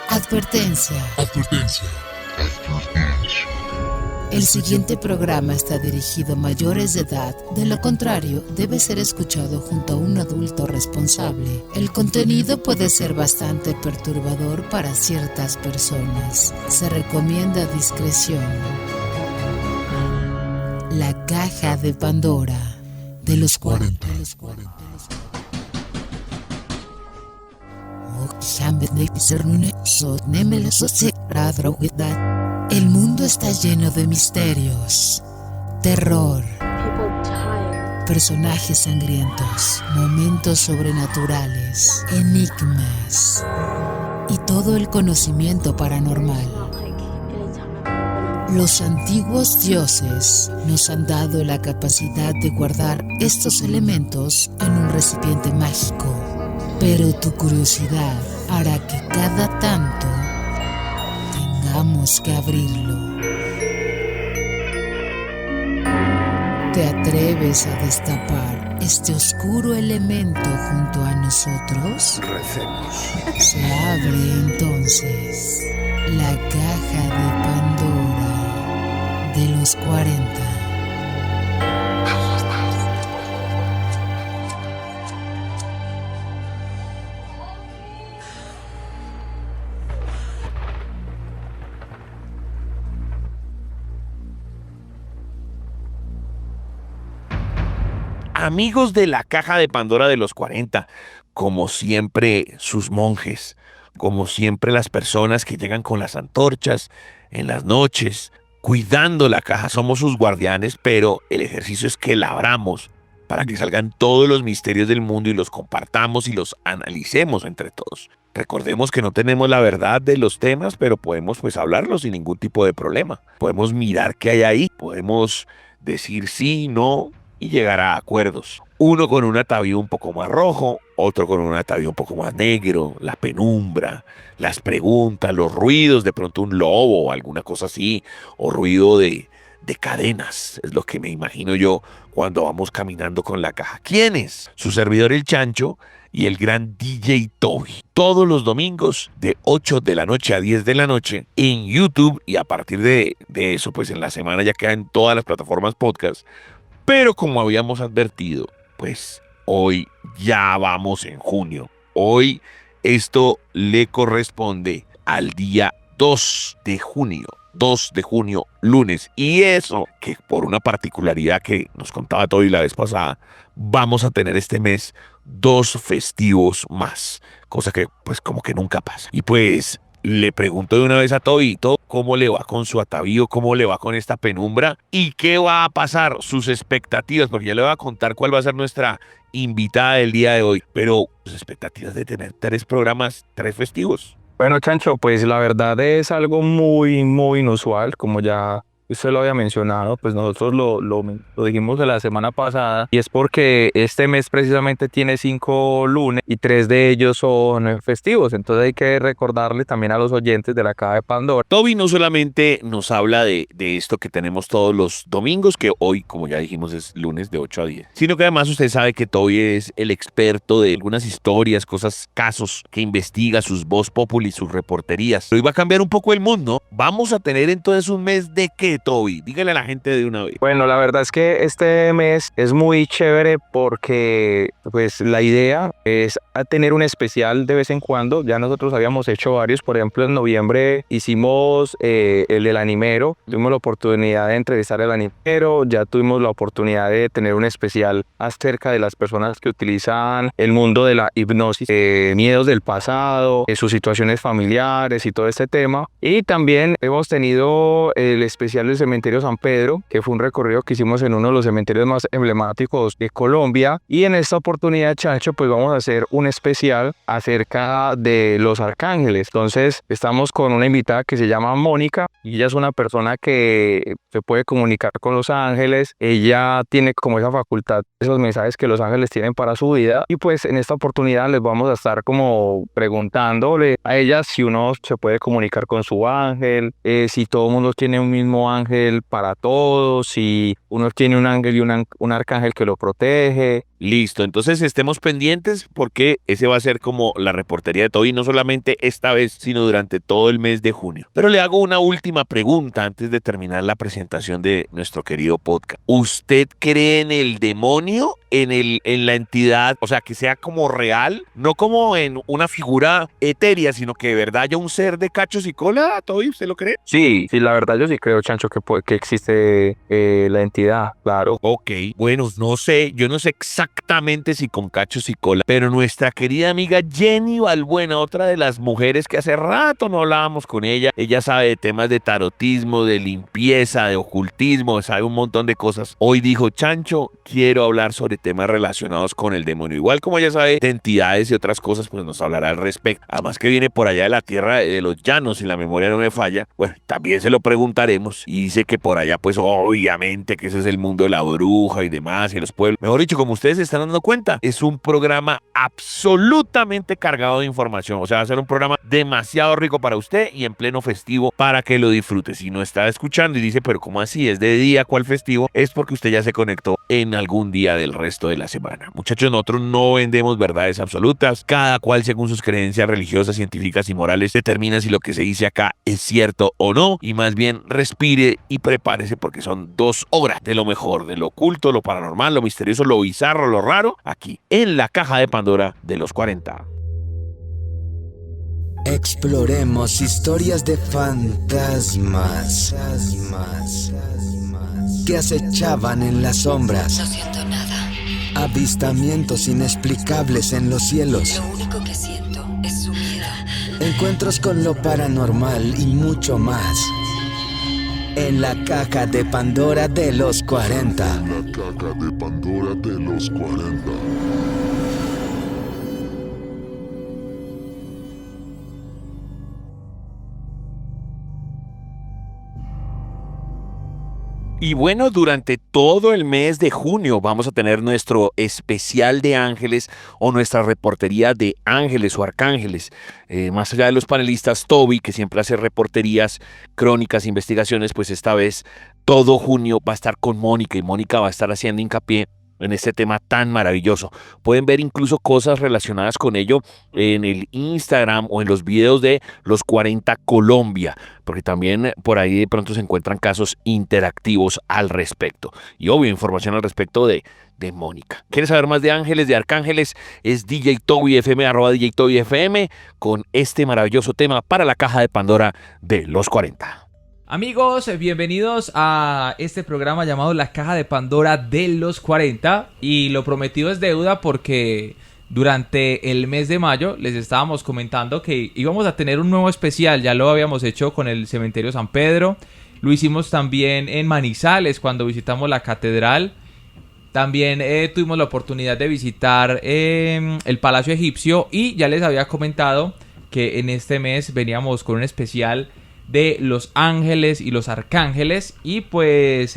Advertencia. El siguiente programa está dirigido a mayores de edad, de lo contrario, debe ser escuchado junto a un adulto responsable. El contenido puede ser bastante perturbador para ciertas personas. Se recomienda discreción. La caja de Pandora de los 40. El mundo está lleno de misterios, terror, personajes sangrientos, momentos sobrenaturales, enigmas y todo el conocimiento paranormal. Los antiguos dioses nos han dado la capacidad de guardar estos elementos en un recipiente mágico, pero tu curiosidad hará que cada tanto tengamos que abrirlo. ¿Te atreves a destapar este oscuro elemento junto a nosotros? Recemos. Se abre entonces la caja de Pandora de los 40. Amigos de la caja de Pandora de los 40, como siempre sus monjes, como siempre las personas que llegan con las antorchas en las noches, cuidando la caja, somos sus guardianes, pero el ejercicio es que la abramos para que salgan todos los misterios del mundo y los compartamos y los analicemos entre todos. Recordemos que no tenemos la verdad de los temas, pero podemos hablarlos sin ningún tipo de problema. Podemos mirar qué hay ahí, podemos decir sí, no, y llegar a acuerdos. Uno con un atavío un poco más rojo, otro con un atavío un poco más negro, la penumbra, las preguntas, los ruidos, de pronto un lobo o alguna cosa así, o ruido de cadenas, es lo que me imagino yo cuando vamos caminando con la caja. ¿Quién es? Su servidor el Chancho y el gran DJ Toby. Todos los domingos de 8 de la noche a 10 de la noche en YouTube, y a partir de eso, pues en la semana ya quedan todas las plataformas podcast. Pero como habíamos advertido, pues hoy ya vamos en junio. Hoy esto le corresponde al día 2 de junio. 2 de junio, lunes. Y eso, que por una particularidad que nos contaba Toby la vez pasada, vamos a tener este mes 2 festivos más. Cosa que pues como que nunca pasa. Y pues le pregunto de una vez a Tobito cómo le va con su atavío, cómo le va con esta penumbra y qué va a pasar, sus expectativas, porque ya le voy a contar cuál va a ser nuestra invitada del día de hoy, pero sus expectativas de tener 3 programas, 3 festivos. Bueno, Chancho, pues la verdad es algo muy, muy inusual, como ya usted lo había mencionado, pues nosotros lo dijimos de la semana pasada, y es porque este mes precisamente tiene 5 lunes y 3 de ellos son festivos, entonces hay que recordarle también a los oyentes de la caja de Pandora. Toby no solamente nos habla de esto que tenemos todos los domingos, que hoy, como ya dijimos, es lunes de 8 a 10, sino que además usted sabe que Toby es el experto de algunas historias, cosas, casos que investiga, sus voz populi, sus reporterías. Hoy va a cambiar un poco el mundo. Vamos a tener entonces un mes de ¿qué, Toby? Dígale a la gente de una vez. Bueno, la verdad es que este mes es muy chévere porque pues la idea es tener un especial de vez en cuando. Ya nosotros habíamos hecho varios, por ejemplo en noviembre hicimos el del animero, tuvimos la oportunidad de entrevistar al animero, ya tuvimos la oportunidad de tener un especial acerca de las personas que utilizan el mundo de la hipnosis, miedos del pasado, sus situaciones familiares y todo este tema. Y también hemos tenido el especial del cementerio San Pedro, que fue un recorrido que hicimos en uno de los cementerios más emblemáticos de Colombia. Y en esta oportunidad, Chancho, pues vamos a hacer un especial acerca de los arcángeles. Entonces estamos con una invitada que se llama Mónica, y ella es una persona que se puede comunicar con los ángeles. Ella tiene como esa facultad, esos mensajes que los ángeles tienen para su vida, y pues en esta oportunidad les vamos a estar como preguntándole a ella si uno se puede comunicar con su ángel, si todo el mundo tiene un mismo ángel para todos, si uno tiene un ángel y un arcángel que lo protege, Listo, entonces estemos pendientes porque ese va a ser como la reportería de Toby, no solamente esta vez, sino durante todo el mes de junio. Pero le hago una última pregunta antes de terminar la presentación de nuestro querido podcast. ¿Usted cree en el demonio, en la entidad, o sea, que sea como real, no como en una figura etérea, sino que de verdad haya un ser de cachos y cola? Toby, ¿usted lo cree? Sí, la verdad yo sí creo, Chancho, que existe la entidad, claro. Ok, bueno, no sé, yo no sé exactamente si con cachos y cola, pero nuestra querida amiga Jenny Balbuena, otra de las mujeres que hace rato no hablábamos con ella sabe de temas de tarotismo, de limpieza, de ocultismo, sabe un montón de cosas. Hoy dijo, Chancho, quiero hablar sobre temas relacionados con el demonio. Igual como ella sabe de entidades y otras cosas, pues nos hablará al respecto. Además que viene por allá de la tierra de los llanos, si la memoria no me falla, bueno, también se lo preguntaremos y dice que por allá, pues obviamente que ese es el mundo de la bruja y demás y los pueblos. Mejor dicho, como ustedes se están dando cuenta, es un programa absolutamente cargado de información. O sea, va a ser un programa demasiado rico para usted y en pleno festivo para que lo disfrute. Si no está escuchando y dice, pero ¿cómo así? ¿Es de día? ¿Cuál festivo? Es porque usted ya se conectó en algún día del resto de la semana. Muchachos, nosotros no vendemos verdades absolutas. Cada cual, según sus creencias religiosas, científicas y morales, determina si lo que se dice acá es cierto o no. Y más bien, respire y prepárese porque son 2 horas de lo mejor, de lo oculto, lo paranormal, lo misterioso, lo bizarro, lo raro, aquí en la caja de Pandora de los 40. Exploremos historias de fantasmas que acechaban en las sombras. No siento nada. Avistamientos inexplicables en los cielos. Lo único que siento es su miedo. Encuentros con lo paranormal y mucho más. En la caja de Pandora de los 40. La caja de Pandora de los 40. Y bueno, durante todo el mes de junio vamos a tener nuestro especial de ángeles o nuestra reportería de ángeles o arcángeles. Más allá de los panelistas, Toby, que siempre hace reporterías, crónicas, investigaciones, pues esta vez todo junio va a estar con Mónica y Mónica va a estar haciendo hincapié en este tema tan maravilloso. Pueden ver incluso cosas relacionadas con ello en el Instagram o en los videos de los 40 Colombia, porque también por ahí de pronto se encuentran casos interactivos al respecto. Y obvio, información al respecto de Mónica. ¿Quieres saber más de ángeles, de arcángeles? Es DJ Toby FM, @DJ Toby FM, con este maravilloso tema para la caja de Pandora de los 40. Amigos, bienvenidos a este programa llamado La Caja de Pandora de los 40. Y lo prometido es deuda porque durante el mes de mayo les estábamos comentando que íbamos a tener un nuevo especial. Ya lo habíamos hecho con el Cementerio San Pedro. Lo hicimos también en Manizales cuando visitamos la catedral. También tuvimos la oportunidad de visitar el Palacio Egipcio. Y ya les había comentado que en este mes veníamos con un especial de los ángeles y los arcángeles. Y pues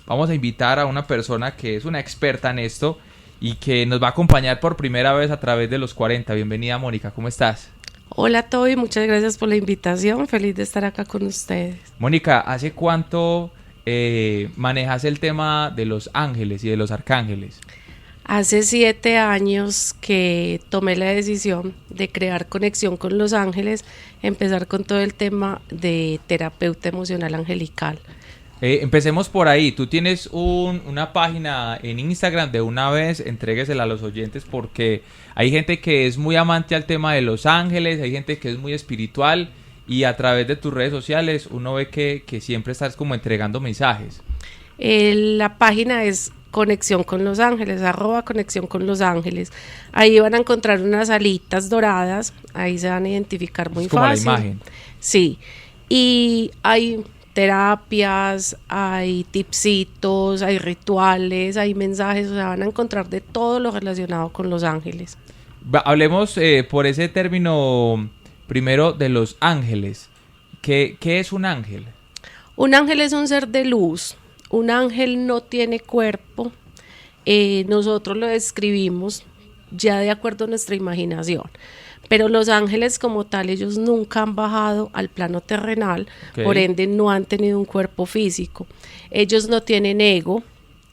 vamos a invitar a una persona que es una experta en esto y que nos va a acompañar por primera vez a través de los 40. Bienvenida, Mónica, ¿cómo estás? Hola Toby, muchas gracias por la invitación, feliz de estar acá con ustedes. Mónica, ¿hace cuánto manejas el tema de los ángeles y de los arcángeles? Hace 7 años que tomé la decisión de crear conexión con los ángeles, empezar con todo el tema de terapeuta emocional angelical. Empecemos por ahí. Tú tienes una página en Instagram, de una vez entréguesela a los oyentes porque hay gente que es muy amante al tema de los ángeles, hay gente que es muy espiritual y a través de tus redes sociales uno ve que siempre estás como entregando mensajes. La página es Conexión con los Ángeles, @Conexión con los Ángeles. Ahí van a encontrar unas alitas doradas, ahí se van a identificar muy como fácil. La imagen. Sí, y hay terapias, hay tipsitos, hay rituales, hay mensajes, o sea, van a encontrar de todo lo relacionado con los ángeles. Hablemos por ese término primero de los ángeles. ¿Qué es un ángel? Un ángel es un ser de luz. Un ángel no tiene cuerpo, nosotros lo describimos ya de acuerdo a nuestra imaginación, pero los ángeles como tal, ellos nunca han bajado al plano terrenal, Okay. Por ende no han tenido un cuerpo físico, ellos no tienen ego,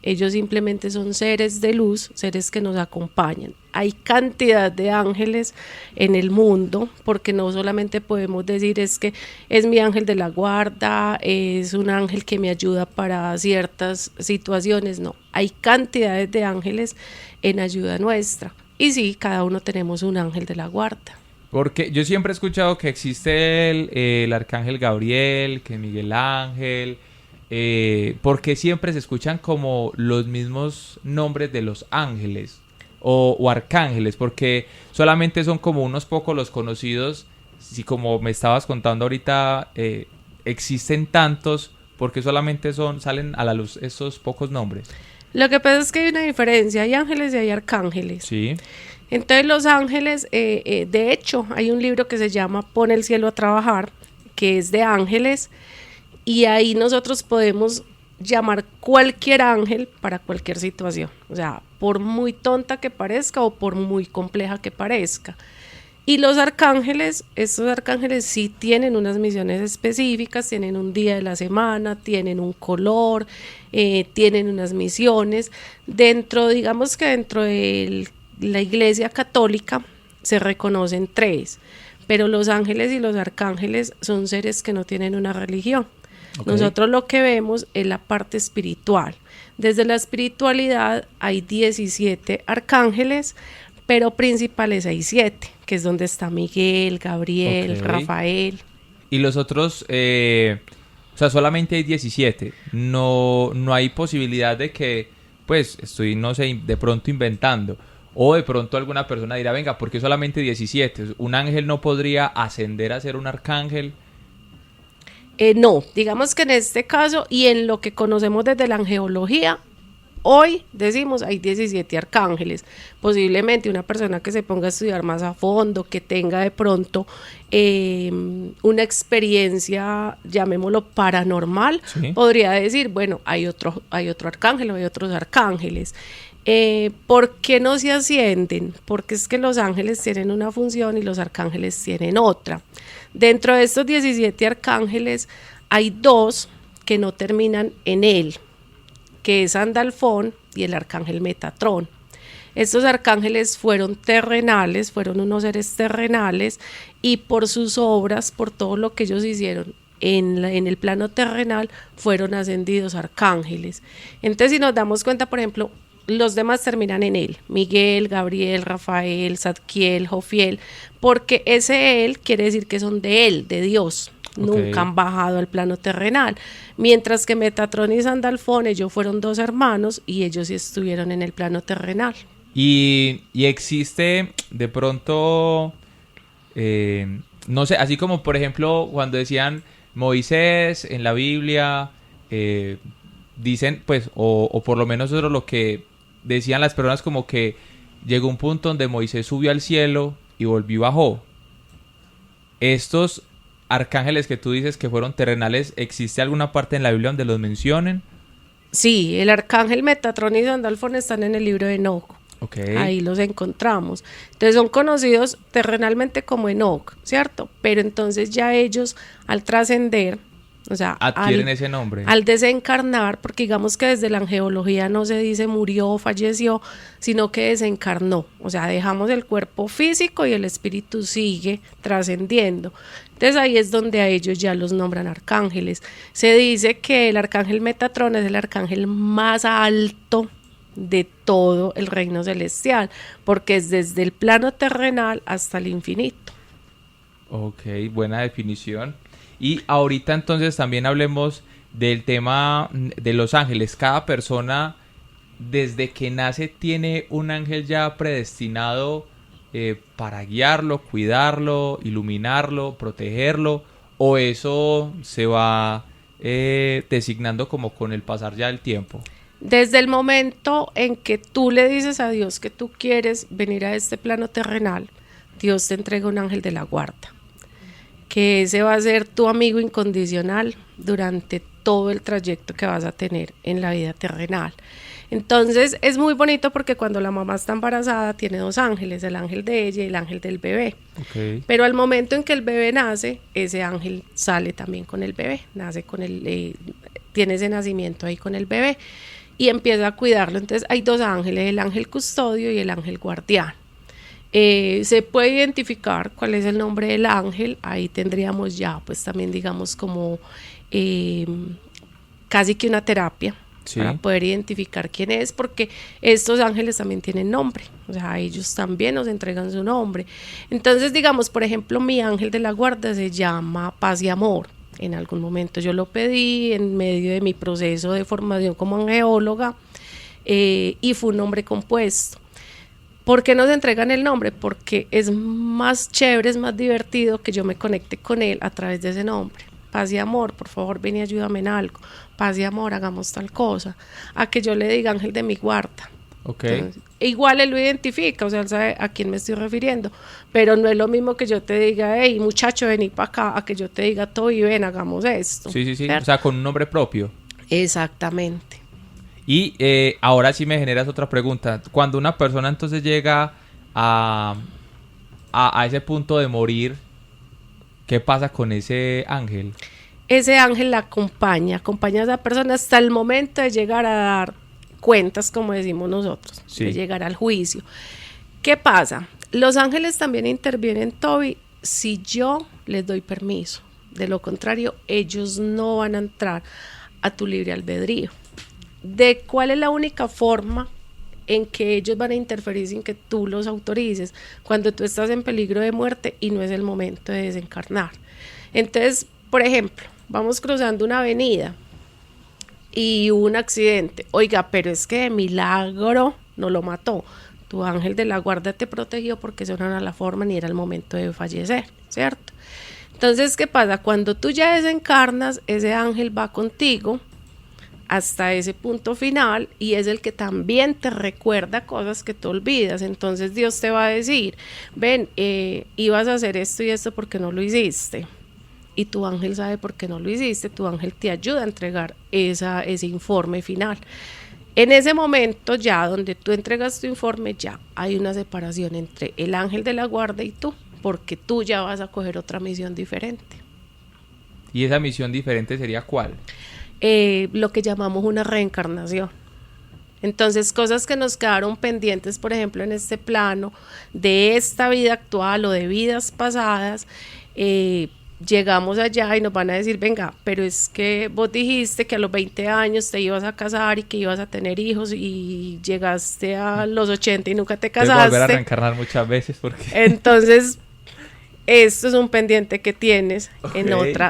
Ellos simplemente son seres de luz, seres que nos acompañan. Hay cantidad de ángeles en el mundo, porque no solamente podemos decir es que es mi ángel de la guarda, es un ángel que me ayuda para ciertas situaciones. No, hay cantidades de ángeles en ayuda nuestra. Y sí, cada uno tenemos un ángel de la guarda. Porque yo siempre he escuchado que existe el arcángel Gabriel, que Miguel Ángel, porque siempre se escuchan como los mismos nombres de los ángeles o arcángeles, porque solamente son como unos pocos los conocidos. Si como me estabas contando ahorita, existen tantos, porque solamente salen a la luz esos pocos nombres. Lo que pasa es que hay una diferencia, hay ángeles y hay arcángeles. Sí. Entonces los ángeles, de hecho, hay un libro que se llama Pon el cielo a trabajar, que es de ángeles, y ahí nosotros podemos llamar cualquier ángel para cualquier situación, o sea, por muy tonta que parezca o por muy compleja que parezca. Y los arcángeles, estos arcángeles sí tienen unas misiones específicas, tienen un día de la semana, tienen un color, tienen unas misiones. Digamos que dentro de la Iglesia Católica se reconocen 3, pero los ángeles y los arcángeles son seres que no tienen una religión. Okay. Nosotros lo que vemos es la parte espiritual. Desde la espiritualidad hay 17 arcángeles, pero principales hay 7, que es donde está Miguel, Gabriel, okay, Rafael. Y los otros, o sea, solamente hay 17. No hay posibilidad de que, pues, estoy, no sé, de pronto inventando. O de pronto alguna persona dirá, venga, ¿por qué solamente 17? ¿Un ángel no podría ascender a ser un arcángel? No, digamos que en este caso y en lo que conocemos desde la angelología, hoy decimos hay 17 arcángeles. Posiblemente una persona que se ponga a estudiar más a fondo, que tenga de pronto una experiencia, llamémoslo paranormal, ¿sí?, podría decir, bueno, hay otro arcángel o hay otros arcángeles. ¿Por qué no se ascienden? Porque es que los ángeles tienen una función y los arcángeles tienen otra. Dentro de estos 17 arcángeles hay 2 que no terminan en él, que es Sandalfón y el arcángel Metatrón. Estos arcángeles fueron terrenales, fueron unos seres terrenales, y por sus obras, por todo lo que ellos hicieron en el plano terrenal, fueron ascendidos arcángeles. Entonces, si nos damos cuenta, por ejemplo, los demás terminan en él: Miguel, Gabriel, Rafael, Zadkiel, Jofiel, porque ese él quiere decir que son de él, de Dios. Okay. Nunca han bajado al plano terrenal, mientras que Metatrón y Sandalfón, ellos fueron 2 hermanos y ellos sí estuvieron en el plano terrenal. Y existe de pronto, no sé, así como por ejemplo cuando decían Moisés en la Biblia, dicen pues, o por lo menos eso es lo que decían las personas, como que llegó un punto donde Moisés subió al cielo y volvió y bajó. Estos arcángeles que tú dices que fueron terrenales, ¿existe alguna parte en la Biblia donde los mencionen? Sí, el arcángel Metatrón y Sandalfón están en el libro de Enoc. Okay. Ahí los encontramos. Entonces son conocidos terrenalmente como Enoc, ¿cierto? Pero entonces ya ellos al trascender, o sea, adquieren ese nombre. Al desencarnar, porque digamos que desde la angeología no se dice murió o falleció, sino que desencarnó. O sea, dejamos el cuerpo físico y el espíritu sigue trascendiendo. Entonces ahí es donde a ellos ya los nombran arcángeles. Se dice que el arcángel Metatrón es el arcángel más alto de todo el reino celestial, porque es desde el plano terrenal hasta el infinito. Ok, buena definición. Y ahorita entonces también hablemos del tema de los ángeles. Cada persona desde que nace tiene un ángel ya predestinado para guiarlo, cuidarlo, iluminarlo, protegerlo, o eso se va designando como con el pasar ya del tiempo. Desde el momento en que tú le dices a Dios que tú quieres venir a este plano terrenal, Dios te entrega un ángel de la guarda, que ese va a ser tu amigo incondicional durante todo el trayecto que vas a tener en la vida terrenal. Entonces es muy bonito porque cuando la mamá está embarazada tiene 2 ángeles, el ángel de ella y el ángel del bebé. Okay. Pero al momento en que el bebé nace, ese ángel sale también con el bebé, nace con tiene ese nacimiento ahí con el bebé. y empieza a cuidarlo. Entonces hay dos ángeles, el ángel custodio y el ángel guardián. Se puede identificar cuál es el nombre del ángel, ahí tendríamos ya pues también digamos como casi que una terapia, sí, para poder identificar quién es, porque estos ángeles también tienen nombre, o sea, ellos también nos entregan su nombre. Entonces digamos, por ejemplo, mi ángel de la guarda se llama Paz y Amor. En algún momento yo lo pedí en medio de mi proceso de formación como angeóloga, y fue un nombre compuesto. ¿Por qué nos entregan el nombre? Porque es más chévere, es más divertido que yo me conecte con él a través de ese nombre. Paz y amor, por favor, ven y ayúdame en algo. Paz y amor, hagamos tal cosa. A que yo le diga ángel de mi guarda. Okay. Entonces, igual él lo identifica, o sea, él sabe a quién me estoy refiriendo, pero no es lo mismo que yo te diga, hey, muchacho, vení para acá, a que yo te diga, Toby, ven, hagamos esto. Sí, ¿cierto? O sea, con un nombre propio. Exactamente. Y ahora sí me generas otra pregunta. Cuando una persona entonces llega a ese punto de morir, ¿qué pasa con ese ángel? Ese ángel la acompaña a esa persona hasta el momento de llegar a dar cuentas, como decimos nosotros, sí, de llegar al juicio. ¿Qué pasa? Los ángeles también intervienen, Toby, si yo les doy permiso. De lo contrario, ellos no van a entrar a tu libre albedrío. ¿De cuál es la única forma en que ellos van a interferir sin que tú los autorices? Cuando tú estás en peligro de muerte y no es el momento de desencarnar. Entonces, por ejemplo, vamos cruzando una avenida y hubo un accidente. Oiga, pero es que de milagro no lo mató. Tu ángel de la guarda te protegió porque eso no era la forma ni era el momento de fallecer, ¿cierto? Entonces, ¿qué pasa? Cuando tú ya desencarnas, ese ángel va contigo hasta ese punto final y es el que también te recuerda cosas que tú olvidas. Entonces Dios te va a decir, ven, ibas a hacer esto y esto porque no lo hiciste, y tu ángel sabe por qué no lo hiciste, tu ángel te ayuda a entregar ese informe final. En ese momento ya donde tú entregas tu informe, ya hay una separación entre el ángel de la guarda y tú, porque tú ya vas a coger otra misión diferente. ¿Y esa misión diferente sería cuál? Lo que llamamos una reencarnación. Entonces, cosas que nos quedaron pendientes, por ejemplo, en este plano de esta vida actual o de vidas pasadas, llegamos allá y nos van a decir, venga, pero es que vos dijiste que a los 20 años te ibas a casar y que ibas a tener hijos y llegaste a los 80 y nunca te casaste. Volver a reencarnar muchas veces porque... Entonces, esto es un pendiente que tienes, okay,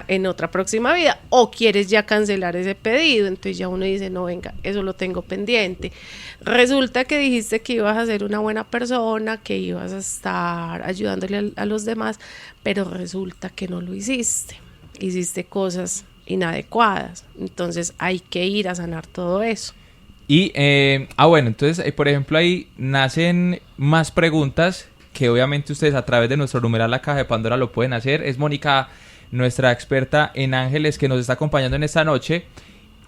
en otra próxima vida, o quieres ya cancelar ese pedido. Entonces ya uno dice, no, venga, eso lo tengo pendiente. Resulta que dijiste que ibas a ser una buena persona, que ibas a estar ayudándole a los demás, pero resulta que no lo hiciste cosas inadecuadas. Entonces hay que ir a sanar todo eso. Y, bueno, entonces, por ejemplo, ahí nacen más preguntas que obviamente ustedes a través de nuestro numeral La Caja de Pandora lo pueden hacer. Es Mónica, nuestra experta en ángeles, que nos está acompañando en esta noche.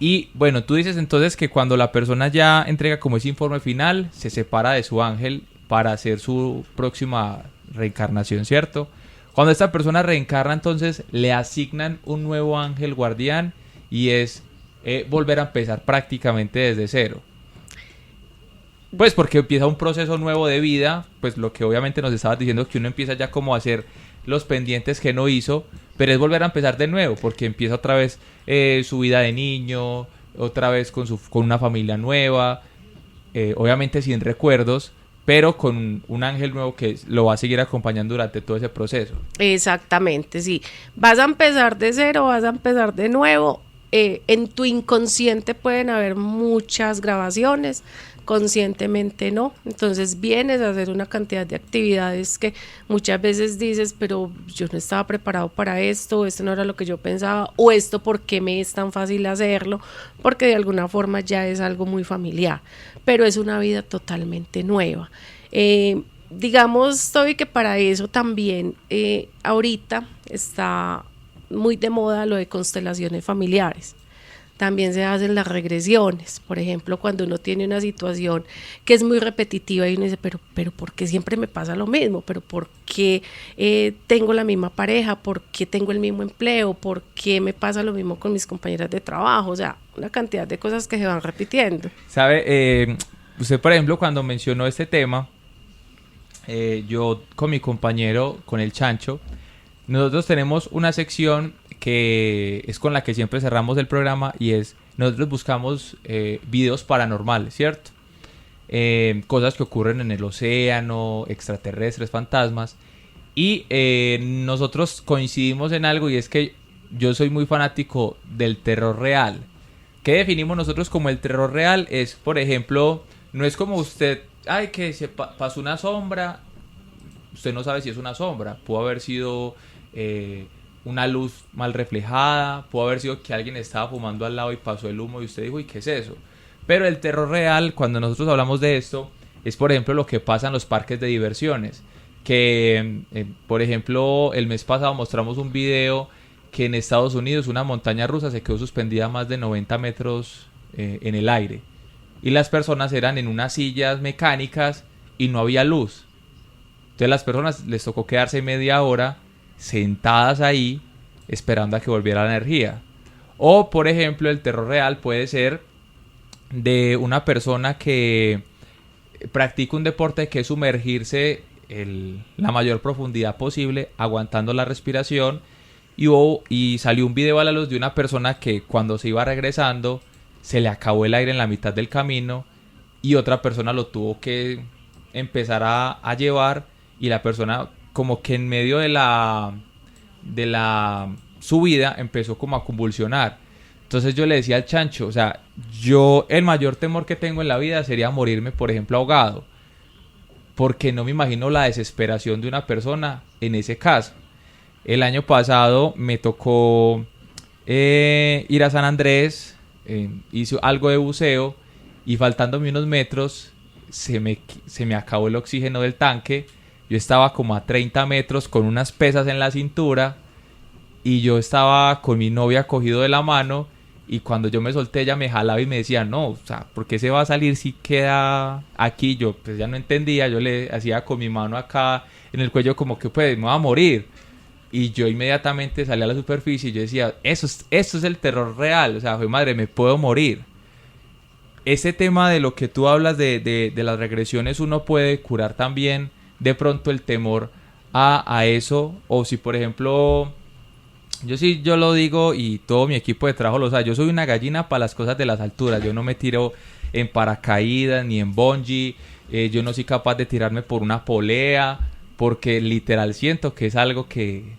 Y bueno, tú dices entonces que cuando la persona ya entrega como ese informe final, se separa de su ángel para hacer su próxima reencarnación, ¿cierto? Cuando esta persona reencarna, entonces le asignan un nuevo ángel guardián y es volver a empezar prácticamente desde cero. Pues porque empieza un proceso nuevo de vida, pues lo que obviamente nos estabas diciendo, que uno empieza ya como a hacer los pendientes que no hizo, pero es volver a empezar de nuevo, porque empieza otra vez su vida de niño, otra vez con una familia nueva, obviamente sin recuerdos, pero con un ángel nuevo que lo va a seguir acompañando durante todo ese proceso. Exactamente, sí. Vas a empezar de cero, vas a empezar de nuevo. En tu inconsciente pueden haber muchas grabaciones, conscientemente no. Entonces vienes a hacer una cantidad de actividades que muchas veces dices, pero yo no estaba preparado para esto no era lo que yo pensaba, o esto ¿por qué me es tan fácil hacerlo? Porque de alguna forma ya es algo muy familiar, pero es una vida totalmente nueva. Digamos, Toby, que para eso también ahorita está muy de moda lo de constelaciones familiares. También se hacen las regresiones, por ejemplo, cuando uno tiene una situación que es muy repetitiva y uno dice, pero ¿por qué siempre me pasa lo mismo? ¿Pero por qué tengo la misma pareja? ¿Por qué tengo el mismo empleo? ¿Por qué me pasa lo mismo con mis compañeras de trabajo? O sea, una cantidad de cosas que se van repitiendo. ¿Sabe? Usted, por ejemplo, cuando mencionó este tema, yo con mi compañero, con el Chancho, nosotros tenemos una sección que es con la que siempre cerramos el programa y es, nosotros buscamos videos paranormales, ¿cierto? Cosas que ocurren en el océano, extraterrestres, fantasmas. Y nosotros coincidimos en algo y es que yo soy muy fanático del terror real. ¿Qué definimos nosotros como el terror real? Es, por ejemplo, no es como usted, ay, que se pasó una sombra, usted no sabe si es una sombra, pudo haber sido una luz mal reflejada, pudo haber sido que alguien estaba fumando al lado y pasó el humo y usted dijo, ¿y qué es eso? Pero el terror real, cuando nosotros hablamos de esto, es por ejemplo lo que pasa en los parques de diversiones. Que, por ejemplo, el mes pasado mostramos un video que en Estados Unidos una montaña rusa se quedó suspendida a más de 90 metros en el aire. Y las personas eran en unas sillas mecánicas y no había luz. Entonces las personas les tocó quedarse media hora sentadas ahí esperando a que volviera la energía. O, por ejemplo, el terror real puede ser de una persona que practica un deporte que es sumergirse la mayor profundidad posible, aguantando la respiración, y salió un video a la luz de una persona que cuando se iba regresando se le acabó el aire en la mitad del camino y otra persona lo tuvo que empezar a llevar, y la persona como que en medio de la subida empezó como a convulsionar. Entonces yo le decía al Chancho, o sea, yo el mayor temor que tengo en la vida sería morirme, por ejemplo, ahogado, porque no me imagino la desesperación de una persona en ese caso. El año pasado me tocó ir a San Andrés, hice algo de buceo y faltándome unos metros se me acabó el oxígeno del tanque. Yo estaba como a 30 metros con unas pesas en la cintura y yo estaba con mi novia cogido de la mano, y cuando yo me solté ella me jalaba y me decía, no, o sea, ¿por qué se va a salir si queda aquí? Yo pues ya no entendía, yo le hacía con mi mano acá en el cuello como que pues me va a morir. Y yo inmediatamente salí a la superficie y yo decía, eso es el terror real, o sea, fue madre, me puedo morir. Ese tema de lo que tú hablas de las regresiones, uno puede curar también de pronto el temor a eso, o si por ejemplo... Yo lo digo y todo mi equipo de trabajo lo sabe. Yo soy una gallina para las cosas de las alturas. Yo no me tiro en paracaídas ni en bungee. Yo no soy capaz de tirarme por una polea porque literal siento que es algo que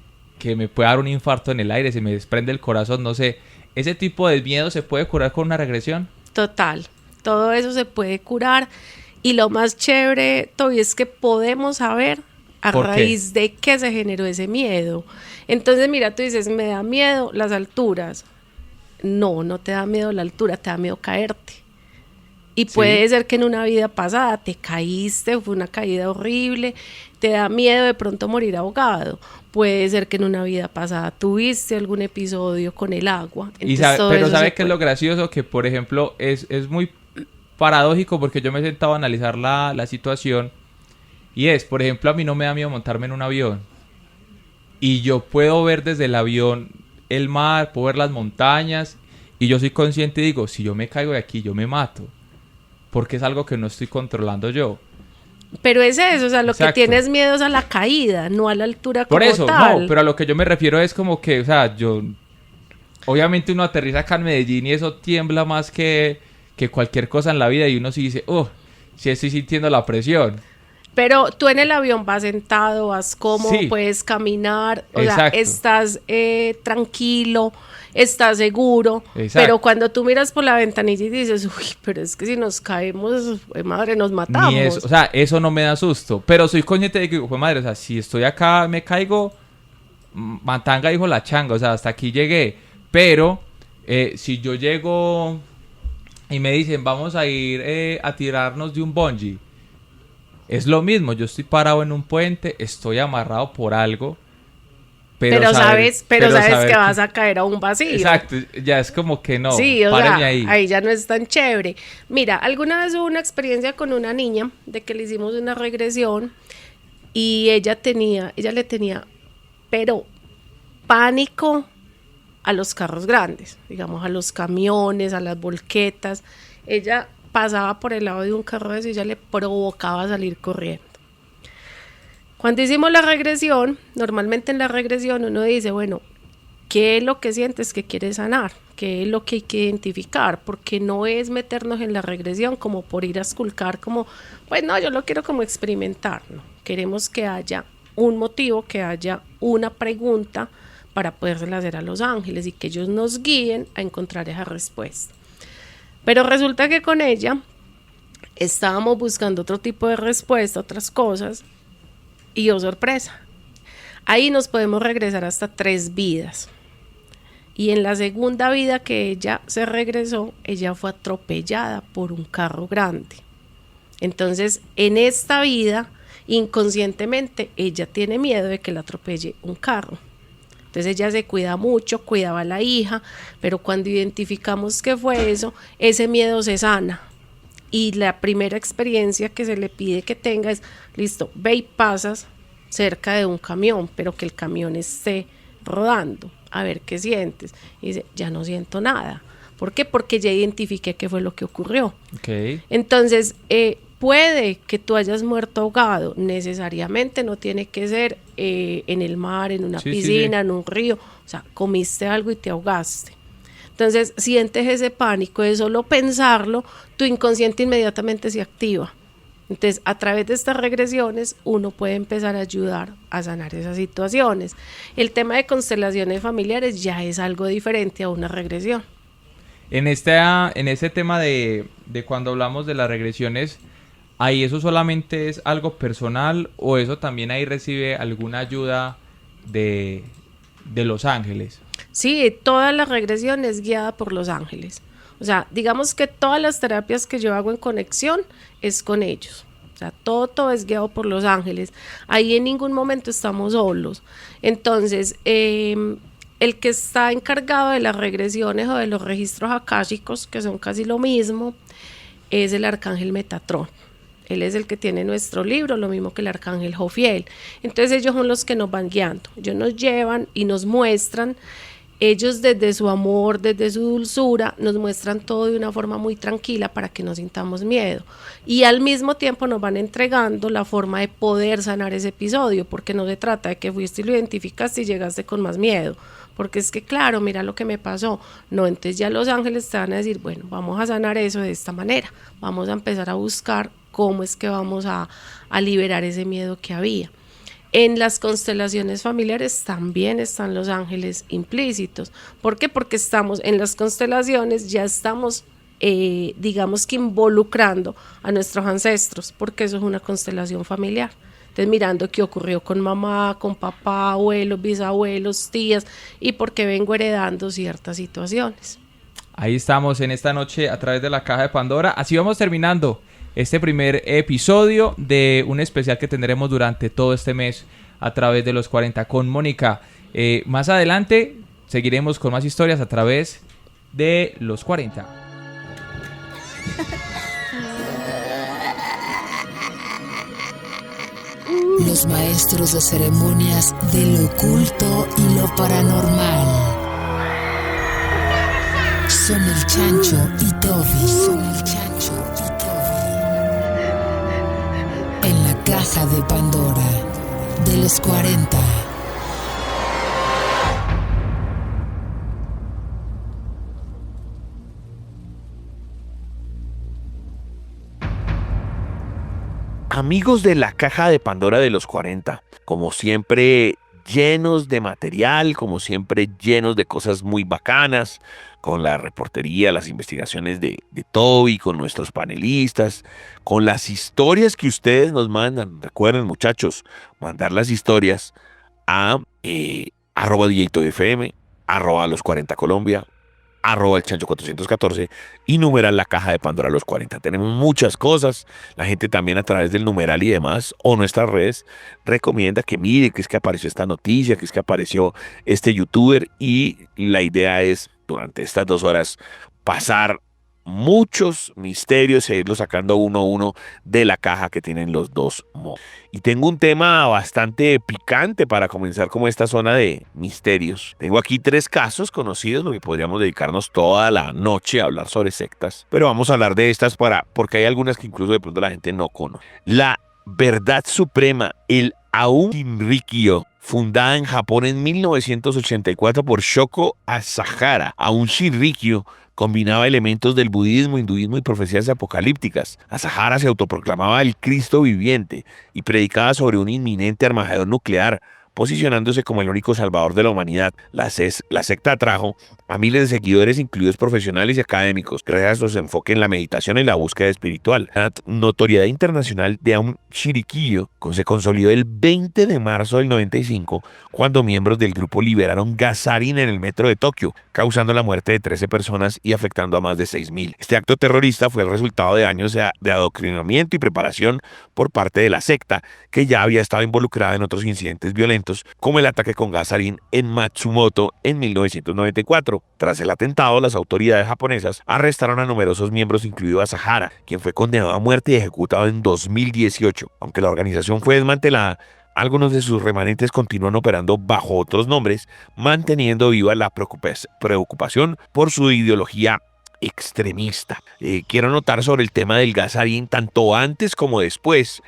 me puede dar un infarto en el aire. Se me desprende el corazón, no sé. ¿Ese tipo de miedo se puede curar con una regresión? Total. Todo eso se puede curar. Y lo más chévere, Toby, es que podemos saber a raíz de qué se generó ese miedo. Entonces, mira, tú dices, me da miedo las alturas. No te da miedo la altura, te da miedo caerte. Y puede ser que en una vida pasada te caíste, fue una caída horrible, te da miedo de pronto morir ahogado. Puede ser que en una vida pasada tuviste algún episodio con el agua. Pero ¿sabe qué es lo gracioso? Que, por ejemplo, es muy paradójico porque yo me he sentado a analizar la situación. Y es, por ejemplo, a mí no me da miedo montarme en un avión. Y yo puedo ver desde el avión el mar, puedo ver las montañas. Y yo soy consciente y digo, si yo me caigo de aquí, yo me mato. Porque es algo que no estoy controlando yo. Pero es eso, o sea, lo Exacto. que tienes miedo es a la caída, no a la altura como Por eso, tal. no, pero a lo que yo me refiero es como que, o sea, obviamente uno aterriza acá en Medellín y eso tiembla más que cualquier cosa en la vida. Y uno sí dice, sí estoy sintiendo la presión. Pero tú en el avión vas sentado, vas cómodo, Sí. puedes caminar, o Exacto. sea, estás tranquilo, estás seguro. Exacto. Pero cuando tú miras por la ventanilla y dices, uy, pero es que si nos caemos, madre, nos matamos. Ni eso, o sea, eso no me da susto. Pero soy consciente de que, madre, o sea, si estoy acá, me caigo, matanga dijo la changa, o sea, hasta aquí llegué. Pero si yo llego y me dicen, vamos a ir a tirarnos de un bungee, es lo mismo, yo estoy parado en un puente, estoy amarrado por algo, pero sabes que vas a caer a un vacío. Exacto, ya es como que no, sí, o párenme sea, ahí ya no es tan chévere. Mira, alguna vez hubo una experiencia con una niña de que le hicimos una regresión y ella le tenía, pero pánico a los carros grandes, digamos a los camiones, a las volquetas. Ella pasaba por el lado de un carro de eso y ella le provocaba salir corriendo. Cuando hicimos la regresión, normalmente en la regresión uno dice, bueno, ¿qué es lo que sientes que quieres sanar? ¿Qué es lo que hay que identificar? Porque no es meternos en la regresión como por ir a esculcar, como, pues no, yo lo quiero como experimentar, ¿no? Queremos que haya un motivo, que haya una pregunta para podérsela hacer a los ángeles y que ellos nos guíen a encontrar esa respuesta. Pero resulta que con ella estábamos buscando otro tipo de respuesta, otras cosas, y oh sorpresa, ahí nos podemos regresar hasta 3 vidas. Y en la segunda vida que ella se regresó, ella fue atropellada por un carro grande. Entonces, en esta vida, inconscientemente, ella tiene miedo de que la atropelle un carro. Entonces ella se cuida mucho, cuidaba a la hija, pero cuando identificamos que fue eso, ese miedo se sana. Y la primera experiencia que se le pide que tenga es, listo, ve y pasas cerca de un camión, pero que el camión esté rodando, a ver qué sientes. Y dice, ya no siento nada. ¿Por qué? Porque ya identifiqué qué fue lo que ocurrió. Okay. Entonces, puede que tú hayas muerto ahogado, necesariamente no tiene que ser en el mar, en una piscina, en un río, o sea, comiste algo y te ahogaste. Entonces, sientes ese pánico de solo pensarlo, tu inconsciente inmediatamente se activa. Entonces, a través de estas regresiones, uno puede empezar a ayudar a sanar esas situaciones. El tema de constelaciones familiares ya es algo diferente a una regresión. En este tema de cuando hablamos de las regresiones, ¿ahí eso solamente es algo personal o eso también ahí recibe alguna ayuda de los ángeles? Sí, toda la regresión es guiada por los ángeles. O sea, digamos que todas las terapias que yo hago en conexión es con ellos. O sea, todo es guiado por los ángeles. Ahí en ningún momento estamos solos. Entonces, el que está encargado de las regresiones o de los registros akáshicos, que son casi lo mismo, es el arcángel Metatrón. Él es el que tiene nuestro libro, lo mismo que el arcángel Jofiel. Entonces ellos son los que nos van guiando. Ellos nos llevan y nos muestran. Ellos desde su amor, desde su dulzura, nos muestran todo de una forma muy tranquila para que no sintamos miedo. Y al mismo tiempo nos van entregando la forma de poder sanar ese episodio, porque no se trata de que fuiste y lo identificaste y llegaste con más miedo. Porque es que, claro, mira lo que me pasó. No, entonces ya los ángeles te van a decir, bueno, vamos a sanar eso de esta manera. Vamos a empezar a buscar cómo es que vamos a liberar ese miedo que había. En las constelaciones familiares también están los ángeles implícitos. ¿Por qué? Porque estamos en las constelaciones, ya estamos, digamos que involucrando a nuestros ancestros, porque eso es una constelación familiar. Entonces mirando qué ocurrió con mamá, con papá, abuelos, bisabuelos, tías, y por qué vengo heredando ciertas situaciones. Ahí estamos en esta noche a través de la Caja de Pandora. Así vamos terminando este primer episodio de un especial que tendremos durante todo este mes a través de los 40 con Mónica. Más adelante seguiremos con más historias a través de los 40. Los maestros de ceremonias de lo oculto y lo paranormal son el Chancho y Toby. En la Caja de Pandora de los 40. Amigos de la Caja de Pandora de los 40, como siempre llenos de material, como siempre llenos de cosas muy bacanas, con la reportería, las investigaciones de Toby, con nuestros panelistas, con las historias que ustedes nos mandan. Recuerden, muchachos, mandar las historias a @DJTobyFM, @los40Colombia, @el Chancho 414 y numeral la Caja de Pandora los 40. Tenemos muchas cosas. La gente también a través del numeral y demás o nuestras redes recomienda que mire que es que apareció esta noticia, que es que apareció este youtuber, y la idea es durante estas 2 horas pasar muchos misterios e irlos sacando uno a uno de la caja que tienen los dos modos. Y tengo un tema bastante picante para comenzar como esta zona de misterios. Tengo aquí 3 casos conocidos, porque podríamos dedicarnos toda la noche a hablar sobre sectas. Pero vamos a hablar de estas porque hay algunas que incluso de pronto la gente no conoce. La Verdad Suprema, el Aum Shinrikyo, fundada en Japón en 1984 por Shoko Asahara. Aum Shinrikyo combinaba elementos del budismo, hinduismo y profecías apocalípticas. Asahara se autoproclamaba el Cristo viviente y predicaba sobre un inminente Armagedón nuclear, posicionándose como el único salvador de la humanidad. La secta atrajo a miles de seguidores, incluidos profesionales y académicos, gracias a su enfoque en la meditación y la búsqueda espiritual. La notoriedad internacional de Aum Shinrikyo se consolidó el 20 de marzo del 95, cuando miembros del grupo liberaron gas sarin en el metro de Tokio, causando la muerte de 13 personas y afectando a más de 6.000. Este acto terrorista fue el resultado de años de adoctrinamiento y preparación por parte de la secta, que ya había estado involucrada en otros incidentes violentos, como el ataque con gas sarin en Matsumoto en 1994. Tras el atentado, las autoridades japonesas arrestaron a numerosos miembros, incluido a Asahara, quien fue condenado a muerte y ejecutado en 2018. Aunque la organización fue desmantelada, algunos de sus remanentes continúan operando bajo otros nombres, manteniendo viva la preocupación por su ideología extremista. Quiero notar sobre el tema del gas sarin tanto antes como después,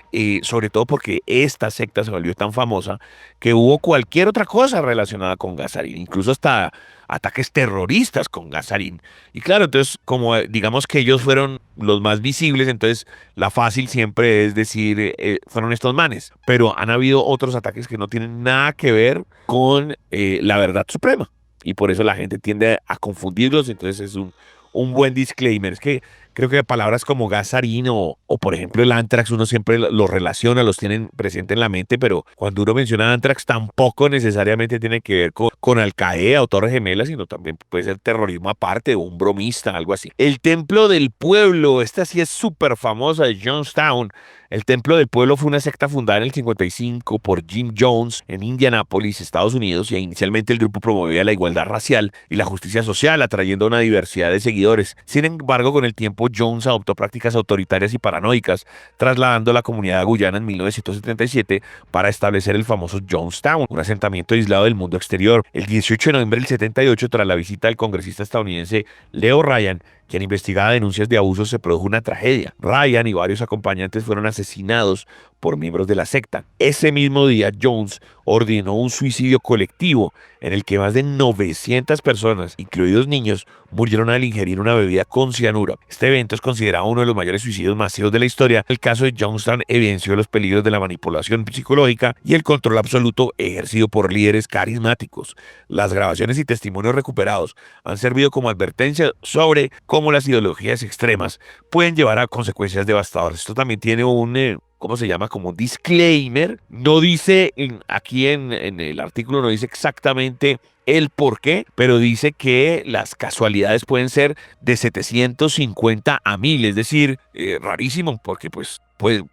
sobre todo porque esta secta se volvió tan famosa que hubo cualquier otra cosa relacionada con gas sarin, incluso hasta ataques terroristas con gas sarin. Y claro, entonces como digamos que ellos fueron los más visibles, entonces la fácil siempre es decir fueron estos manes, pero han habido otros ataques que no tienen nada que ver con la verdad suprema, y por eso la gente tiende a confundirlos. Entonces es un buen disclaimer. Es que creo que palabras como gas sarin o por ejemplo el anthrax, uno siempre los relaciona, los tienen presente en la mente, pero cuando uno menciona anthrax tampoco necesariamente tiene que ver con Al Qaeda o Torres Gemelas, sino también puede ser terrorismo aparte o un bromista, algo así. El Templo del Pueblo, esta sí es súper famosa, de Jonestown. El Templo del Pueblo fue una secta fundada en el 55 por Jim Jones en Indianápolis, Estados Unidos, y inicialmente el grupo promovía la igualdad racial y la justicia social, atrayendo a una diversidad de seguidores. Sin embargo, con el tiempo, Jones adoptó prácticas autoritarias y paranoicas, trasladando a la comunidad de Guyana en 1977 para establecer el famoso Jonestown, un asentamiento aislado del mundo exterior. El 18 de noviembre del 78, tras la visita del congresista estadounidense Leo Ryan, quien investigaba denuncias de abusos, se produjo una tragedia. Ryan y varios acompañantes fueron asesinados por miembros de la secta. Ese mismo día, Jones ordenó un suicidio colectivo en el que más de 900 personas, incluidos niños, murieron al ingerir una bebida con cianuro. Este evento es considerado uno de los mayores suicidios masivos de la historia. El caso de Jonestown evidenció los peligros de la manipulación psicológica y el control absoluto ejercido por líderes carismáticos. Las grabaciones y testimonios recuperados han servido como advertencia sobre cómo las ideologías extremas pueden llevar a consecuencias devastadoras. Esto también tiene un ¿cómo se llama? Como un disclaimer. No dice, aquí en el artículo no dice exactamente el por qué, pero dice que las casualidades pueden ser de 750 a 1000, es decir, rarísimo, porque pues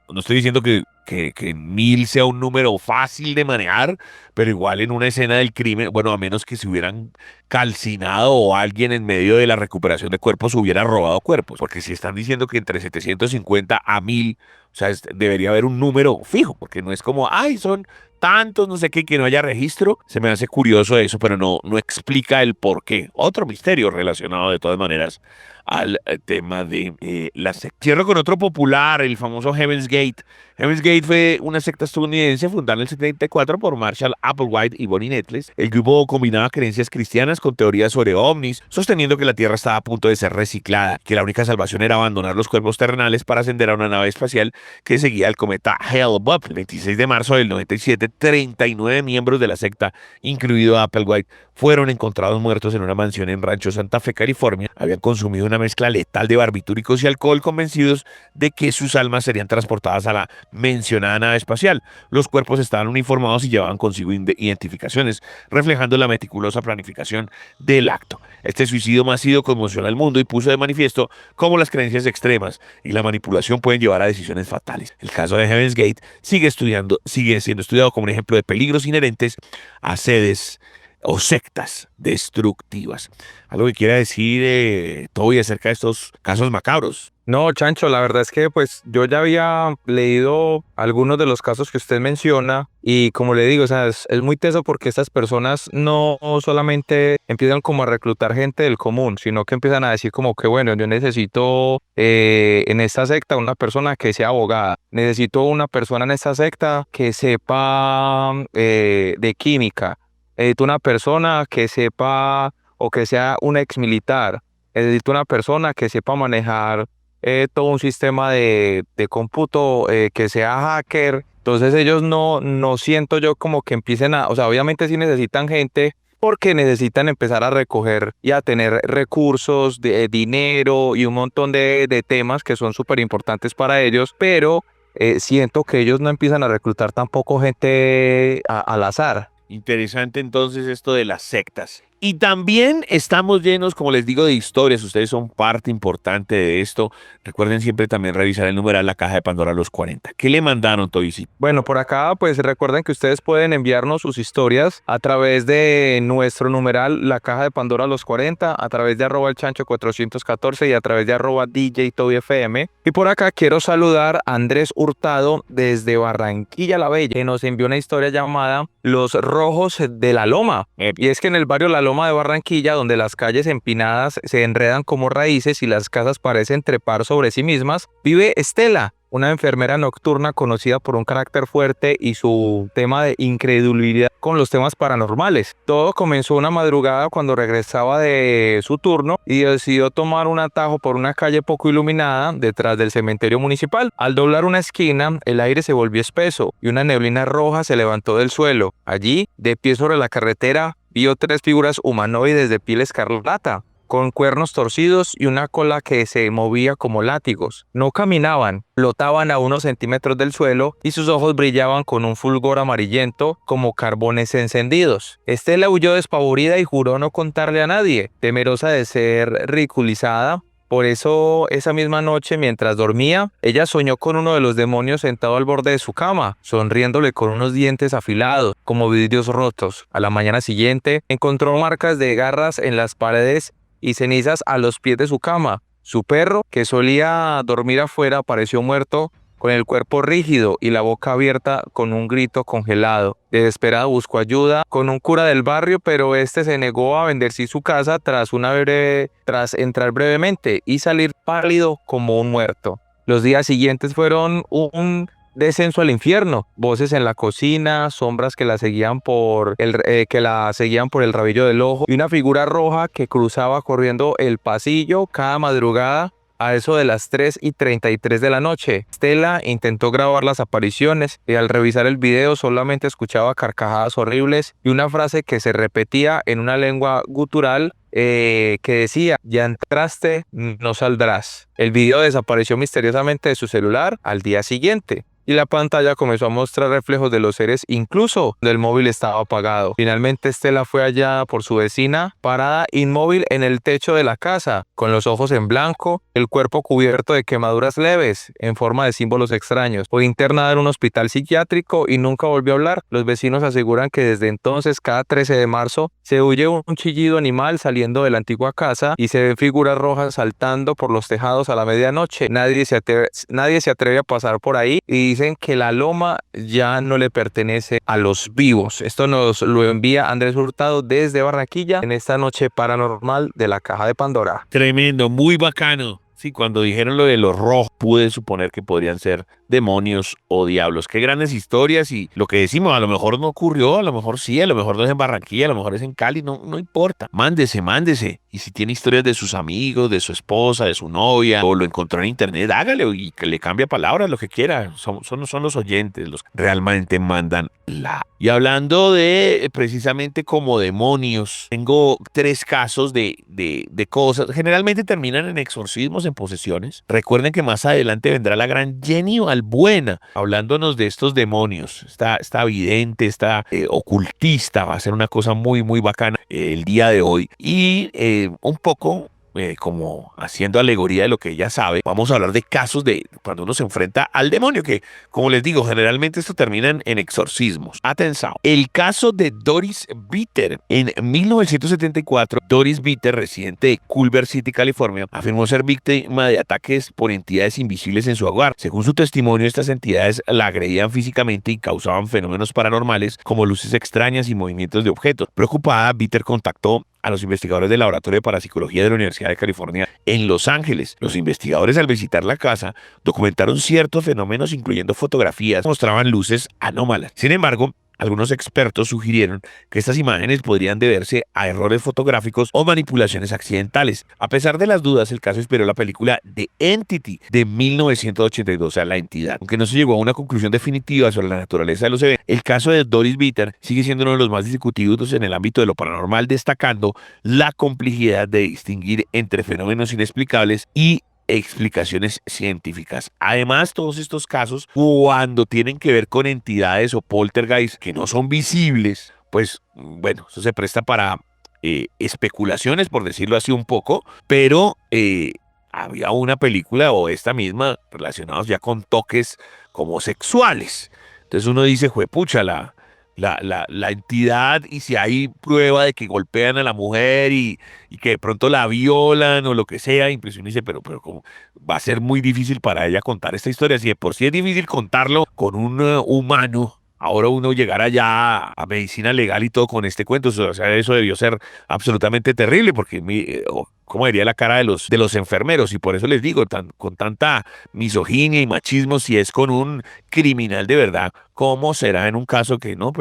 no estoy diciendo que 1000 sea un número fácil de manejar, pero igual en una escena del crimen, bueno, a menos que se hubieran calcinado o alguien en medio de la recuperación de cuerpos hubiera robado cuerpos, porque si están diciendo que entre 750 a 1000, o sea, debería haber un número fijo, porque no es como, ay, son tantos, no sé qué, que no haya registro. Se me hace curioso eso, pero no explica el por qué. Otro misterio relacionado de todas maneras al tema de la secta. Cierro con otro popular, el famoso Heaven's Gate. Heaven's Gate fue una secta estadounidense fundada en el 74 por Marshall Applewhite y Bonnie Nettles. El grupo combinaba creencias cristianas con teorías sobre ovnis, sosteniendo que la Tierra estaba a punto de ser reciclada, que la única salvación era abandonar los cuerpos terrenales para ascender a una nave espacial que seguía el cometa Hale-Bopp. El 26 de marzo del 97, 39 miembros de la secta, incluido Applewhite, fueron encontrados muertos en una mansión en Rancho Santa Fe, California. Habían consumido una mezcla letal de barbitúricos y alcohol, convencidos de que sus almas serían transportadas a la mencionada nave espacial. Los cuerpos estaban uniformados y llevaban consigo identificaciones, reflejando la meticulosa planificación del acto. Este suicidio masivo conmocionó al mundo y puso de manifiesto cómo las creencias extremas y la manipulación pueden llevar a decisiones fatales. El caso de Heaven's Gate sigue siendo estudiado como un ejemplo de peligros inherentes a sedes o sectas destructivas. Algo que quiera decir, Toby, acerca de estos casos macabros. No, Chancho, la verdad es que pues yo ya había leído algunos de los casos que usted menciona y como le digo, o sea, es muy teso porque estas personas no solamente empiezan como a reclutar gente del común, sino que empiezan a decir como que bueno, yo necesito en esta secta una persona que sea abogada, necesito una persona en esta secta que sepa de química, necesito una persona que sepa o que sea un ex militar, necesito una persona que sepa manejar todo un sistema de cómputo que sea hacker. Entonces ellos no siento yo como que empiecen o sea, obviamente sí necesitan gente porque necesitan empezar a recoger y a tener recursos, de dinero y un montón de temas que son súper importantes para ellos, pero siento que ellos no empiezan a reclutar tampoco gente al azar. Interesante entonces esto de las sectas. Y también estamos llenos, como les digo, de historias. Ustedes son parte importante de esto. Recuerden siempre también revisar el numeral La Caja de Pandora a los 40. ¿Qué le mandaron, Toysi? Bueno, por acá pues recuerden que ustedes pueden enviarnos sus historias a través de nuestro numeral La Caja de Pandora a los 40, a través de @elchancho414 y a través de @DJTobyFM. Y por acá quiero saludar a Andrés Hurtado desde Barranquilla la Bella, que nos envió una historia llamada Los Rojos de la Loma. Y es que en el barrio La Loma de Barranquilla, donde las calles empinadas se enredan como raíces y las casas parecen trepar sobre sí mismas, vive Estela, una enfermera nocturna conocida por un carácter fuerte y su tema de incredulidad con los temas paranormales. Todo comenzó una madrugada cuando regresaba de su turno y decidió tomar un atajo por una calle poco iluminada detrás del cementerio municipal. Al doblar una esquina, el aire se volvió espeso y una neblina roja se levantó del suelo. Allí, de pie sobre la carretera, vio 3 figuras humanoides de piel escarlata, con cuernos torcidos y una cola que se movía como látigos. No caminaban, flotaban a unos centímetros del suelo y sus ojos brillaban con un fulgor amarillento como carbones encendidos. Estela huyó despavorida y juró no contarle a nadie, temerosa de ser ridiculizada. Por eso, esa misma noche, mientras dormía, ella soñó con uno de los demonios sentado al borde de su cama, sonriéndole con unos dientes afilados, como vidrios rotos. A la mañana siguiente, encontró marcas de garras en las paredes y cenizas a los pies de su cama. Su perro, que solía dormir afuera, apareció muerto, con el cuerpo rígido y la boca abierta con un grito congelado. Desesperada buscó ayuda con un cura del barrio, pero este se negó a bendecir su casa tras entrar brevemente y salir pálido como un muerto. Los días siguientes fueron un descenso al infierno, voces en la cocina, sombras que la seguían por el rabillo del ojo y una figura roja que cruzaba corriendo el pasillo cada madrugada a eso de las 3:33 de la noche. Estela intentó grabar las apariciones y al revisar el video solamente escuchaba carcajadas horribles y una frase que se repetía en una lengua gutural que decía: ya entraste, no saldrás. El video desapareció misteriosamente de su celular al día siguiente y la pantalla comenzó a mostrar reflejos de los seres, incluso cuando el móvil estaba apagado. Finalmente Estela fue hallada por su vecina, parada inmóvil en el techo de la casa, con los ojos en blanco, el cuerpo cubierto de quemaduras leves, en forma de símbolos extraños. Fue internada en un hospital psiquiátrico y nunca volvió a hablar. Los vecinos aseguran que desde entonces, cada 13 de marzo, se oye un chillido animal saliendo de la antigua casa y se ven figuras rojas saltando por los tejados a la medianoche. Nadie se atreve a pasar por ahí y dicen que la loma ya no le pertenece a los vivos. Esto nos lo envía Andrés Hurtado desde Barranquilla en esta noche paranormal de La Caja de Pandora. Tremendo, muy bacano. Sí, cuando dijeron lo de los rojos, pude suponer que podrían ser demonios o diablos. Qué grandes historias, y lo que decimos, a lo mejor no ocurrió, a lo mejor sí, a lo mejor no es en Barranquilla, a lo mejor es en Cali, no importa. Mándese. Y si tiene historias de sus amigos, de su esposa, de su novia, o lo encontró en internet, hágale y que le cambie palabras, lo que quiera. Son los oyentes los que realmente mandan la. Y hablando de precisamente como demonios, tengo 3 casos de cosas. Generalmente terminan en exorcismos, en posesiones. Recuerden que más adelante vendrá la gran Jenny Balbuena hablándonos de estos demonios. Está vidente, está ocultista. Va a ser una cosa muy, muy bacana el día de hoy. Y un poco como haciendo alegoría de lo que ella sabe, vamos a hablar de casos de cuando uno se enfrenta al demonio, que como les digo, generalmente esto termina en exorcismos. Atención, el caso de Doris Bitter. En 1974, Doris Bitter, residente de Culver City, California, afirmó ser víctima de ataques por entidades invisibles en su hogar. Según su testimonio, estas entidades la agredían físicamente y causaban fenómenos paranormales como luces extrañas y movimientos de objetos. Preocupada, Bitter contactó a los investigadores del Laboratorio de Parapsicología de la Universidad de California en Los Ángeles. Los investigadores, al visitar la casa, documentaron ciertos fenómenos, incluyendo fotografías que mostraban luces anómalas. Sin embargo, algunos expertos sugirieron que estas imágenes podrían deberse a errores fotográficos o manipulaciones accidentales. A pesar de las dudas, el caso inspiró la película The Entity de 1982, o sea, La Entidad. Aunque no se llegó a una conclusión definitiva sobre la naturaleza de los eventos, el caso de Doris Bitter sigue siendo uno de los más discutidos en el ámbito de lo paranormal, destacando la complejidad de distinguir entre fenómenos inexplicables y explicaciones científicas. Además, todos estos casos, cuando tienen que ver con entidades o poltergeist que no son visibles, pues bueno, eso se presta para especulaciones, por decirlo así un poco, pero había una película o esta misma relacionados ya con toques como sexuales. Entonces uno dice, juepucha, la entidad, y si hay prueba de que golpean a la mujer y que de pronto la violan o lo que sea, incluso uno dice, pero como va a ser muy difícil para ella contar esta historia. Si de por sí es difícil contarlo con un humano, ahora uno llegará ya a medicina legal y todo con este cuento. O sea, eso debió ser absolutamente terrible, porque ¿cómo diría la cara de los enfermeros? Y por eso les digo, con tanta misoginia y machismo, si es con un criminal de verdad, ¿cómo será en un caso que no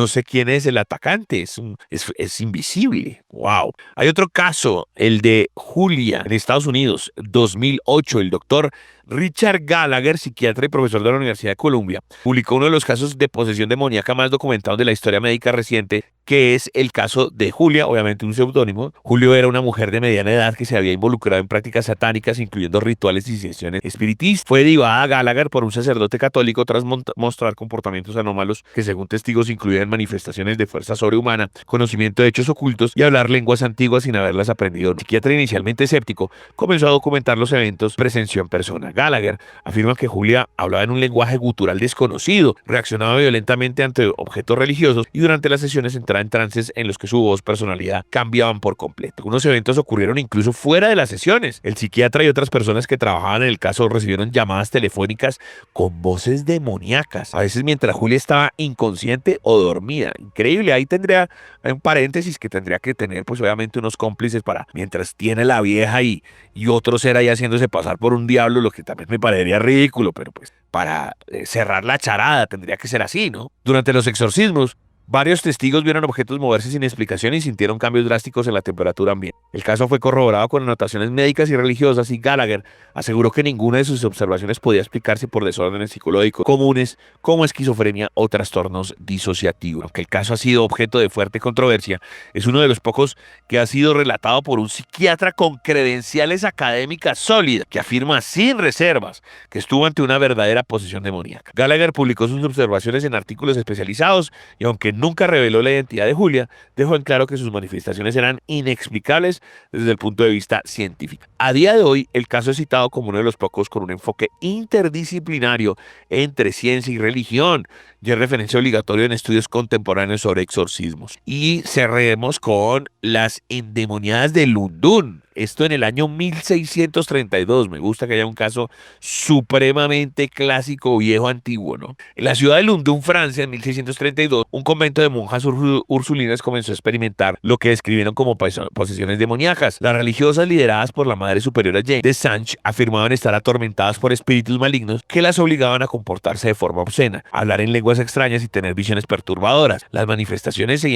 sé quién es el atacante? Es invisible. ¡Wow! Hay otro caso, el de Julia, en Estados Unidos, 2008. El doctor Richard Gallagher, psiquiatra y profesor de la Universidad de Columbia, publicó uno de los casos de posesión demoníaca más documentados de la historia médica reciente, que es el caso de Julia, obviamente un seudónimo. Julio era una mujer de mediana edad que se había involucrado en prácticas satánicas, incluyendo rituales y sesiones espiritistas. Fue derivada a Gallagher por un sacerdote católico tras mostrar comportamientos anómalos que, según testigos, incluían manifestaciones de fuerza sobrehumana, conocimiento de hechos ocultos y hablar lenguas antiguas sin haberlas aprendido. El psiquiatra, inicialmente escéptico, comenzó a documentar los eventos que presenció en persona. Gallagher afirma que Julia hablaba en un lenguaje gutural desconocido, reaccionaba violentamente ante objetos religiosos y durante las sesiones entraba en trances en los que su voz, personalidad cambiaban por completo. Algunos eventos ocurrieron incluso fuera de las sesiones. El psiquiatra y otras personas que trabajaban en el caso recibieron llamadas telefónicas con voces demoníacas, a veces mientras Julia estaba inconsciente o dormida. Increíble. Ahí tendría un paréntesis que tendría que tener, pues obviamente, unos cómplices para, mientras tiene la vieja y otro ser ahí haciéndose pasar por un diablo, lo que también me parecería ridículo, pero pues para cerrar la charada tendría que ser así, ¿no? Durante los exorcismos, varios testigos vieron objetos moverse sin explicación y sintieron cambios drásticos en la temperatura ambiente. El caso fue corroborado con anotaciones médicas y religiosas, y Gallagher aseguró que ninguna de sus observaciones podía explicarse por desórdenes psicológicos comunes como esquizofrenia o trastornos disociativos. Aunque el caso ha sido objeto de fuerte controversia, es uno de los pocos que ha sido relatado por un psiquiatra con credenciales académicas sólidas, que afirma sin reservas que estuvo ante una verdadera posesión demoníaca. Gallagher publicó sus observaciones en artículos especializados y, aunque nunca reveló la identidad de Julia, dejó en claro que sus manifestaciones eran inexplicables desde el punto de vista científico. A día de hoy, el caso es citado como uno de los pocos con un enfoque interdisciplinario entre ciencia y religión, y es referencia obligatoria en estudios contemporáneos sobre exorcismos. Y cerremos con las endemoniadas de Lundún. Esto en el año 1632. Me gusta que haya un caso supremamente clásico, viejo, antiguo, ¿no? En la ciudad de Lundún, Francia, en 1632, un convento de monjas ursulinas comenzó a experimentar lo que describieron como posesiones demoníacas. Las religiosas, lideradas por la Madre Superiora Jane de Sanche, afirmaban estar atormentadas por espíritus malignos que las obligaban a comportarse de forma obscena, a hablar en lenguas extrañas y tener visiones perturbadoras. Las manifestaciones se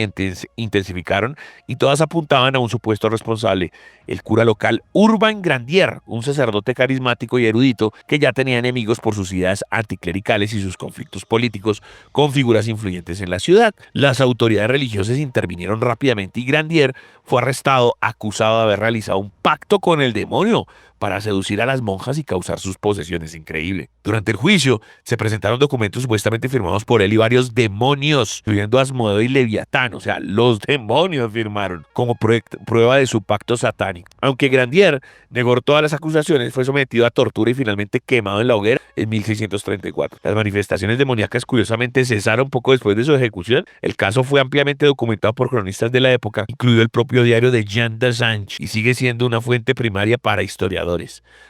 intensificaron y todas apuntaban a un supuesto responsable, el cura local Urbain Grandier, un sacerdote carismático y erudito que ya tenía enemigos por sus ideas anticlericales y sus conflictos políticos con figuras influyentes en la ciudad. Las autoridades religiosas intervinieron rápidamente y Grandier fue arrestado, acusado de haber realizado un pacto con el demonio para seducir a las monjas y causar sus posesiones. Increíble. Durante el juicio se presentaron documentos supuestamente firmados por él y varios demonios, incluyendo Asmodeo y Leviatán. O sea, los demonios firmaron como prueba de su pacto satánico. Aunque Grandier negó todas las acusaciones, fue sometido a tortura y finalmente quemado en la hoguera en 1634. Las manifestaciones demoníacas curiosamente cesaron poco después de su ejecución. El caso fue ampliamente documentado por cronistas de la época, incluido el propio diario de Jean d'Assange, y sigue siendo una fuente primaria para historiadores.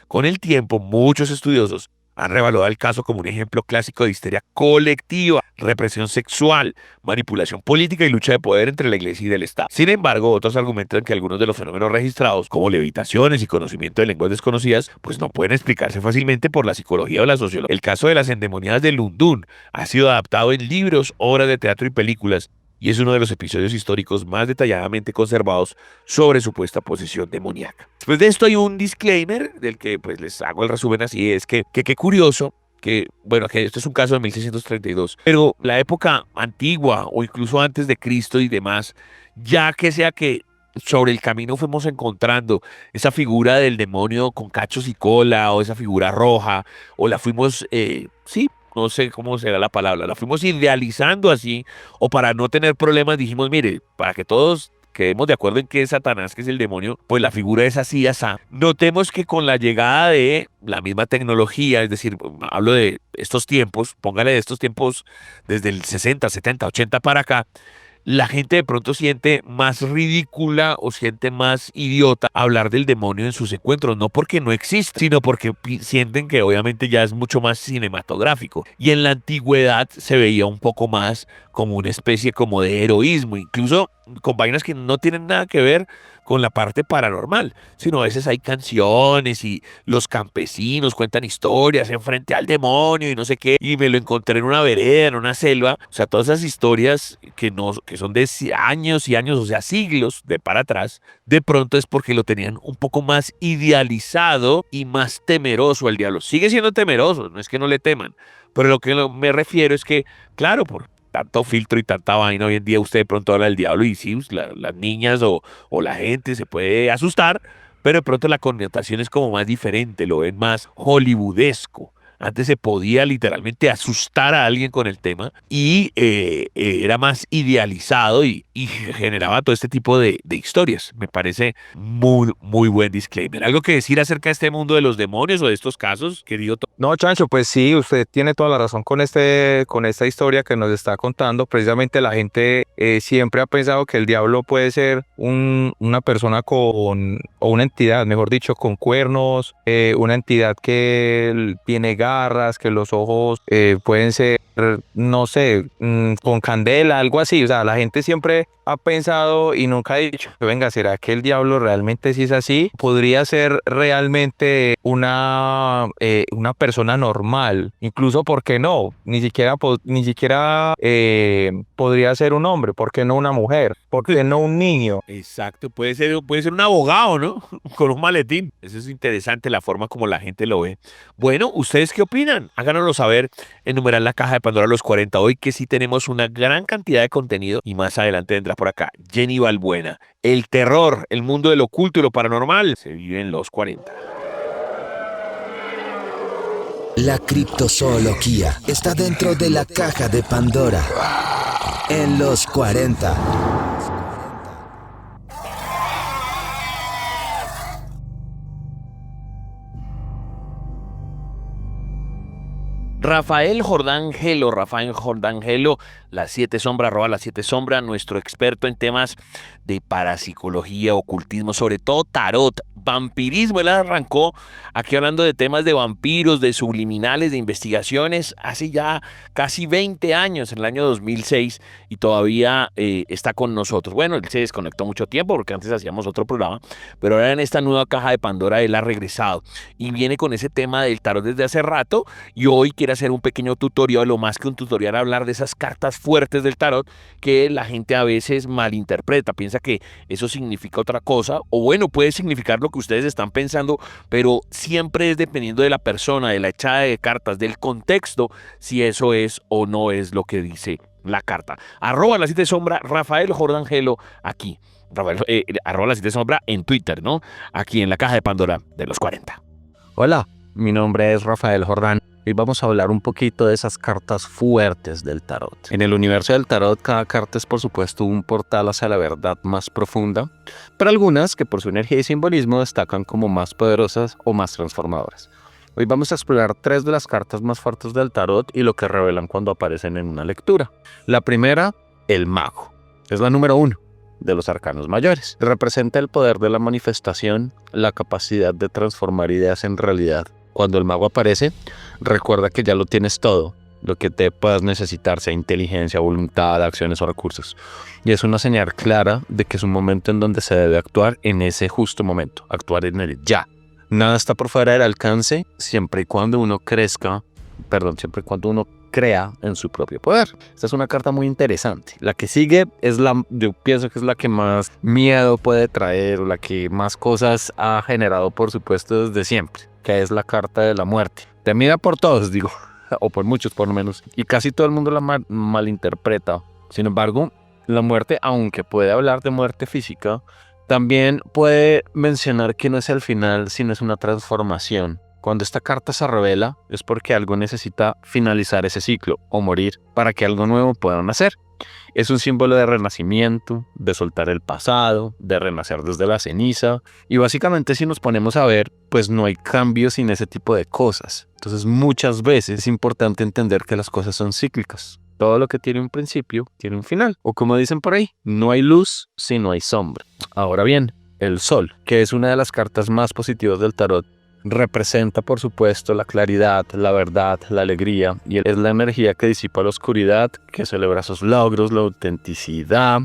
Con el tiempo, muchos estudiosos han revalorado el caso como un ejemplo clásico de histeria colectiva, represión sexual, manipulación política y lucha de poder entre la Iglesia y el Estado. Sin embargo, otros argumentan que algunos de los fenómenos registrados, como levitaciones y conocimiento de lenguas desconocidas, pues no pueden explicarse fácilmente por la psicología o la sociología. El caso de las endemoniadas de Lundún ha sido adaptado en libros, obras de teatro y películas, y es uno de los episodios históricos más detalladamente conservados sobre supuesta posesión demoníaca. Después de esto hay un disclaimer del que pues les hago el resumen así, es que qué curioso, que bueno, que esto es un caso de 1632, pero la época antigua o incluso antes de Cristo y demás, ya que sea que sobre el camino fuimos encontrando esa figura del demonio con cachos y cola, o esa figura roja, o la fuimos, no sé cómo será la palabra, la fuimos idealizando así, o para no tener problemas dijimos, mire, para que todos quedemos de acuerdo en que es Satanás, que es el demonio, pues la figura es así, asá. Notemos que con la llegada de la misma tecnología, es decir, hablo de estos tiempos, póngale de estos tiempos desde el 60, 70, 80 para acá, la gente de pronto siente más ridícula o siente más idiota hablar del demonio en sus encuentros, no porque no existe, sino porque sienten que obviamente ya es mucho más cinematográfico. Y en la antigüedad se veía un poco más como una especie como de heroísmo, incluso con vainas que no tienen nada que ver con la parte paranormal, sino a veces hay canciones y los campesinos cuentan historias enfrente al demonio y no sé qué, y me lo encontré en una vereda, en una selva, o sea, todas esas historias que son de años y años, o sea, siglos de para atrás, de pronto es porque lo tenían un poco más idealizado y más temeroso al diablo. Sigue siendo temeroso, no es que no le teman, pero lo que me refiero es que, claro, por tanto filtro y tanta vaina, hoy en día usted de pronto habla del diablo y sí, las niñas o la gente se puede asustar, pero de pronto la connotación es como más diferente, lo ven más hollywoodesco. Antes se podía literalmente asustar a alguien con el tema y era más idealizado y generaba todo este tipo de historias. Me parece muy, muy buen disclaimer. ¿Algo que decir acerca de este mundo de los demonios o de estos casos, querido? No, Chancho, pues sí, usted tiene toda la razón con esta historia que nos está contando. Precisamente la gente siempre ha pensado que el diablo puede ser una persona o una entidad, mejor dicho, con cuernos, una entidad que tiene garras, que los ojos pueden ser, no sé, con candela, algo así. O sea, la gente siempre ha pensado y nunca ha dicho, venga, ¿será que el diablo realmente sí es así? ¿Podría ser realmente una persona normal? Incluso, ¿por qué no? Ni siquiera podría ser un hombre. ¿Por qué no una mujer? ¿Por qué no un niño? Exacto, puede ser un abogado, ¿no? Con un maletín. Eso es interesante, la forma como la gente lo ve. Bueno, ¿ustedes qué opinan? Háganoslo saber en numeral la caja de Pandora los 40. Hoy que sí tenemos una gran cantidad de contenido y más adelante vendrá por acá Jenny Balbuena. El terror, el mundo del oculto y lo paranormal se vive en los 40. La criptozoología está dentro de la caja de Pandora en los 40. Rafael Jordán Gelo, las 7 sombras, @ las 7 sombras, nuestro experto en temas de parapsicología, ocultismo, sobre todo tarot, vampirismo. Él arrancó aquí hablando de temas de vampiros, de subliminales, de investigaciones, hace ya casi 20 años, en el año 2006, y todavía está con nosotros. Bueno, él se desconectó mucho tiempo porque antes hacíamos otro programa, pero ahora en esta nueva caja de Pandora él ha regresado y viene con ese tema del tarot desde hace rato, y hoy quiere hacer un pequeño tutorial, o más que un tutorial, hablar de esas cartas fuertes del tarot que la gente a veces malinterpreta, piensa que eso significa otra cosa, o bueno, puede significar lo que ustedes están pensando, pero siempre es dependiendo de la persona, de la echada de cartas, del contexto, si eso es o no es lo que dice la carta. @ las 7 sombras, Rafael Jordán Gelo, aquí. arroba la 7 sombra en Twitter, ¿no? Aquí en la caja de Pandora de los 40. Hola, mi nombre es Rafael Jordán. Hoy vamos a hablar un poquito de esas cartas fuertes del tarot. En el universo del tarot, cada carta es por supuesto un portal hacia la verdad más profunda, pero algunas que por su energía y simbolismo destacan como más poderosas o más transformadoras. Hoy vamos a explorar 3 de las cartas más fuertes del tarot y lo que revelan cuando aparecen en una lectura. La primera, el mago. Es la número 1 de los arcanos mayores. Representa el poder de la manifestación, la capacidad de transformar ideas en realidad. Cuando el mago aparece, recuerda que ya lo tienes todo, lo que te puedas necesitar, sea inteligencia, voluntad, acciones o recursos. Y es una señal clara de que es un momento en donde se debe actuar en ese justo momento, actuar en el ya. Nada está por fuera del alcance siempre y cuando uno crea en su propio poder. Esta es una carta muy interesante. La que sigue yo pienso que es la que más miedo puede traer, o la que más cosas ha generado, por supuesto, desde siempre, que es la carta de la muerte. Temida por todos, digo, o por muchos por lo menos, y casi todo el mundo la malinterpreta. Sin embargo, la muerte, aunque puede hablar de muerte física, también puede mencionar que no es el final, sino es una transformación. Cuando esta carta se revela es porque algo necesita finalizar ese ciclo o morir para que algo nuevo pueda nacer. Es un símbolo de renacimiento, de soltar el pasado, de renacer desde la ceniza. Y básicamente, si nos ponemos a ver, pues no hay cambio sin ese tipo de cosas. Entonces muchas veces es importante entender que las cosas son cíclicas. Todo lo que tiene un principio tiene un final. O como dicen por ahí, no hay luz si no hay sombra. Ahora bien, el sol, que es una de las cartas más positivas del tarot, representa por supuesto la claridad, la verdad, la alegría, y es la energía que disipa la oscuridad, que celebra sus logros, la autenticidad.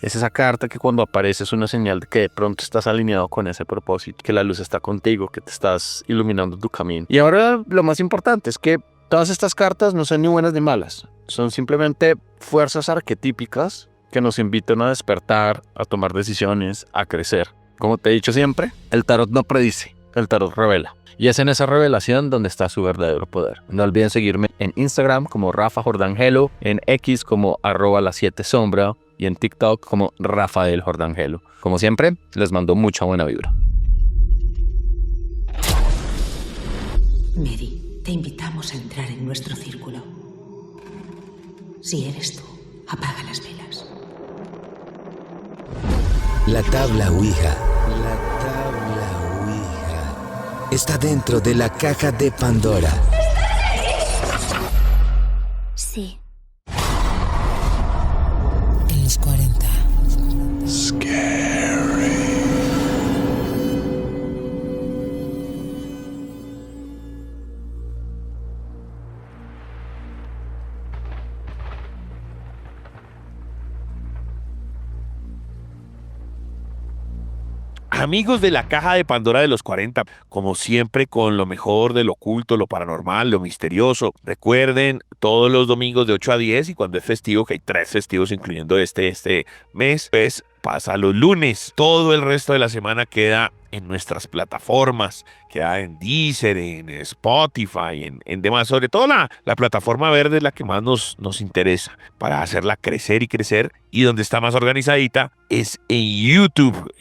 Es esa carta que cuando aparece es una señal de que de pronto estás alineado con ese propósito, que la luz está contigo, que te estás iluminando tu camino. Y ahora lo más importante es que todas estas cartas no son ni buenas ni malas, son simplemente fuerzas arquetípicas que nos invitan a despertar, a tomar decisiones, a crecer. Como te he dicho siempre, el tarot no predice, el tarot revela. Y es en esa revelación donde está su verdadero poder. No olviden seguirme en Instagram como Rafa Jordangelo, en X como @la7sombra y en TikTok como Rafael Jordangelo. Como siempre, les mando mucha buena vibra. Mary, te invitamos a entrar en nuestro círculo. Si eres tú, apaga las velas. La tabla Ouija. Está dentro de la caja de Pandora. Sí. En los 40. Amigos de la caja de Pandora de los 40, como siempre con lo mejor de lo oculto, lo paranormal, lo misterioso. Recuerden, todos los domingos de 8 a 10 y cuando es festivo, que hay 3 festivos incluyendo este mes, pues pasa los lunes. Todo el resto de la semana queda en nuestras plataformas, queda en Deezer, en Spotify, en demás. Sobre todo la plataforma verde es la que más nos interesa para hacerla crecer y crecer. Y donde está más organizadita es en YouTube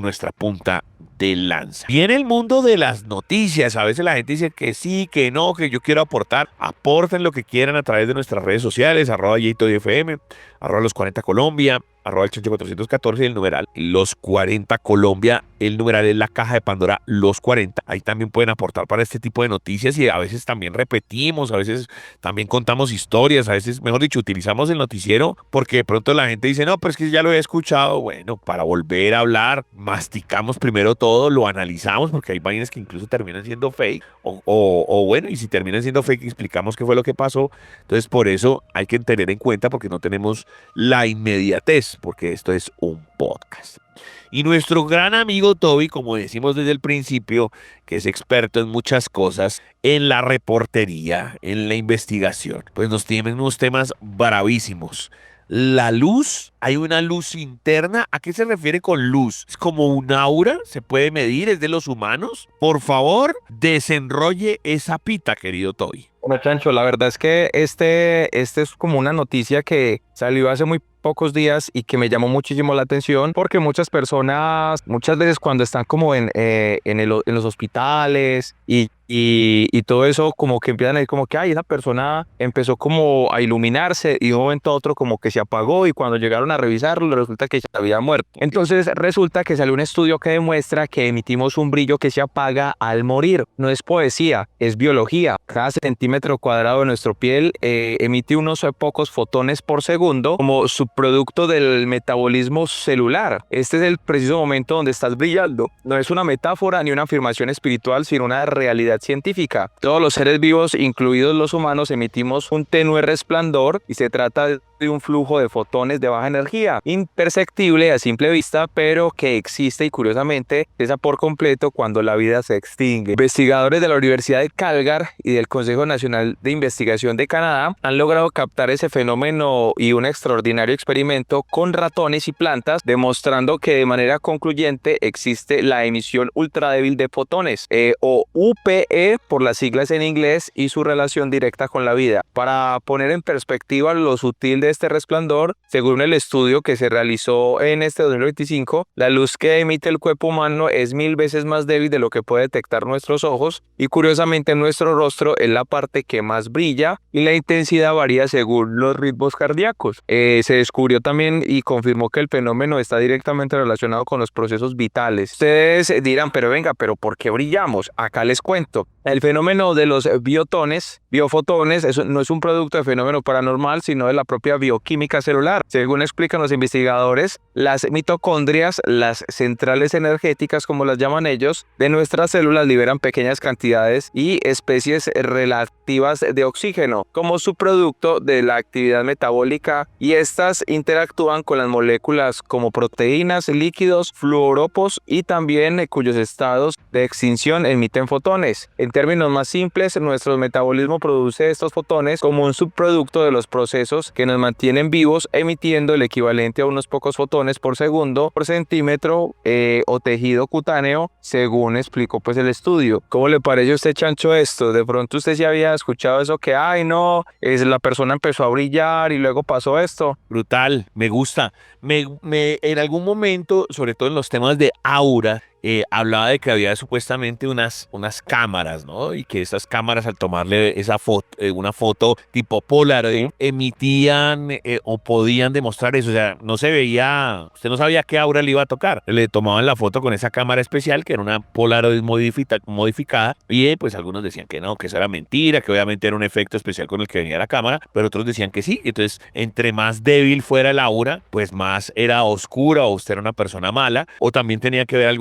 nuestra punta de lanza. Y en el mundo de las noticias, a veces la gente dice que sí, que no, que yo quiero aportar. Aporten lo que quieran a través de nuestras redes sociales, @YitoFM, @los40 Colombia, @el Chancho 414 y el numeral Los 40 Colombia. El numeral es la caja de Pandora Los 40. Ahí también pueden aportar para este tipo de noticias y a veces también repetimos, a veces también contamos historias, a veces, mejor dicho, utilizamos el noticiero porque de pronto la gente dice, no, pero es que ya lo he escuchado. Bueno, para volver a hablar, masticamos primero todo, lo analizamos porque hay vainas que incluso terminan siendo fake o bueno, y si terminan siendo fake, explicamos qué fue lo que pasó. Entonces, por eso hay que tener en cuenta porque no tenemos la inmediatez, porque esto es un podcast. Y nuestro gran amigo Toby, como decimos desde el principio, que es experto en muchas cosas, en la reportería, en la investigación, pues nos tienen unos temas bravísimos. La luz, hay una luz interna. ¿A qué se refiere con luz? ¿Es como un aura? ¿Se puede medir? ¿Es de los humanos? Por favor, desenrolle esa pita, querido Toby. Bueno, Chancho, la verdad es que este es como una noticia que salió hace muy pocos días y que me llamó muchísimo la atención porque muchas personas, muchas veces cuando están como en los hospitales y todo eso, como que empiezan a decir como que, ay, esa persona empezó como a iluminarse y de un momento a otro como que se apagó y cuando llegaron a revisarlo resulta que ya había muerto. Entonces resulta que salió un estudio que demuestra que emitimos un brillo que se apaga al morir. No es poesía, es biología. Cada centímetro cuadrado de nuestra piel emite unos pocos fotones por segundo como subproducto del metabolismo celular. Este es el preciso momento donde estás brillando. No es una metáfora ni una afirmación espiritual, sino una realidad científica. Todos los seres vivos, incluidos los humanos, emitimos un tenue resplandor y se trata de un flujo de fotones de baja energía, imperceptible a simple vista, pero que existe y curiosamente cesa por completo cuando la vida se extingue. Investigadores de la Universidad de Calgary y del Consejo Nacional de Investigación de Canadá han logrado captar ese fenómeno y un extraordinario experimento con ratones y plantas, demostrando que de manera concluyente existe la emisión ultradébil de fotones, o UPE por las siglas en inglés, y su relación directa con la vida. Para poner en perspectiva lo sutil de este resplandor, según el estudio que se realizó en este 2025, la luz que emite el cuerpo humano es 1000 veces más débil de lo que puede detectar nuestros ojos, y curiosamente nuestro rostro es la parte que más brilla y la intensidad varía según los ritmos cardíacos. Se descubrió también y confirmó que el fenómeno está directamente relacionado con los procesos vitales. Ustedes dirán, pero venga, ¿pero por qué brillamos? Acá les cuento. El fenómeno de los biofotones, eso no es un producto de fenómeno paranormal, sino de la propia bioquímica celular. Según explican los investigadores, las mitocondrias, las centrales energéticas, como las llaman ellos, de nuestras células liberan pequeñas cantidades y especies relativas de oxígeno como subproducto de la actividad metabólica, y estas interactúan con las moléculas como proteínas, líquidos, fluoropos y también cuyos estados de extinción emiten fotones. En términos más simples, nuestro metabolismo produce estos fotones como un subproducto de los procesos que nos mantienen vivos, emitiendo el equivalente a unos pocos fotones por segundo por centímetro o tejido cutáneo, según explicó pues el estudio. ¿Cómo le parece a usted, Chancho, esto? De pronto usted sí había escuchado eso que, ay no, la persona empezó a brillar y luego pasó esto. Brutal, me gusta. En algún momento, sobre todo en los temas de aura, hablaba de que había supuestamente unas cámaras, ¿no? Y que estas cámaras, al tomarle esa foto, una foto tipo Polaroid, emitían o podían demostrar eso. O sea, no se veía, usted no sabía qué aura le iba a tocar. Le tomaban la foto con esa cámara especial, que era una Polaroid modificada, y pues algunos decían que no, que eso era mentira, que obviamente era un efecto especial con el que venía la cámara, pero otros decían que sí. Entonces, entre más débil fuera el aura, pues más era oscura o usted era una persona mala, o también tenía que ver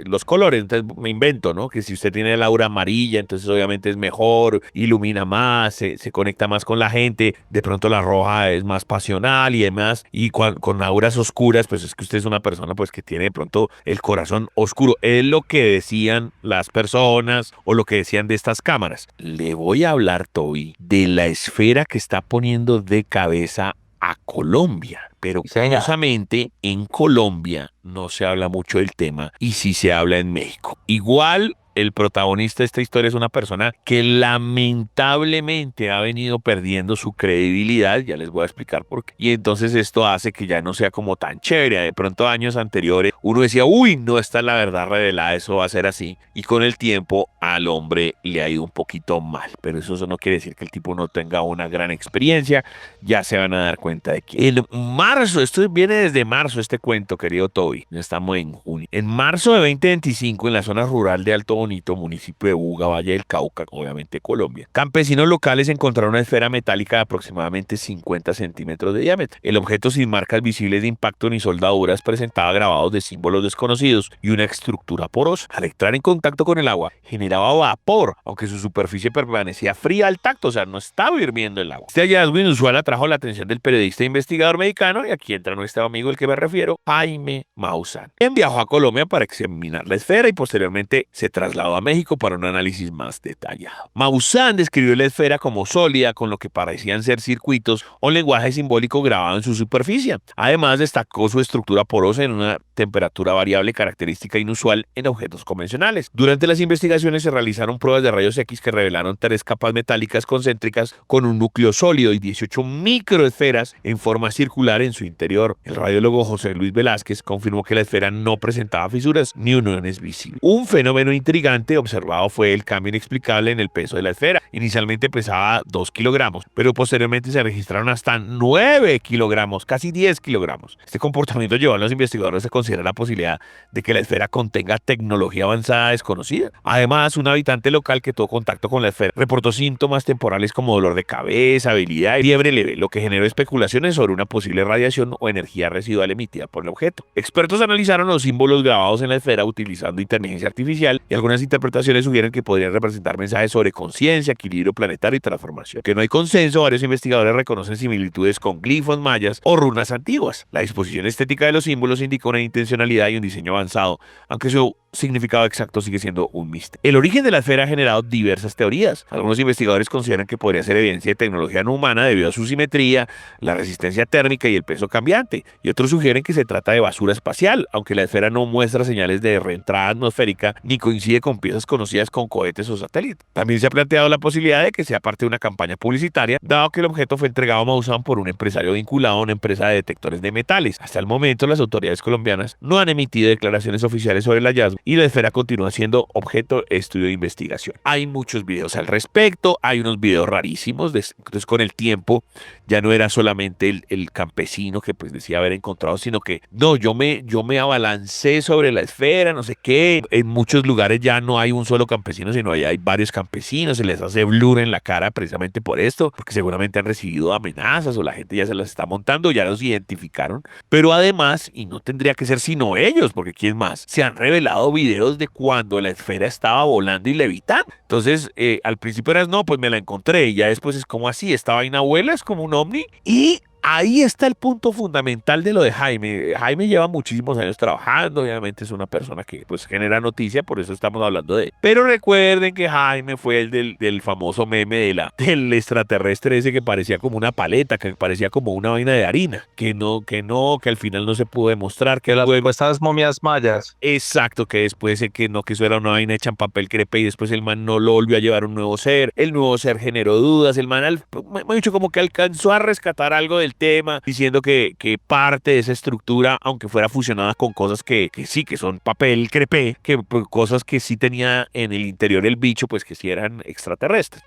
los colores. Entonces me invento, ¿no? Que si usted tiene el aura amarilla, entonces obviamente es mejor, ilumina más, se conecta más con la gente. De pronto la roja es más pasional y demás. Y con auras oscuras, pues es que usted es una persona pues que tiene de pronto el corazón oscuro. Es lo que decían las personas o lo que decían de estas cámaras. Le voy a hablar, Toby, de la esfera que está poniendo de cabeza a Colombia, pero curiosamente en Colombia no se habla mucho del tema y sí se habla en México. Igual el protagonista de esta historia es una persona que lamentablemente ha venido perdiendo su credibilidad, ya les voy a explicar por qué. Y entonces esto hace que ya no sea como tan chévere. De pronto años anteriores uno decía, uy, no, está la verdad revelada, eso va a ser así. Y con el tiempo al hombre le ha ido un poquito mal, pero eso no quiere decir que el tipo no tenga una gran experiencia. Ya se van a dar cuenta de que en marzo, esto viene desde marzo este cuento, querido Toby, ya estamos en junio. En marzo de 2025, en la zona rural de Alto Bonito, municipio de Buga, Valle del Cauca, obviamente Colombia, campesinos locales encontraron una esfera metálica de aproximadamente 50 centímetros de diámetro. El objeto, sin marcas visibles de impacto ni soldaduras, presentaba grabados de símbolos desconocidos y una estructura porosa. Al entrar en contacto con el agua, generaba vapor, aunque su superficie permanecía fría al tacto, o sea, no estaba hirviendo el agua. Este hallazgo inusual atrajo la atención del periodista e investigador mexicano, y aquí entra nuestro amigo al que me refiero, Jaime Maussan, quien viajó a Colombia para examinar la esfera y posteriormente se trasladó trasladó a México para un análisis más detallado. Maussan describió la esfera como sólida, con lo que parecían ser circuitos o lenguaje simbólico grabado en su superficie. Además, destacó su estructura porosa en una temperatura variable, característica inusual en objetos convencionales. Durante las investigaciones se realizaron pruebas de rayos X que revelaron 3 capas metálicas concéntricas con un núcleo sólido y 18 microesferas en forma circular en su interior. El radiólogo José Luis Velázquez confirmó que la esfera no presentaba fisuras ni uniones visibles. Un fenómeno intrigante observado fue el cambio inexplicable en el peso de la esfera. Inicialmente pesaba 2 kilogramos, pero posteriormente se registraron hasta 9 kilogramos, casi 10 kilogramos. Este comportamiento llevó a los investigadores a considerar la posibilidad de que la esfera contenga tecnología avanzada desconocida. Además, un habitante local que tuvo contacto con la esfera reportó síntomas temporales como dolor de cabeza, habilidad y fiebre leve, lo que generó especulaciones sobre una posible radiación o energía residual emitida por el objeto. Expertos analizaron los símbolos grabados en la esfera utilizando inteligencia artificial y algunas interpretaciones sugieren que podrían representar mensajes sobre conciencia, equilibrio planetario y transformación. Que no hay consenso, varios investigadores reconocen similitudes con glifos mayas o runas antiguas. La disposición estética de los símbolos indica una intencionalidad y un diseño avanzado, aunque su significado exacto sigue siendo un misterio. El origen de la esfera ha generado diversas teorías. Algunos investigadores consideran que podría ser evidencia de tecnología no humana debido a su simetría, la resistencia térmica y el peso cambiante, y otros sugieren que se trata de basura espacial, aunque la esfera no muestra señales de reentrada atmosférica ni coincide con piezas conocidas con cohetes o satélites. También se ha planteado la posibilidad de que sea parte de una campaña publicitaria, dado que el objeto fue entregado a Maussan por un empresario vinculado a una empresa de detectores de metales. Hasta el momento, las autoridades colombianas no han emitido declaraciones oficiales sobre el hallazgo y la esfera continúa siendo objeto de estudio e investigación. Hay muchos videos al respecto, hay unos videos rarísimos, entonces con el tiempo ya no era solamente el campesino que pues decía haber encontrado, sino que no, yo me abalancé sobre la esfera, no sé qué. En muchos lugares ya no hay un solo campesino, sino hay varios campesinos, se les hace blur en la cara precisamente por esto, porque seguramente han recibido amenazas o la gente ya se las está montando, ya los identificaron, pero además, y no tendría que ser sino ellos, porque quién más, se han revelado videos de cuando la esfera estaba volando y levitando. Entonces, al principio era, no, pues me la encontré, y ya después es como así, esta vaina vuela, es como un ovni, y ahí está el punto fundamental de lo de Jaime. Jaime lleva muchísimos años trabajando, obviamente es una persona que pues genera noticia, por eso estamos hablando de él. Pero recuerden que Jaime fue el del famoso meme del extraterrestre ese que parecía como una paleta, que parecía como una vaina de harina, que al final no se pudo demostrar que las supuestas momias mayas. Exacto, que después que eso era una vaina hecha en papel crepe y después el man no lo volvió a llevar un nuevo ser. El nuevo ser generó dudas, el man me ha dicho como que alcanzó a rescatar algo del tema, diciendo que parte de esa estructura, aunque fuera fusionada con cosas que sí, que son papel crepé, que cosas que sí tenía en el interior el bicho, pues que sí eran extraterrestres.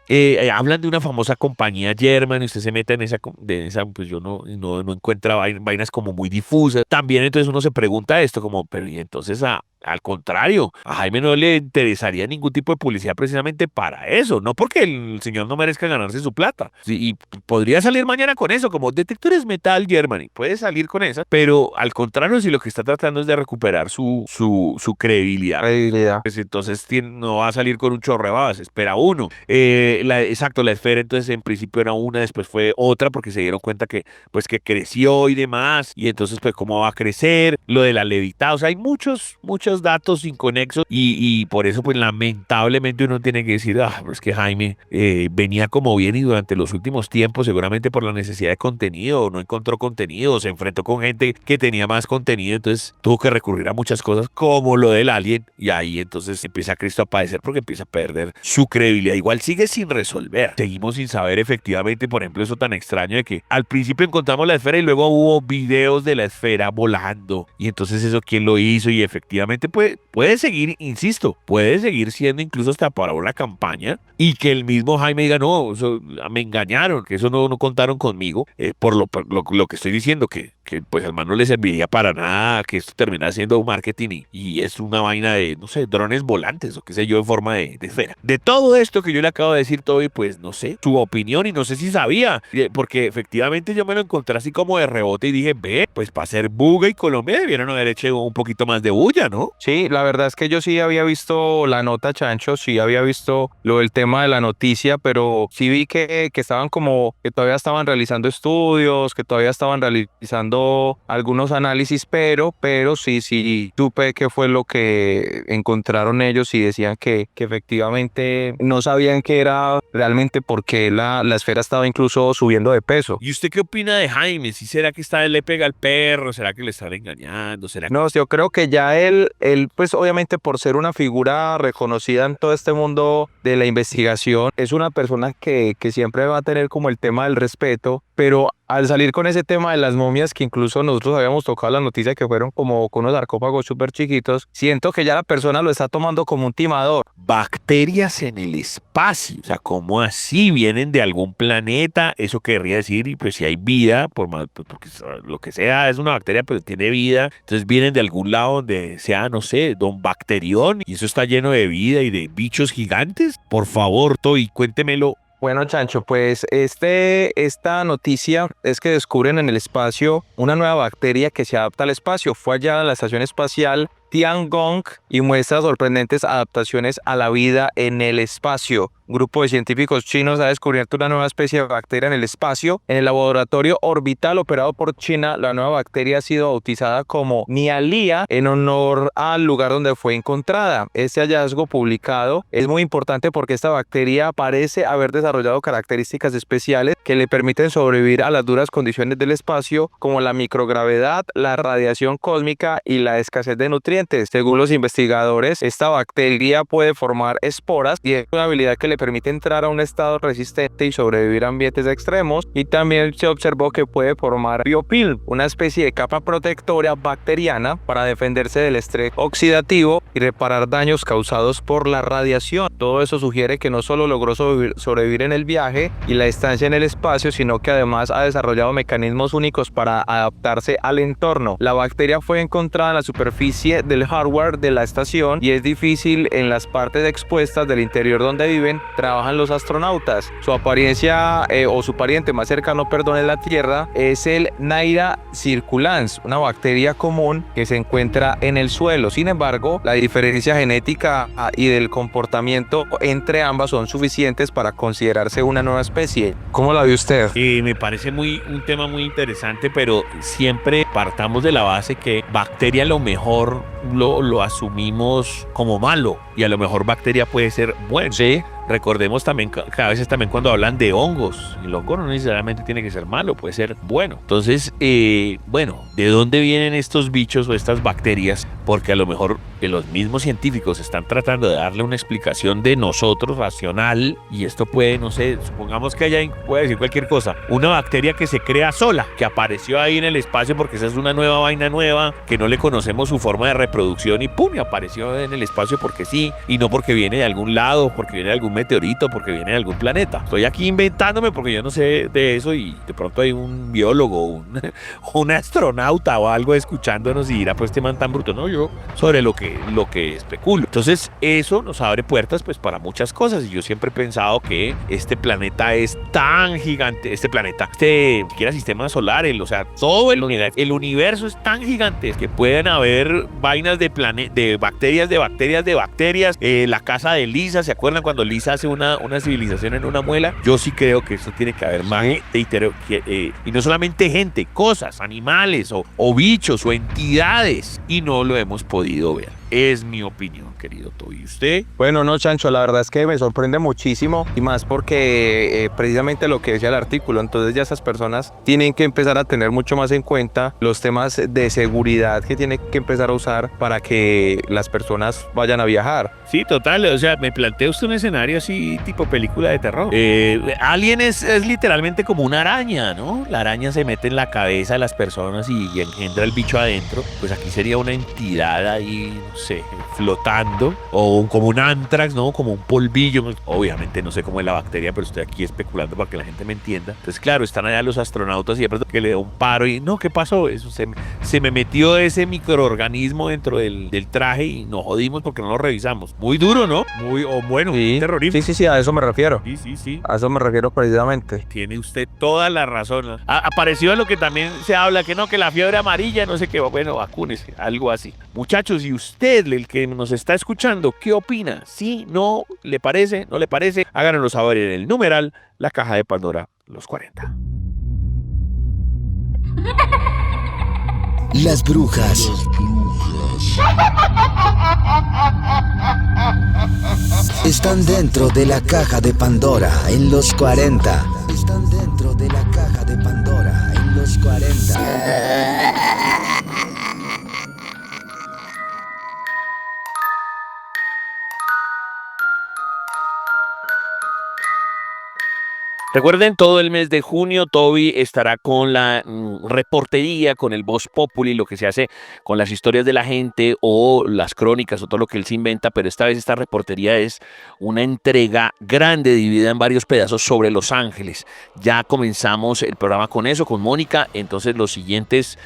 Hablan de una famosa compañía German, y usted se mete en esa pues yo no encuentra vainas como muy difusas. También entonces uno se pregunta esto, como, pero y entonces al contrario, a Jaime no le interesaría ningún tipo de publicidad precisamente para eso, no porque el señor no merezca ganarse su plata. Sí, y podría salir mañana con eso, como detectores metal Germany, puede salir con esa, pero al contrario, si lo que está tratando es de recuperar su credibilidad, pues entonces no va a salir con un chorro de babas, espera uno. Exacto, la esfera entonces en principio era una, después fue otra, porque se dieron cuenta que creció y demás, y entonces pues cómo va a crecer, lo de la levitada, o sea, hay muchos datos inconexos y por eso pues lamentablemente uno tiene que decir, pues que Jaime venía como bien y durante los últimos tiempos seguramente por la necesidad de contenido no encontró contenido, se enfrentó con gente que tenía más contenido, entonces tuvo que recurrir a muchas cosas como lo del alien y ahí entonces empieza Cristo a padecer porque empieza a perder su credibilidad. Igual sigue sin resolver, seguimos sin saber efectivamente, por ejemplo, eso tan extraño de que al principio encontramos la esfera y luego hubo videos de la esfera volando y entonces eso quién lo hizo y efectivamente puede seguir, insisto, puede seguir siendo incluso hasta para una campaña y que el mismo Jaime diga, no, me engañaron, que eso no contaron conmigo, por lo que estoy diciendo, que pues al man no le serviría para nada, que esto termina siendo marketing y es una vaina de, no sé, drones volantes o qué sé yo, en forma de esfera. De todo esto que yo le acabo de decir, Toby, pues no sé, su opinión y no sé si sabía, porque efectivamente yo me lo encontré así como de rebote y dije, pues para ser Buga y Colombia debieron haber hecho un poquito más de bulla, ¿no? Sí, la verdad es que yo sí había visto la nota, Chancho, sí había visto lo del tema de la noticia, pero sí vi que estaban como, que todavía estaban realizando estudios, que todavía estaban realizando haciendo algunos análisis, pero sí supe qué fue lo que encontraron ellos y decían que efectivamente no sabían qué era realmente por qué la esfera estaba incluso subiendo de peso. ¿Y usted qué opina de Jaime? ¿Sí será que esta vez le pega al perro? ¿Será que le están engañando? ¿Será que... No, yo creo que ya él, pues obviamente por ser una figura reconocida en todo este mundo de la investigación, es una persona que siempre va a tener como el tema del respeto, pero al salir con ese tema de las momias, que incluso nosotros habíamos tocado la noticia que fueron como con unos sarcófagos súper chiquitos, siento que ya la persona lo está tomando como un timador. Bacterias en el espacio, o sea, ¿cómo así? ¿Vienen de algún planeta? Eso querría decir, y pues si hay vida, porque lo que sea es una bacteria, pero tiene vida, entonces vienen de algún lado donde sea, no sé, Don Bacterión, y eso está lleno de vida y de bichos gigantes. Por favor, Toy, cuéntemelo. Bueno, Chancho, pues esta noticia es que descubren en el espacio una nueva bacteria que se adapta al espacio. Fue hallada en la estación espacial Tiangong y muestra sorprendentes adaptaciones a la vida en el espacio. Un grupo de científicos chinos ha descubierto una nueva especie de bacteria en el espacio. En el laboratorio orbital operado por China, la nueva bacteria ha sido bautizada como Nialia en honor al lugar donde fue encontrada. Este hallazgo publicado es muy importante porque esta bacteria parece haber desarrollado características especiales que le permiten sobrevivir a las duras condiciones del espacio, como la microgravedad, la radiación cósmica y la escasez de nutrientes. Según los investigadores, esta bacteria puede formar esporas y es una habilidad que le permite entrar a un estado resistente y sobrevivir a ambientes extremos. Y también se observó que puede formar biofilm, una especie de capa protectora bacteriana para defenderse del estrés oxidativo y reparar daños causados por la radiación. Todo eso sugiere que no solo logró sobrevivir en el viaje y la estancia en el espacio, sino que además ha desarrollado mecanismos únicos para adaptarse al entorno. La bacteria fue encontrada en la superficie del hardware de la estación y es difícil en las partes expuestas del interior donde viven trabajan los astronautas. Su apariencia o su pariente más cercano, en la Tierra es el Naira circulans, una bacteria común que se encuentra en el suelo. Sin embargo, la diferencia genética y del comportamiento entre ambas son suficientes para considerarse una nueva especie. ¿Cómo la ve usted? Me parece un tema muy interesante, pero siempre partamos de la base que bacteria a lo mejor lo asumimos como malo y a lo mejor bacteria puede ser bueno. Sí. Recordemos también que a veces también cuando hablan de hongos, el hongo no necesariamente tiene que ser malo, puede ser bueno. Entonces, bueno, ¿de dónde vienen estos bichos o estas bacterias? Porque a lo mejor los mismos científicos están tratando de darle una explicación de nosotros racional y esto puede, no sé, supongamos que puede decir cualquier cosa, una bacteria que se crea sola, que apareció ahí en el espacio porque esa es una nueva vaina nueva, que no le conocemos su forma de reproducción y pum, y apareció en el espacio porque sí, y no porque viene de algún lado, porque viene de algún meteorito, porque viene de algún planeta. Estoy aquí inventándome porque yo no sé de eso y de pronto hay un biólogo, un astronauta o algo escuchándonos y dirá, pues este man tan bruto, no, yo sobre lo que especulo. Entonces eso nos abre puertas pues para muchas cosas y yo siempre he pensado que este planeta es tan gigante, siquiera sistema solar, todo el universo es tan gigante que pueden haber vainas de bacterias, la casa de Lisa, ¿se acuerdan cuando Lisa hace una civilización en una muela? Yo sí creo que eso tiene que haber más gente y no solamente gente, cosas, animales o bichos o entidades y no lo hemos podido ver. Es mi opinión, querido Toby. ¿Usted? Bueno, no, Chancho, la verdad es que me sorprende muchísimo y más porque precisamente lo que decía el artículo, entonces ya esas personas tienen que empezar a tener mucho más en cuenta los temas de seguridad que tienen que empezar a usar para que las personas vayan a viajar. Sí, total, o sea, me plantea usted un escenario así tipo película de terror. Alien es literalmente como una araña, ¿no? La araña se mete en la cabeza de las personas y engendra el bicho adentro. Pues aquí sería una entidad ahí, no sé, flotando, o como un anthrax, ¿no? Como un polvillo. Obviamente no sé cómo es la bacteria, pero estoy aquí especulando para que la gente me entienda. Entonces, claro, están allá los astronautas y de pronto que le da un paro y no, ¿qué pasó? Eso se me metió ese microorganismo dentro del traje y nos jodimos porque no lo revisamos. Muy duro, ¿no? Sí, terrorífico. Sí, a eso me refiero. Sí. A eso me refiero precisamente. Tiene usted toda la razón. Apareció lo que también se habla, que no, que la fiebre amarilla, no sé qué, bueno, vacúnese, algo así. Muchachos, ¿y usted, el que nos está escuchando, qué opina? ¿Sí? ¿No? ¿Le parece? ¿No le parece? Háganoslo saber en el numeral La Caja de Pandora, los 40. Las brujas están dentro de la caja de Pandora en los 40. Están dentro de la caja de Pandora en los 40. Recuerden, todo el mes de junio Toby estará con la reportería, con el Voz Populi, lo que se hace con las historias de la gente o las crónicas o todo lo que él se inventa, pero esta vez esta reportería es una entrega grande dividida en varios pedazos sobre Los Ángeles. Ya comenzamos el programa con eso, con Mónica, entonces los siguientes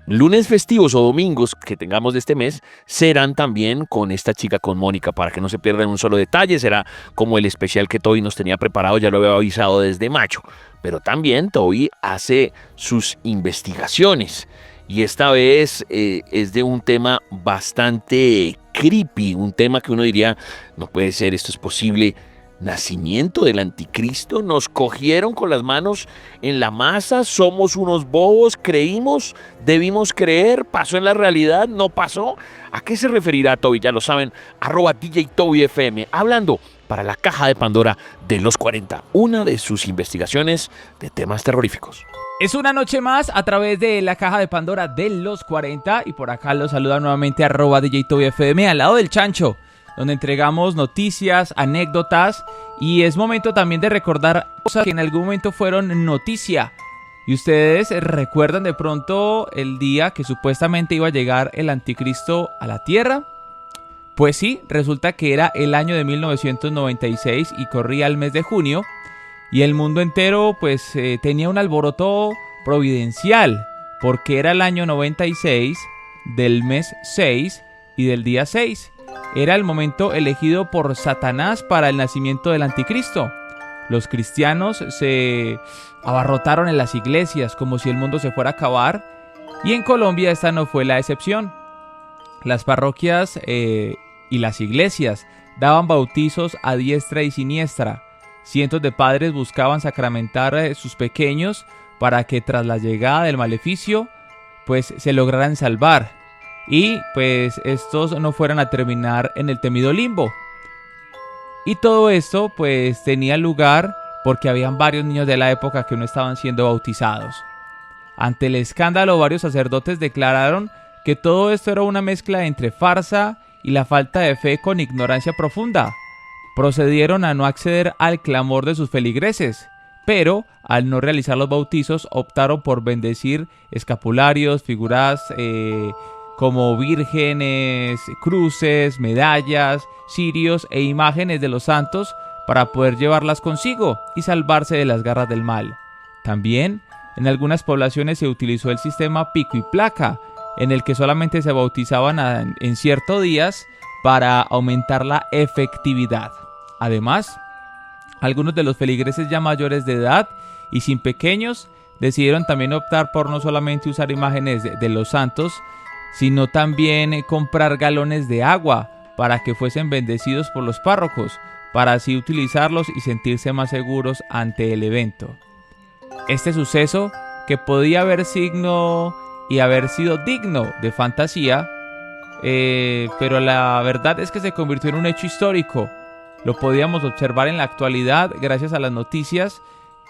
lunes festivos o domingos que tengamos de este mes serán también con esta chica, con Mónica, para que no se pierdan un solo detalle. Será como el especial que Toby nos tenía preparado, ya lo había avisado desde mayo, pero también Toby hace sus investigaciones y esta vez es de un tema bastante creepy, un tema que uno diría, no puede ser, esto es posible. Nacimiento del anticristo, nos cogieron con las manos en la masa, somos unos bobos, creímos, debimos creer, pasó en la realidad, no pasó. ¿A qué se referirá Toby? Ya lo saben, @DJTobyFM, hablando para la caja de Pandora de los 40, una de sus investigaciones de temas terroríficos. Es una noche más a través de la caja de Pandora de los 40 y por acá los saluda nuevamente @DJTobyFM al lado del Chancho, donde entregamos noticias, anécdotas y es momento también de recordar cosas que en algún momento fueron noticia. ¿Y ustedes recuerdan de pronto el día que supuestamente iba a llegar el anticristo a la tierra? Pues sí, resulta que era el año de 1996 y corría el mes de junio y el mundo entero pues tenía un alboroto providencial porque era el año 96 del mes 6 y del día 6. Era el momento elegido por Satanás para el nacimiento del anticristo. Los cristianos se abarrotaron en las iglesias como si el mundo se fuera a acabar y en Colombia esta no fue la excepción. Las parroquias y las iglesias daban bautizos a diestra y siniestra. Cientos de padres buscaban sacramentar a sus pequeños para que tras la llegada del maleficio pues se lograran salvar y pues estos no fueran a terminar en el temido limbo. Y todo esto pues tenía lugar porque habían varios niños de la época que no estaban siendo bautizados. Ante el escándalo, varios sacerdotes declararon que todo esto era una mezcla entre farsa y la falta de fe con ignorancia profunda. Procedieron a no acceder al clamor de sus feligreses, pero al no realizar los bautizos optaron por bendecir escapularios, figuras como vírgenes, cruces, medallas, cirios e imágenes de los santos para poder llevarlas consigo y salvarse de las garras del mal. También en algunas poblaciones se utilizó el sistema pico y placa, en el que solamente se bautizaban en ciertos días para aumentar la efectividad. Además, algunos de los feligreses ya mayores de edad y sin pequeños decidieron también optar por no solamente usar imágenes de los santos, sino también comprar galones de agua para que fuesen bendecidos por los párrocos, para así utilizarlos y sentirse más seguros ante el evento. Este suceso, que podía haber signo y haber sido digno de fantasía, pero la verdad es que se convirtió en un hecho histórico. Lo podíamos observar en la actualidad gracias a las noticias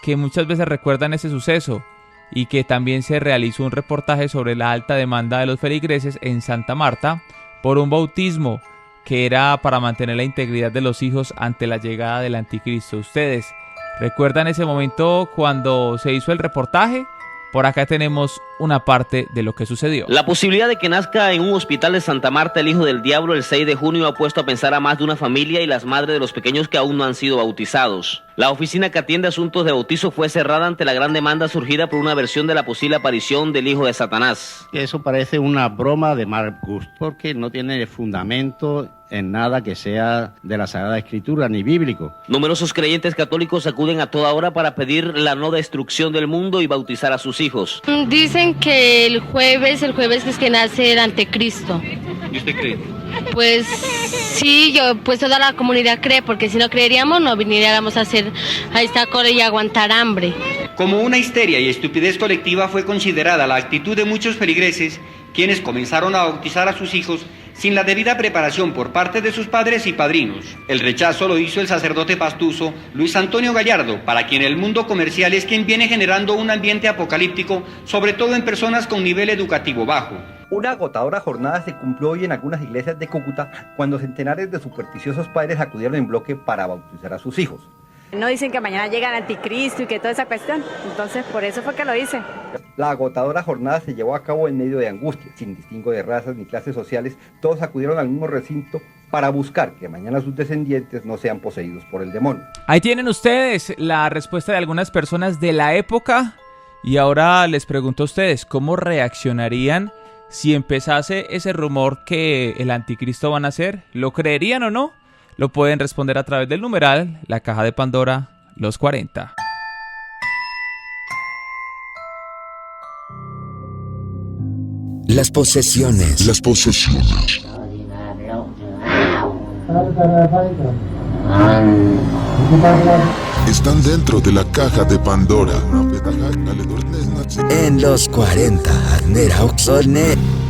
que muchas veces recuerdan ese suceso y que también se realizó un reportaje sobre la alta demanda de los feligreses en Santa Marta por un bautismo que era para mantener la integridad de los hijos ante la llegada del anticristo. ¿Ustedes recuerdan ese momento cuando se hizo el reportaje? Por acá tenemos una parte de lo que sucedió. La posibilidad de que nazca en un hospital de Santa Marta el hijo del diablo el 6 de junio ha puesto a pensar a más de una familia y las madres de los pequeños que aún no han sido bautizados. La oficina que atiende asuntos de bautizo fue cerrada ante la gran demanda surgida por una versión de la posible aparición del hijo de Satanás. Eso parece una broma de mal gusto, porque no tiene fundamento en nada que sea de la Sagrada Escritura ni bíblico. Numerosos creyentes católicos acuden a toda hora para pedir la no destrucción del mundo y bautizar a sus hijos. Dicen que el jueves es que nace el anticristo. ¿Y usted cree? Pues sí, pues toda la comunidad cree, porque si no creeríamos no viniéramos a hacer a esta cola y aguantar hambre. Como una histeria y estupidez colectiva fue considerada la actitud de muchos feligreses, quienes comenzaron a bautizar a sus hijos sin la debida preparación por parte de sus padres y padrinos. El rechazo lo hizo el sacerdote pastuso Luis Antonio Gallardo, para quien el mundo comercial es quien viene generando un ambiente apocalíptico, sobre todo en personas con nivel educativo bajo. Una agotadora jornada se cumplió hoy en algunas iglesias de Cúcuta, cuando centenares de supersticiosos padres acudieron en bloque para bautizar a sus hijos. No dicen que mañana llega el anticristo y que toda esa cuestión, entonces por eso fue que lo hice. La agotadora jornada se llevó a cabo en medio de angustia, sin distingo de razas ni clases sociales. Todos acudieron al mismo recinto para buscar que mañana sus descendientes no sean poseídos por el demonio. Ahí tienen ustedes la respuesta de algunas personas de la época. Y ahora les pregunto a ustedes, ¿cómo reaccionarían si empezase ese rumor que el anticristo va a nacer? ¿Lo creerían o no? Lo pueden responder a través del numeral La Caja de Pandora, los 40. Las posesiones. Las posesiones. Están dentro de la caja de Pandora. En los 40. Nera Oxone.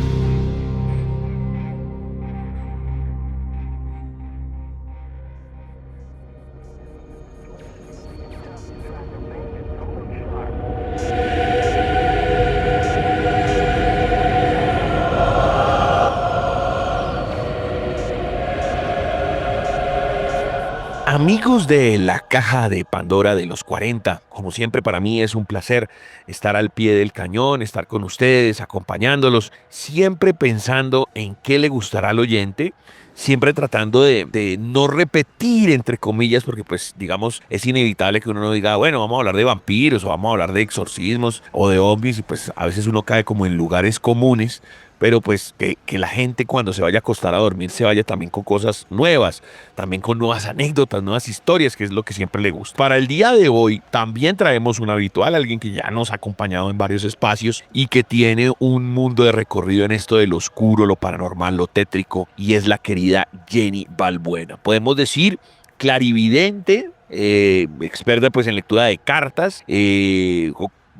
Amigos de la Caja de Pandora de los 40, como siempre para mí es un placer estar al pie del cañón, estar con ustedes, acompañándolos, siempre pensando en qué le gustará al oyente, siempre tratando de no repetir, entre comillas, porque pues digamos es inevitable que uno no diga, bueno, vamos a hablar de vampiros o vamos a hablar de exorcismos o de ovnis, y pues a veces uno cae como en lugares comunes. Pero pues que la gente cuando se vaya a acostar a dormir se vaya también con cosas nuevas, también con nuevas anécdotas, nuevas historias, que es lo que siempre le gusta. Para el día de hoy también traemos un habitual, alguien que ya nos ha acompañado en varios espacios y que tiene un mundo de recorrido en esto de lo oscuro, lo paranormal, lo tétrico, y es la querida Jenny Balbuena. Podemos decir clarividente, experta pues en lectura de cartas,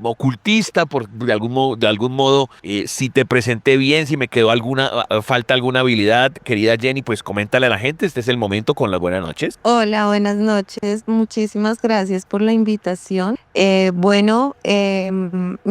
ocultista de algún modo, si te presenté bien, si me quedó falta alguna habilidad, querida Jenny, pues coméntale a la gente. Este es el momento con las buenas noches. Hola, buenas noches, muchísimas gracias por la invitación. Mi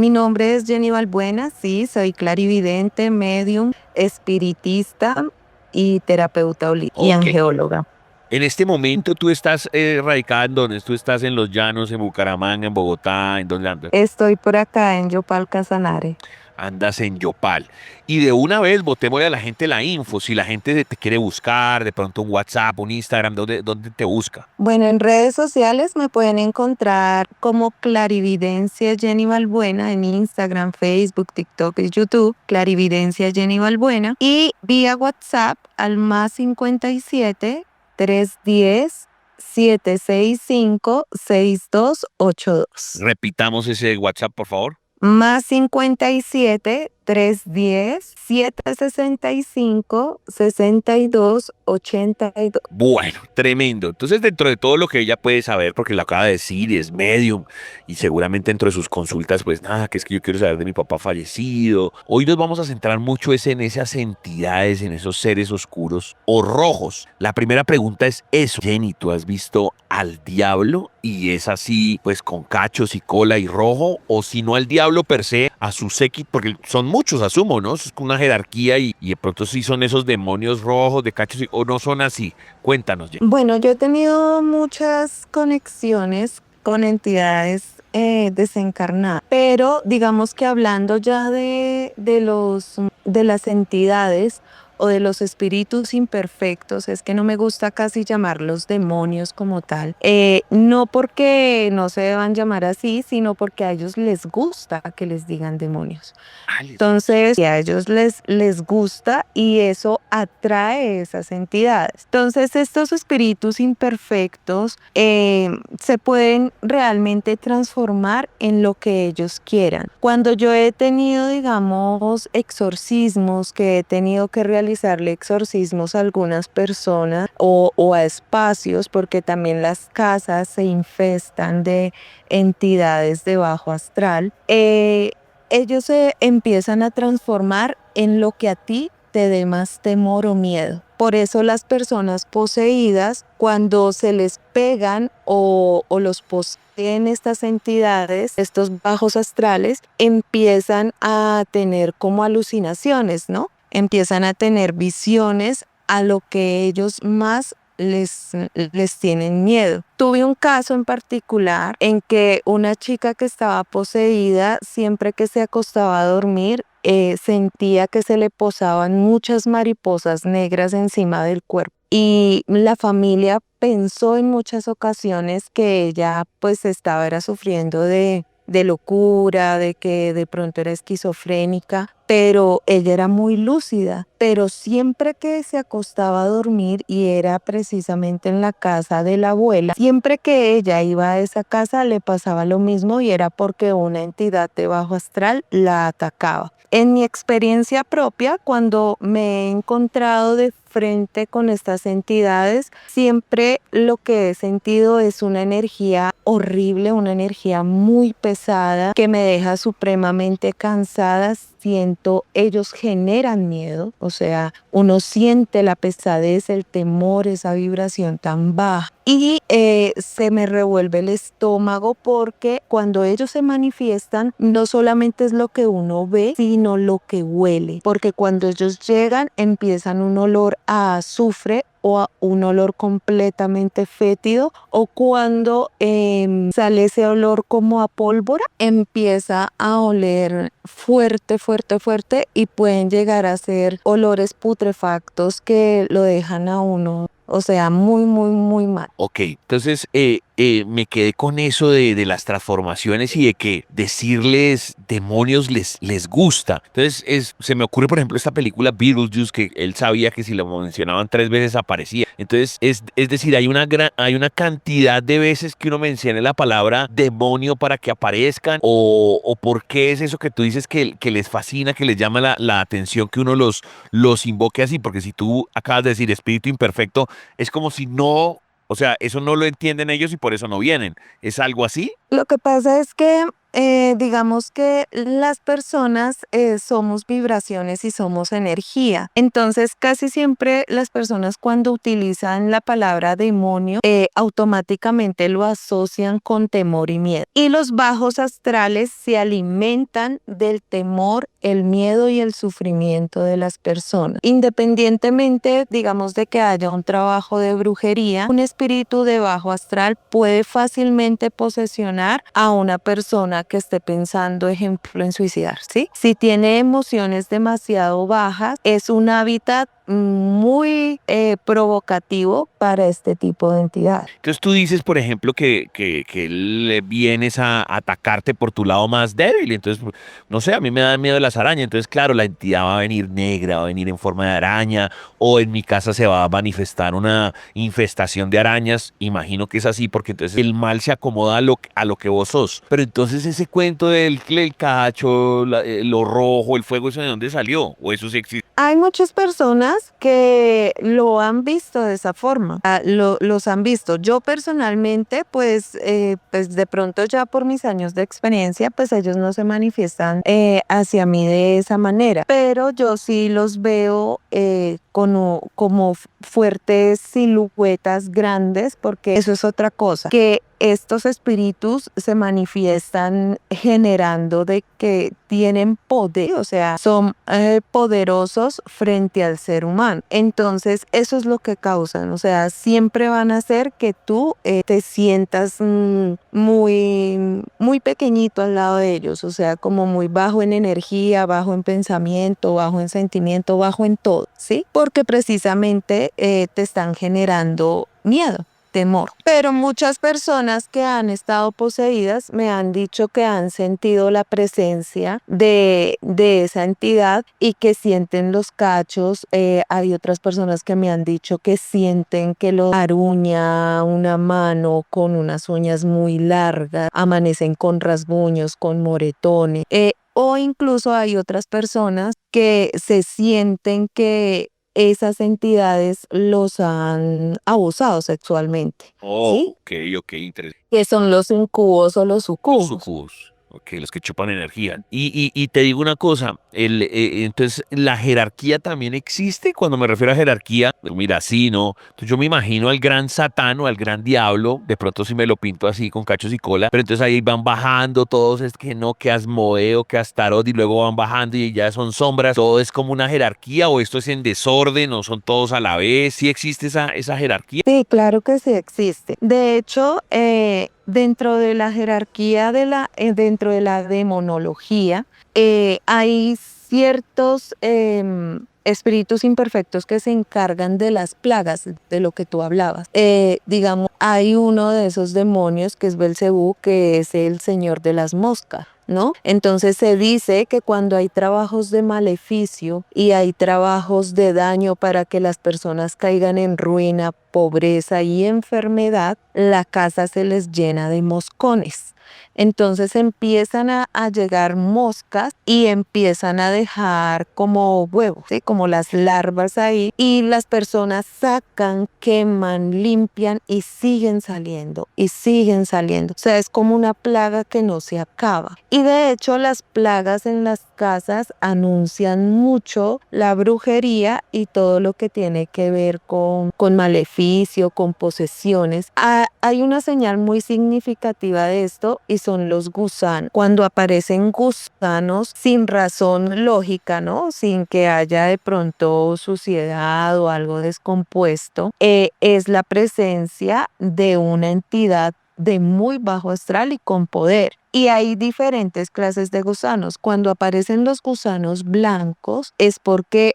nombre es Jenny Balbuena, sí, soy clarividente, medium, espiritista y terapeuta y angeóloga. En este momento tú estás radicada en ¿dónde? ¿Tú estás en Los Llanos, en Bucaramanga, en Bogotá? ¿En dónde andas? Estoy por acá en Yopal, Casanare. Andas en Yopal. Y de una vez botémosle a la gente la info. Si la gente te quiere buscar, de pronto un WhatsApp, un Instagram, ¿dónde te busca? Bueno, en redes sociales me pueden encontrar como Clarividencia Jenny Balbuena en Instagram, Facebook, TikTok y YouTube. Clarividencia Jenny Balbuena. Y vía WhatsApp al +57 310 765 6282. Repitamos ese WhatsApp, por favor. +57 310 765 6282. Bueno, tremendo. Entonces, dentro de todo lo que ella puede saber, porque lo acaba de decir, es medium, y seguramente dentro de sus consultas, pues nada, que es que yo quiero saber de mi papá fallecido. Hoy nos vamos a centrar mucho en esas entidades, en esos seres oscuros o rojos. La primera pregunta es eso. Jenny, ¿tú has visto al diablo? Y es así, pues con cachos y cola y rojo, o si no al diablo per se, a su séquito, porque son muchos, asumo, ¿no? Es una jerarquía y de pronto sí son esos demonios rojos de cachos, o no son así. Cuéntanos, Jenny. Bueno, yo he tenido muchas conexiones con entidades desencarnadas, pero digamos que hablando ya de las entidades o de los espíritus imperfectos, es que no me gusta casi llamarlos demonios como tal, no porque no se deban llamar así, sino porque a ellos les gusta que les digan demonios. Entonces, a ellos les gusta y eso atrae esas entidades. Entonces, estos espíritus imperfectos se pueden realmente transformar en lo que ellos quieran. Cuando yo he tenido, digamos, exorcismos que he tenido que realizar realizarle exorcismos a algunas personas o a espacios, porque también las casas se infestan de entidades de bajo astral. Ellos se empiezan a transformar en lo que a ti te dé más temor o miedo. Por eso las personas poseídas, cuando se les pegan o los poseen estas entidades, estos bajos astrales, empiezan a tener como alucinaciones, ¿no? Empiezan a tener visiones a lo que ellos más les tienen miedo. Tuve un caso en particular en que una chica que estaba poseída, siempre que se acostaba a dormir, sentía que se le posaban muchas mariposas negras encima del cuerpo. Y la familia pensó en muchas ocasiones que ella pues era sufriendo de locura, de que de pronto era esquizofrénica, pero ella era muy lúcida. Pero siempre que se acostaba a dormir, y era precisamente en la casa de la abuela, siempre que ella iba a esa casa le pasaba lo mismo, y era porque una entidad de bajo astral la atacaba. En mi experiencia propia, cuando me he encontrado de frente con estas entidades, siempre lo que he sentido es una energía horrible, una energía muy pesada que me deja supremamente cansada. Ellos generan miedo, o sea, uno siente la pesadez, el temor, esa vibración tan baja. Y se me revuelve el estómago, porque cuando ellos se manifiestan, no solamente es lo que uno ve, sino lo que huele. Porque cuando ellos llegan, empiezan un olor a azufre o a un olor completamente fétido, o cuando sale ese olor como a pólvora, empieza a oler fuerte, fuerte, fuerte, y pueden llegar a ser olores putrefactos que lo dejan a uno, o sea, muy, muy, muy mal. Ok, entonces me quedé con eso de las transformaciones y de que decirles demonios les gusta. Entonces se me ocurre, por ejemplo, esta película Beetlejuice, que él sabía que si lo mencionaban 3 veces aparecía. Entonces, es decir, hay una cantidad de veces que uno menciona la palabra demonio para que aparezcan, o por qué es eso que tú dices que les fascina, que les llama la atención que uno los invoque así, porque si tú acabas de decir espíritu imperfecto, es como si no, o sea, eso no lo entienden ellos y por eso no vienen. ¿Es algo así? Lo que pasa es que digamos que las personas somos vibraciones y somos energía. Entonces, casi siempre las personas, cuando utilizan la palabra demonio, automáticamente lo asocian con temor y miedo. Y los bajos astrales se alimentan del temor, el miedo y el sufrimiento de las personas. Independientemente, digamos, de que haya un trabajo de brujería, un espíritu de bajo astral puede fácilmente posesionar a una persona que esté pensando, ejemplo, en suicidarse, ¿sí? Si tiene emociones demasiado bajas, es un hábitat muy provocativo para este tipo de entidades. Entonces tú dices, por ejemplo, que le vienes a atacarte por tu lado más débil. Entonces, no sé, a mí me dan miedo las arañas. Entonces, claro, la entidad va a venir negra, va a venir en forma de araña, o en mi casa se va a manifestar una infestación de arañas. Imagino que es así, porque entonces el mal se acomoda a lo que vos sos. Pero entonces ese cuento del cacho, lo rojo, el fuego, ¿eso de dónde salió? ¿O eso sí existe? Hay muchas personas que lo han visto de esa forma, los han visto. Yo personalmente, pues de pronto ya por mis años de experiencia, pues ellos no se manifiestan hacia mí de esa manera, pero yo sí los veo como fuertes siluetas grandes, porque eso es otra cosa, que estos espíritus se manifiestan generando de que tienen poder, o sea, son poderosos frente al ser humano. Entonces, eso es lo que causan, o sea, siempre van a hacer que tú te sientas muy, muy pequeñito al lado de ellos, o sea, como muy bajo en energía, bajo en pensamiento, bajo en sentimiento, bajo en todo, ¿sí? Porque precisamente te están generando miedo, temor. Pero muchas personas que han estado poseídas me han dicho que han sentido la presencia de esa entidad y que sienten los cachos. Hay otras personas que me han dicho que sienten que los aruña una mano con unas uñas muy largas, amanecen con rasguños, con moretones. O incluso hay otras personas que se sienten que esas entidades los han abusado sexualmente, ¿sí? Ok, interesante. Que son los incubos o los sucubos. Sucubos. Ok, los que chupan energía. Y te digo una cosa, entonces la jerarquía también existe. Cuando me refiero a jerarquía, mira, sí, ¿no? Entonces yo me imagino al gran Satán o al gran diablo, de pronto si me lo pinto así con cachos y cola, pero entonces ahí van bajando todos, es que no, que Asmodeo, que Astarot, y luego van bajando y ya son sombras. Todo es como una jerarquía, o esto es en desorden, o son todos a la vez. ¿Sí existe esa jerarquía? Sí, claro que sí existe. De hecho, dentro de la jerarquía dentro de la demonología, hay ciertos espíritus imperfectos que se encargan de las plagas, de lo que tú hablabas. Digamos, hay uno de esos demonios que es Belcebú, que es el señor de las moscas, ¿no? Entonces se dice que cuando hay trabajos de maleficio y hay trabajos de daño para que las personas caigan en ruina, pobreza y enfermedad, la casa se les llena de moscones. Entonces empiezan a llegar moscas y empiezan a dejar como huevos, ¿sí? Como las larvas ahí, y las personas sacan, queman, limpian y siguen saliendo y siguen saliendo. O sea, es como una plaga que no se acaba. Y de hecho las plagas en las casas anuncian mucho la brujería y todo lo que tiene que ver con maleficio, con posesiones. Hay una señal muy significativa de esto y son los gusanos. Cuando aparecen gusanos sin razón lógica, ¿no? Sin que haya de pronto suciedad o algo descompuesto, es la presencia de una entidad de muy bajo astral y con poder. Y hay diferentes clases de gusanos. Cuando aparecen los gusanos blancos es porque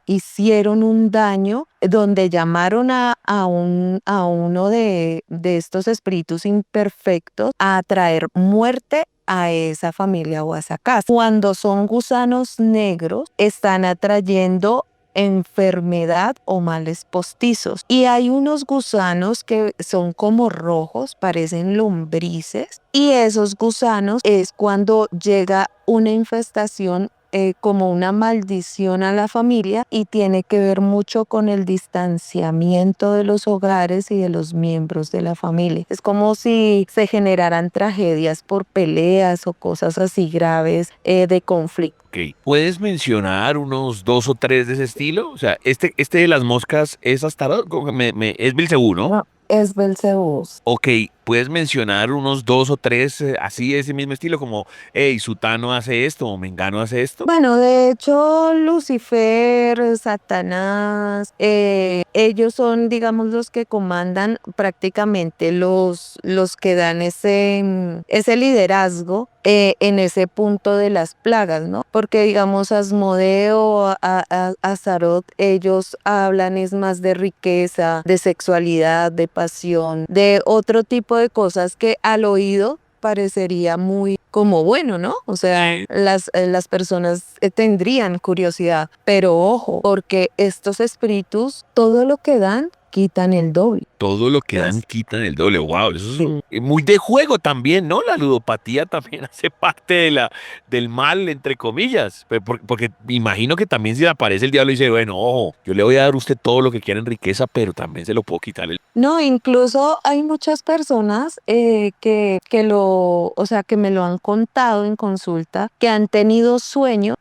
hicieron un daño donde llamaron a uno de estos espíritus imperfectos a traer muerte a esa familia o a esa casa. Cuando son gusanos negros, están atrayendo enfermedad o males postizos. Y hay unos gusanos que son como rojos, parecen lombrices, y esos gusanos es cuando llega una infestación como una maldición a la familia, y tiene que ver mucho con el distanciamiento de los hogares y de los miembros de la familia. Es como si se generaran tragedias por peleas o cosas así graves de conflicto. Ok, ¿puedes mencionar unos 2 o 3 de ese estilo? O sea, este de las moscas es Astarot, es Belcebú, ¿no? No, es Belcebú. Ok, ¿puedes mencionar unos 2 o 3 así de ese mismo estilo? Como, hey, Sutano hace esto o Mengano hace esto. Bueno, de hecho, Lucifer, Satanás, ellos son, digamos, los que comandan prácticamente los que dan ese liderazgo en ese punto de las plagas, ¿no? Porque, digamos, Asmodeo, Azarot, ellos hablan es más de riqueza, de sexualidad, de pasión, de otro tipo de cosas que al oído parecería muy como bueno, ¿no? O sea, las personas tendrían curiosidad, pero ojo, porque estos espíritus, todo lo que dan, quitan el doble. Todo lo que dan quitan el doble. Wow, eso es muy de juego también, ¿no? La ludopatía también hace parte del mal, entre comillas. Porque imagino que también si aparece el diablo y dice, bueno, ojo, yo le voy a dar a usted todo lo que quiera en riqueza, pero también se lo puedo quitar. No, incluso hay muchas personas que me lo han contado en consulta, que han tenido sueños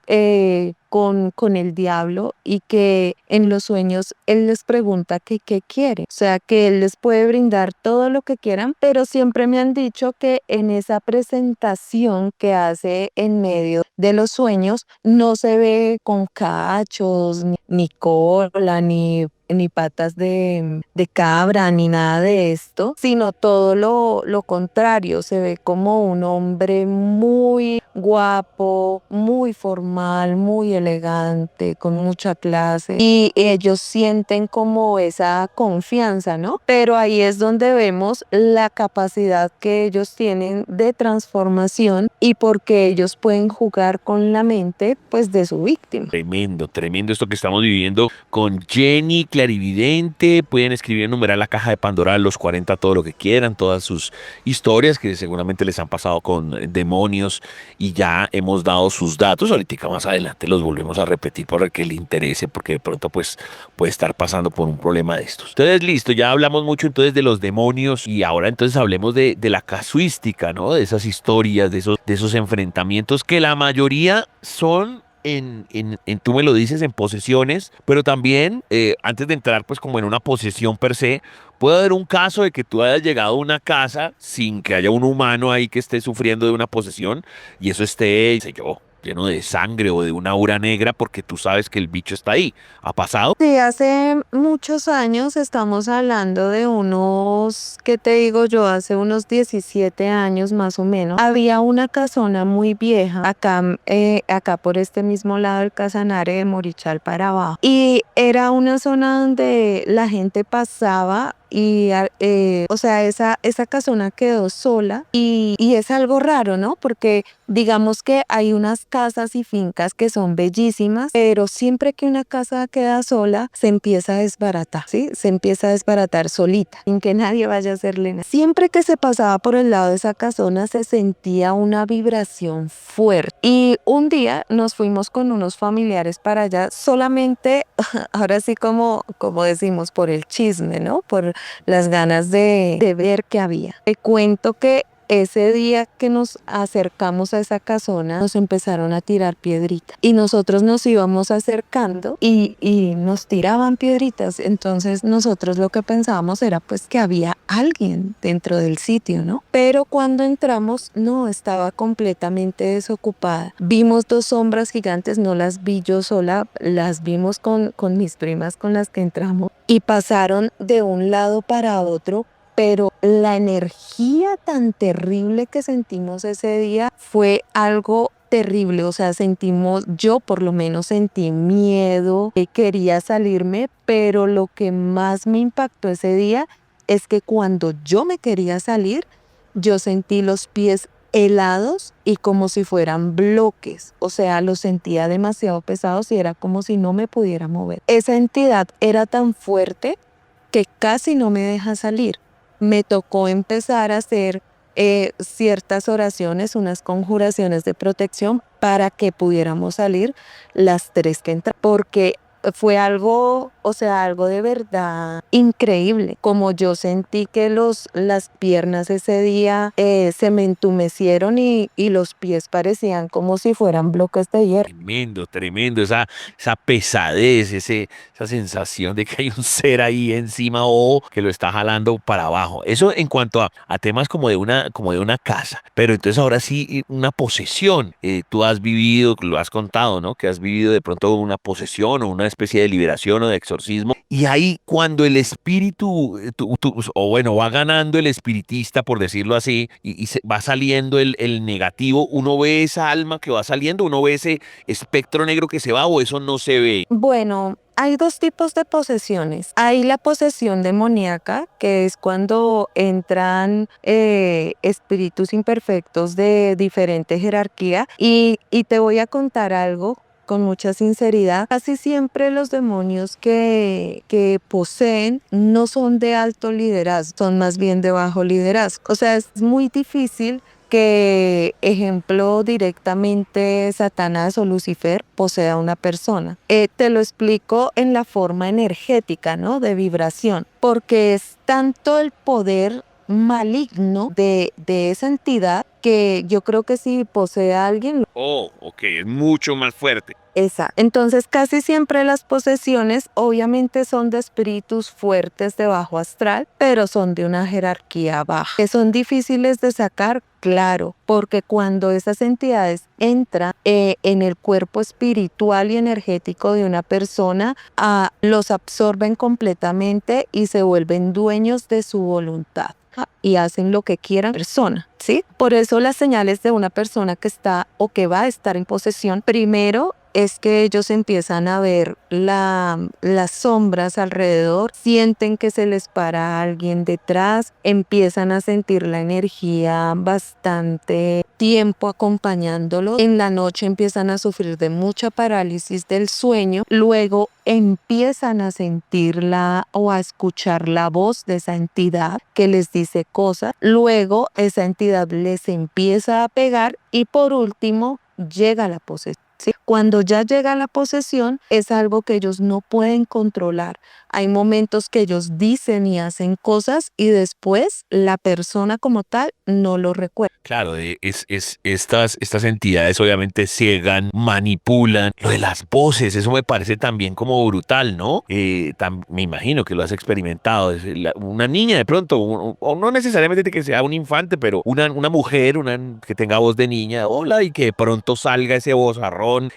con el diablo, y que en los sueños él les pregunta que qué quiere. O sea, que él les puede brindar todo lo que quieran, pero siempre me han dicho que en esa presentación que hace en medio de los sueños no se ve con cachos, ni cola, ni patas de cabra, ni nada de esto, sino todo lo contrario. Se ve como un hombre muy guapo, muy formal, muy elegante, con mucha clase, y ellos sienten como esa confianza, ¿no? Pero ahí es donde vemos la capacidad que ellos tienen de transformación, y porque ellos pueden jugar con la mente, pues, de su víctima. Tremendo esto que estamos viviendo con Jenny clarividente, pueden escribir en numeral La Caja de Pandora los 40 todo lo que quieran, todas sus historias que seguramente les han pasado con demonios y ya hemos dado sus datos. Ahorita más adelante los volvemos a repetir para que le interese, porque de pronto pues puede estar pasando por un problema de estos. Entonces listo, ya hablamos mucho entonces de los demonios y ahora entonces hablemos de la casuística, ¿no? De esas historias, de esos enfrentamientos que la mayoría son tú me lo dices, en posesiones, pero también antes de entrar pues como en una posesión per se, puede haber un caso de que tú hayas llegado a una casa sin que haya un humano ahí que esté sufriendo de una posesión y eso esté, qué sé yo, lleno de sangre o de una aura negra porque tú sabes que el bicho está ahí. ¿Ha pasado? Sí, hace muchos años, estamos hablando de unos, ¿qué te digo yo? Hace unos 17 años más o menos. Había una casona muy vieja acá por este mismo lado del Casanare de Morichal para abajo. Y era una zona donde la gente pasaba y o sea, esa casona quedó sola y es algo raro, ¿no? Porque digamos que hay unas casas y fincas que son bellísimas, pero siempre que una casa queda sola, se empieza a desbaratar, ¿sí? Se empieza a desbaratar solita, sin que nadie vaya a hacerle nada. Siempre que se pasaba por el lado de esa casona, se sentía una vibración fuerte. Y un día nos fuimos con unos familiares para allá, solamente, ahora sí como decimos, por el chisme, ¿no? Por las ganas de ver qué había. Te cuento que ese día que nos acercamos a esa casona, nos empezaron a tirar piedritas y nosotros nos íbamos acercando y nos tiraban piedritas. Entonces nosotros lo que pensábamos era pues que había alguien dentro del sitio, ¿no? Pero cuando entramos, no, estaba completamente desocupada. Vimos dos sombras gigantes, no las vi yo sola, las vimos con mis primas con las que entramos y pasaron de un lado para otro. Pero la energía tan terrible que sentimos ese día fue algo terrible, o sea, yo por lo menos sentí miedo, quería salirme, pero lo que más me impactó ese día es que cuando yo me quería salir, yo sentí los pies helados y como si fueran bloques, o sea, los sentía demasiado pesados y era como si no me pudiera mover. Esa entidad era tan fuerte que casi no me deja salir. Me tocó empezar a hacer ciertas oraciones, unas conjuraciones de protección para que pudiéramos salir las tres que entraron, porque fue algo, o sea, algo de verdad increíble. Como yo sentí que las piernas ese día se me entumecieron y los pies parecían como si fueran bloques de hierro. Tremendo, tremendo, esa pesadez, esa sensación de que hay un ser ahí encima o que lo está jalando para abajo. Eso en cuanto a temas como de una casa. Pero entonces ahora sí, una posesión. Tú has vivido, lo has contado, ¿no? Que has vivido de pronto una posesión o una especie de liberación o de exorcismo. Y ahí cuando el espíritu, va ganando el espiritista, por decirlo así, y va saliendo el negativo, uno ve esa alma que va saliendo, uno ve ese espectro negro que se va o eso no se ve. Bueno, hay dos tipos de posesiones. Hay la posesión demoníaca, que es cuando entran espíritus imperfectos de diferente jerarquía. Y te voy a contar algo con mucha sinceridad. Casi siempre los demonios que poseen no son de alto liderazgo, son más bien de bajo liderazgo. O sea, es muy difícil que, ejemplo, directamente Satanás o Lucifer posea a una persona. Te lo explico en la forma energética, ¿no? De vibración, porque es tanto el poder maligno de esa entidad que yo creo que si posee a alguien... Oh, ok, es mucho más fuerte. Exacto. Entonces casi siempre las posesiones obviamente son de espíritus fuertes de bajo astral, pero son de una jerarquía baja. Que son difíciles de sacar, claro, porque cuando esas entidades entran en el cuerpo espiritual y energético de una persona, los absorben completamente y se vuelven dueños de su voluntad y hacen lo que quieran persona, ¿sí? Por eso las señales de una persona que está o que va a estar en posesión, primero es que ellos empiezan a ver las sombras alrededor, sienten que se les para alguien detrás, empiezan a sentir la energía bastante tiempo acompañándolos. En la noche empiezan a sufrir de mucha parálisis del sueño, luego empiezan a sentirla o a escuchar la voz de esa entidad que les dice cosas, luego esa entidad les empieza a pegar y por último llega la posesión. ¿Sí? Cuando ya llega la posesión es algo que ellos no pueden controlar. Hay momentos que ellos dicen y hacen cosas y después la persona como tal no lo recuerda. Claro, estas entidades obviamente ciegan, manipulan. Lo de las voces, eso me parece también como brutal, ¿no? Me imagino que lo has experimentado. Una niña de pronto, o no necesariamente que sea un infante, pero una mujer que tenga voz de niña, hola, y que de pronto salga ese vozarrón.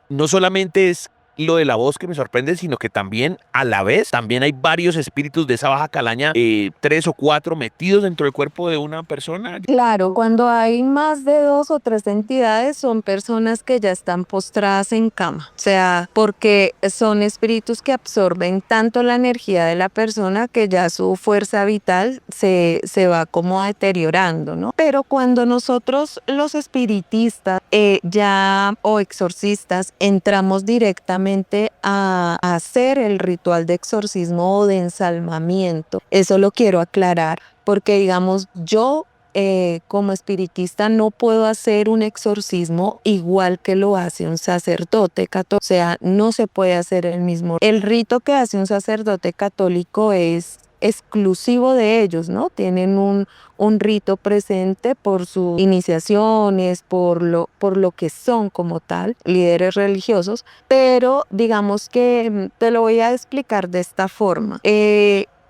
No solamente es lo de la voz que me sorprende, sino que también a la vez también hay varios espíritus de esa baja calaña, 3 o 4 metidos dentro del cuerpo de una persona. Claro, cuando hay más de 2 o 3 entidades son personas que ya están postradas en cama, o sea, porque son espíritus que absorben tanto la energía de la persona que ya su fuerza vital se va como deteriorando, ¿no? Pero cuando nosotros los espiritistas o exorcistas entramos directamente a hacer el ritual de exorcismo o de ensalmamiento, eso lo quiero aclarar, porque digamos yo como espiritista no puedo hacer un exorcismo igual que lo hace un sacerdote católico, o sea, no se puede hacer el mismo. El rito que hace un sacerdote católico es exclusivo de ellos, ¿no? Tienen un rito presente por sus iniciaciones, por lo que son como tal, líderes religiosos, pero digamos que te lo voy a explicar de esta forma.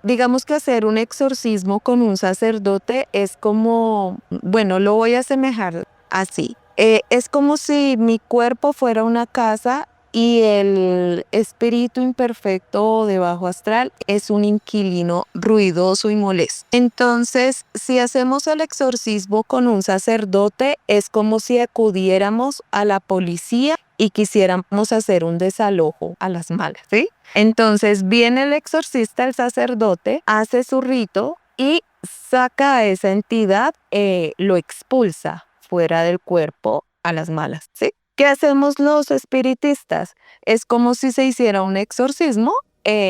Digamos que hacer un exorcismo con un sacerdote es como, bueno, lo voy a asemejar así. Es como si mi cuerpo fuera una casa y el espíritu imperfecto de bajo astral es un inquilino ruidoso y molesto. Entonces, si hacemos el exorcismo con un sacerdote, es como si acudiéramos a la policía y quisiéramos hacer un desalojo a las malas, ¿sí? Entonces, viene el exorcista, el sacerdote, hace su rito y saca a esa entidad, lo expulsa fuera del cuerpo a las malas, ¿sí? ¿Qué hacemos los espiritistas? Es como si se hiciera un exorcismo,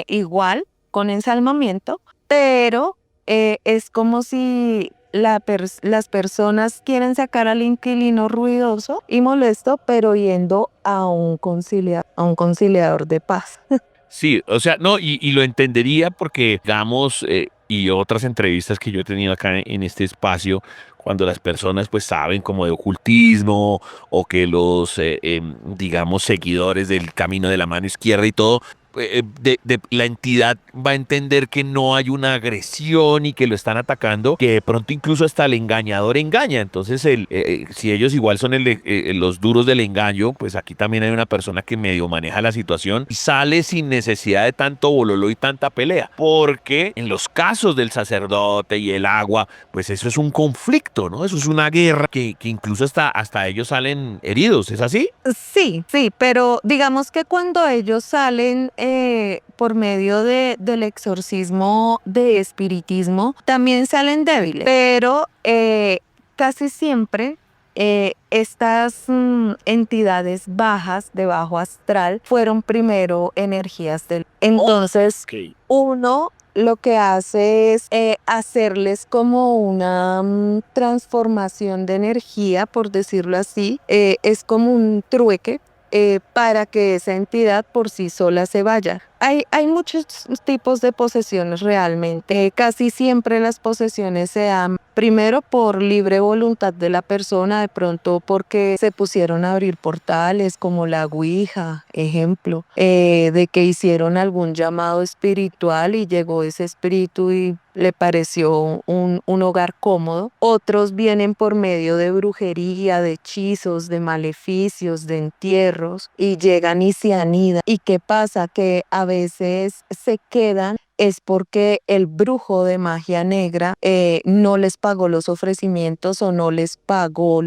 igual con ensalmamiento, pero es como si las personas quieren sacar al inquilino ruidoso y molesto, pero yendo a un conciliador de paz. Sí, o sea, no, y lo entendería porque, digamos, y otras entrevistas que yo he tenido acá en este espacio, cuando las personas pues saben como de ocultismo o que los, digamos, seguidores del camino de la mano izquierda y todo, la entidad va a entender que no hay una agresión y que lo están atacando, que de pronto incluso hasta el engañador engaña. Entonces, si ellos igual son los duros del engaño, pues aquí también hay una persona que medio maneja la situación y sale sin necesidad de tanto bololo y tanta pelea. Porque en los casos del sacerdote y el agua, pues eso es un conflicto, ¿no? Eso es una guerra que incluso hasta ellos salen heridos. ¿Es así? Sí, pero digamos que cuando ellos salen por medio del exorcismo de espiritismo, también salen débiles, pero casi siempre estas entidades bajas de bajo astral fueron primero energías del... Entonces, uno lo que hace es hacerles como una transformación de energía, por decirlo así, es como un trueque para que esa entidad por sí sola se vaya. Hay muchos tipos de posesiones realmente. Casi siempre las posesiones se dan primero por libre voluntad de la persona, de pronto porque se pusieron a abrir portales como la Ouija, ejemplo, de que hicieron algún llamado espiritual y llegó ese espíritu y le pareció un hogar cómodo. Otros vienen por medio de brujería, de hechizos, de maleficios, de entierros y llegan y se anidan. ¿Y qué pasa? Que a veces se quedan es porque el brujo de magia negra no les pagó los ofrecimientos o no les pagó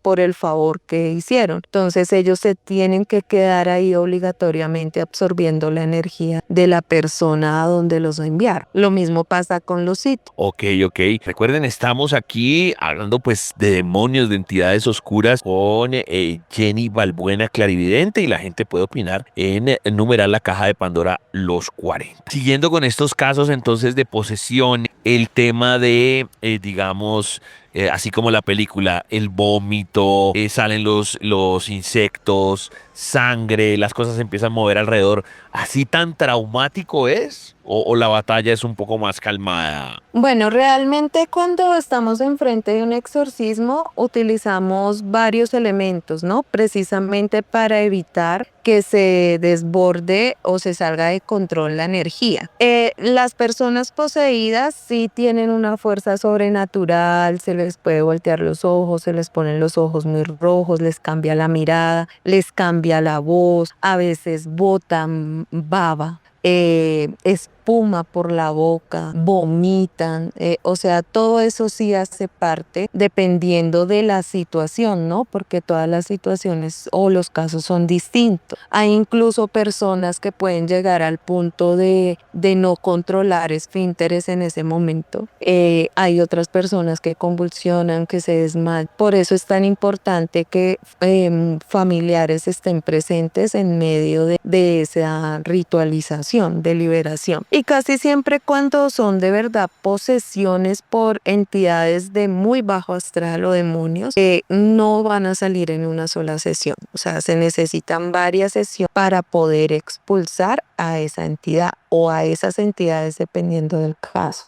por el favor que hicieron. Entonces ellos se tienen que quedar ahí obligatoriamente absorbiendo la energía de la persona a donde los enviaron. Lo mismo pasa con los sitios. Ok. Recuerden, estamos aquí hablando pues de demonios, de entidades oscuras con Jenny Balbuena, clarividente, y la gente puede opinar en numerar la caja de Pandora los 40. Siguiendo con estos casos entonces de posesión, el tema de, digamos, así como la película, el vómito, salen los insectos, sangre, las cosas se empiezan a mover alrededor. ¿Así tan traumático es? ¿O la batalla es un poco más calmada? Bueno, realmente cuando estamos enfrente de un exorcismo utilizamos varios elementos, ¿no? Precisamente para evitar que se desborde o se salga de control la energía. Las personas poseídas sí tienen una fuerza sobrenatural, se les puede voltear los ojos, se les ponen los ojos muy rojos, les cambia la mirada, les cambia la voz, a veces botan baba. Espuma por la boca, vomitan, o sea, todo eso sí hace parte dependiendo de la situación, ¿no? Porque todas las situaciones o los casos son distintos. Hay incluso personas que pueden llegar al punto de no controlar esfínteres en ese momento. Hay otras personas que convulsionan, que se desmayan. Por eso es tan importante que familiares estén presentes en medio de esa ritualización, de liberación. Y casi siempre cuando son de verdad posesiones por entidades de muy bajo astral o demonios, no van a salir en una sola sesión. O sea, se necesitan varias sesiones para poder expulsar a esa entidad o a esas entidades dependiendo del caso.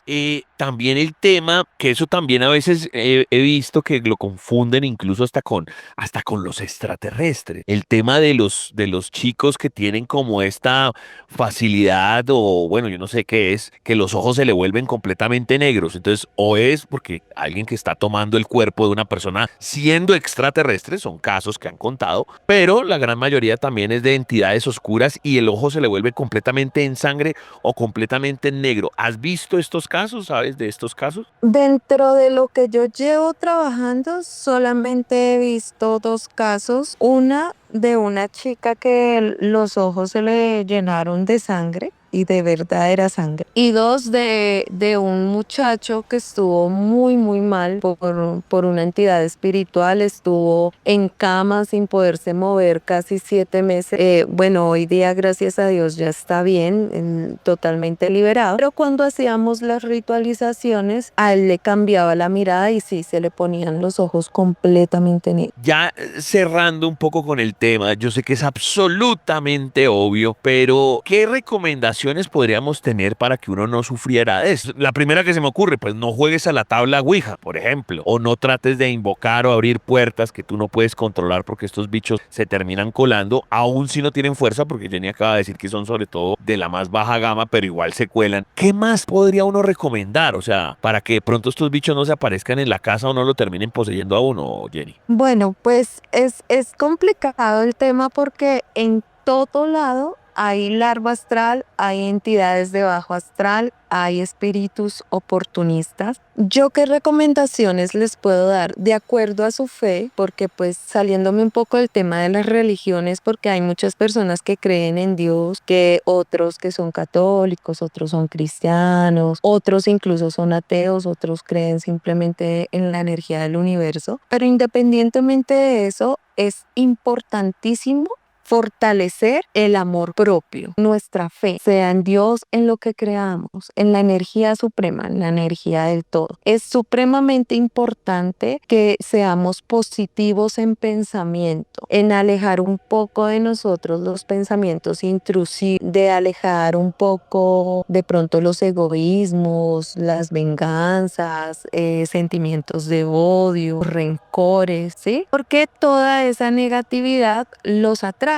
También el tema, que eso también a veces he visto que lo confunden incluso hasta con los extraterrestres. El tema de los chicos que tienen como esta facilidad, o bueno, yo no sé qué es, que los ojos se le vuelven completamente negros. Entonces, o es porque alguien que está tomando el cuerpo de una persona siendo extraterrestre, son casos que han contado, pero la gran mayoría también es de entidades oscuras y el ojo se le vuelve completamente en sangre o completamente en negro. ¿Has visto estos casos? ¿Sabes de estos casos? Dentro de lo que yo llevo trabajando, solamente he visto 2 casos. Una de una chica que los ojos se le llenaron de sangre. Y de verdad era sangre. Y 2 de un muchacho que estuvo muy mal por una entidad espiritual, estuvo en cama sin poderse mover casi 7 meses. Bueno, hoy día gracias a Dios ya está bien, totalmente liberado. Pero cuando hacíamos las ritualizaciones, a él le cambiaba la mirada y sí, se le ponían los ojos completamente negros. Ya cerrando un poco con el tema, yo sé que es absolutamente obvio, pero ¿qué recomendaciones podríamos tener para que uno no sufriera de eso? La primera que se me ocurre, pues no juegues a la tabla Ouija, por ejemplo, o no trates de invocar o abrir puertas que tú no puedes controlar porque estos bichos se terminan colando, aún si no tienen fuerza, porque Jenny acaba de decir que son sobre todo de la más baja gama, pero igual se cuelan. ¿Qué más podría uno recomendar? O sea, para que de pronto estos bichos no se aparezcan en la casa o no lo terminen poseyendo a uno, Jenny. Bueno, pues es complicado el tema porque en todo lado hay larva astral, hay entidades de bajo astral, hay espíritus oportunistas. ¿Yo qué recomendaciones les puedo dar? De acuerdo a su fe, porque pues saliéndome un poco del tema de las religiones, porque hay muchas personas que creen en Dios, que otros que son católicos, otros son cristianos, otros incluso son ateos, otros creen simplemente en la energía del universo. Pero independientemente de eso, es importantísimo fortalecer el amor propio, nuestra fe, sea en Dios, en lo que creamos, en la energía suprema, en la energía del todo. Es supremamente importante que seamos positivos en pensamiento, en alejar un poco de nosotros los pensamientos intrusivos, de alejar un poco de pronto los egoísmos, las venganzas, sentimientos de odio, rencores, ¿sí? Porque toda esa negatividad los atrae.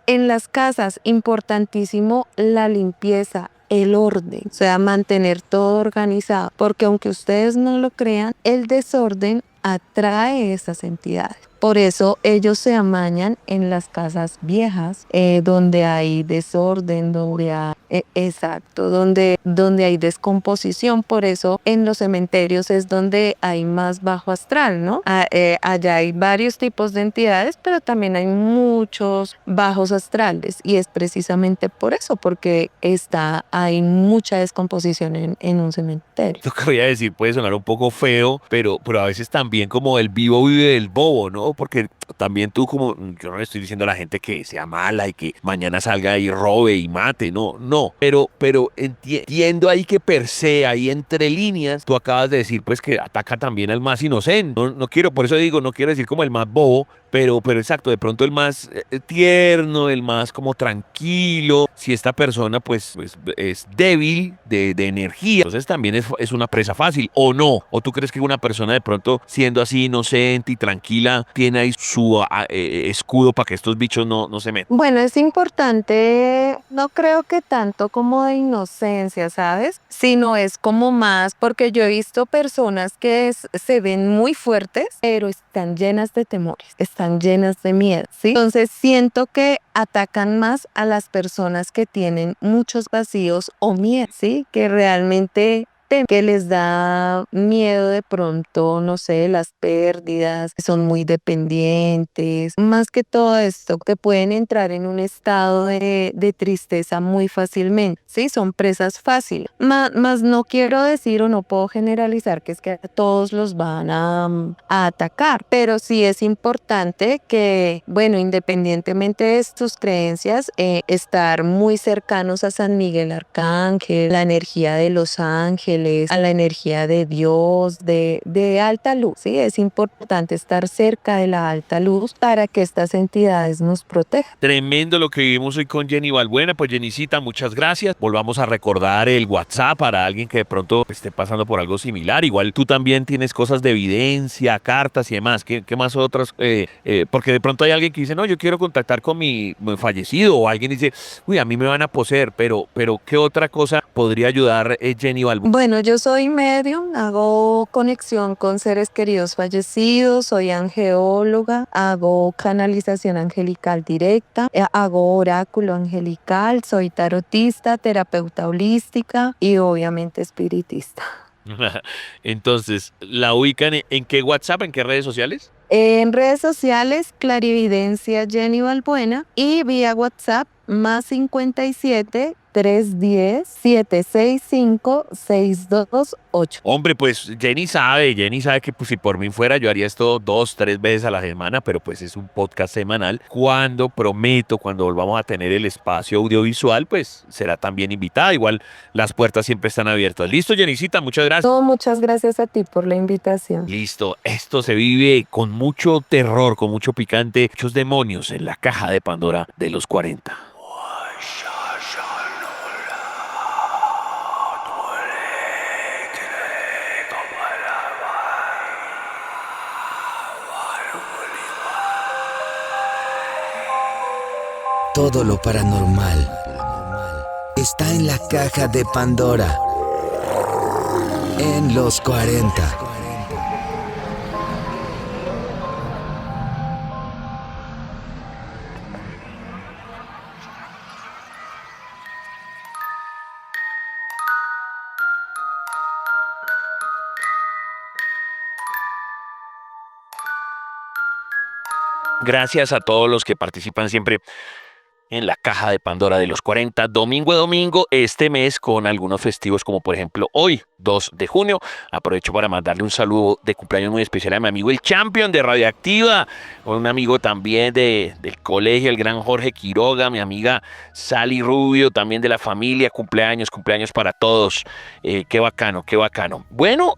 En las casas, importantísimo la limpieza, el orden, o sea, mantener todo organizado, porque aunque ustedes no lo crean, el desorden atrae esas entidades. Por eso ellos se amañan en las casas viejas, donde hay desorden, exacto, donde hay descomposición. Por eso en los cementerios es donde hay más bajo astral, ¿no? Allá hay varios tipos de entidades, pero también hay muchos bajos astrales, y es precisamente por eso, porque hay mucha descomposición en un cementerio. Lo que voy a decir puede sonar un poco feo, pero a veces también como el vivo vive del bobo, ¿no? Porque también tú, como, yo no le estoy diciendo a la gente que sea mala y que mañana salga y robe y mate, no, pero entiendo ahí que per se, ahí entre líneas, tú acabas de decir pues que ataca también al más inocente. No quiero, por eso digo, no quiero decir como el más bobo, pero exacto, de pronto el más tierno, el más como tranquilo. Si esta persona pues es débil de energía, entonces también es una presa fácil, ¿o no? ¿O tú crees que una persona de pronto siendo así inocente y tranquila tiene ahí su escudo para que estos bichos no se metan? Bueno, es importante, no creo que tanto como de inocencia, ¿sabes? Sino es como más, porque yo he visto personas que se ven muy fuertes, pero están llenas de temores, están llenas de miedo, ¿sí? Entonces siento que atacan más a las personas que tienen muchos vacíos o miedo, ¿sí? Que realmente que les da miedo de pronto, no sé, las pérdidas, que son muy dependientes. Más que todo esto, que pueden entrar en un estado de tristeza muy fácilmente, ¿sí? Son presas fáciles. Más no quiero decir o no puedo generalizar que es que todos los van a atacar, pero sí es importante que, bueno, independientemente de tus creencias, estar muy cercanos a San Miguel Arcángel, la energía de los ángeles, a la energía de Dios, de alta luz, ¿sí? Es importante estar cerca de la alta luz para que estas entidades nos protejan. Tremendo lo que vivimos hoy con Jenny Balbuena. Pues Jennycita, muchas gracias. Volvamos a recordar el WhatsApp para alguien que de pronto esté pasando por algo similar. Igual tú también tienes cosas de evidencia, cartas y demás. ¿Qué más otras? Porque de pronto hay alguien que dice, no, yo quiero contactar con mi fallecido, o alguien dice, uy, a mí me van a poseer, pero ¿qué otra cosa podría ayudar Jenny Balbuena? Bueno, yo soy medium, hago conexión con seres queridos fallecidos, soy angeóloga, hago canalización angelical directa, hago oráculo angelical, soy tarotista, terapeuta holística y obviamente espiritista. Entonces, ¿la ubican en qué WhatsApp, en qué redes sociales? En redes sociales, Clarividencia Jenny Balbuena, y vía WhatsApp más 57 310 765 628. Hombre, pues Jenny sabe que pues, si por mí fuera yo haría esto 2-3 veces a la semana, pero pues es un podcast semanal. Cuando volvamos a tener el espacio audiovisual, pues será también invitada. Igual las puertas siempre están abiertas. ¿Listo, Jennycita? Muchas gracias. No, muchas gracias a ti por la invitación. Listo, esto se vive con mucho terror, con mucho picante, muchos demonios en la caja de Pandora de los 40. Todo lo paranormal está en la caja de Pandora en los 40. Gracias a todos los que participan siempre en la caja de Pandora de los 40, domingo a domingo, este mes con algunos festivos como por ejemplo hoy, 2 de junio. Aprovecho para mandarle un saludo de cumpleaños muy especial a mi amigo el Champion de Radioactiva, un amigo también del colegio, el gran Jorge Quiroga, mi amiga Sally Rubio, también de la familia, cumpleaños para todos. Qué bacano, qué bacano. Bueno,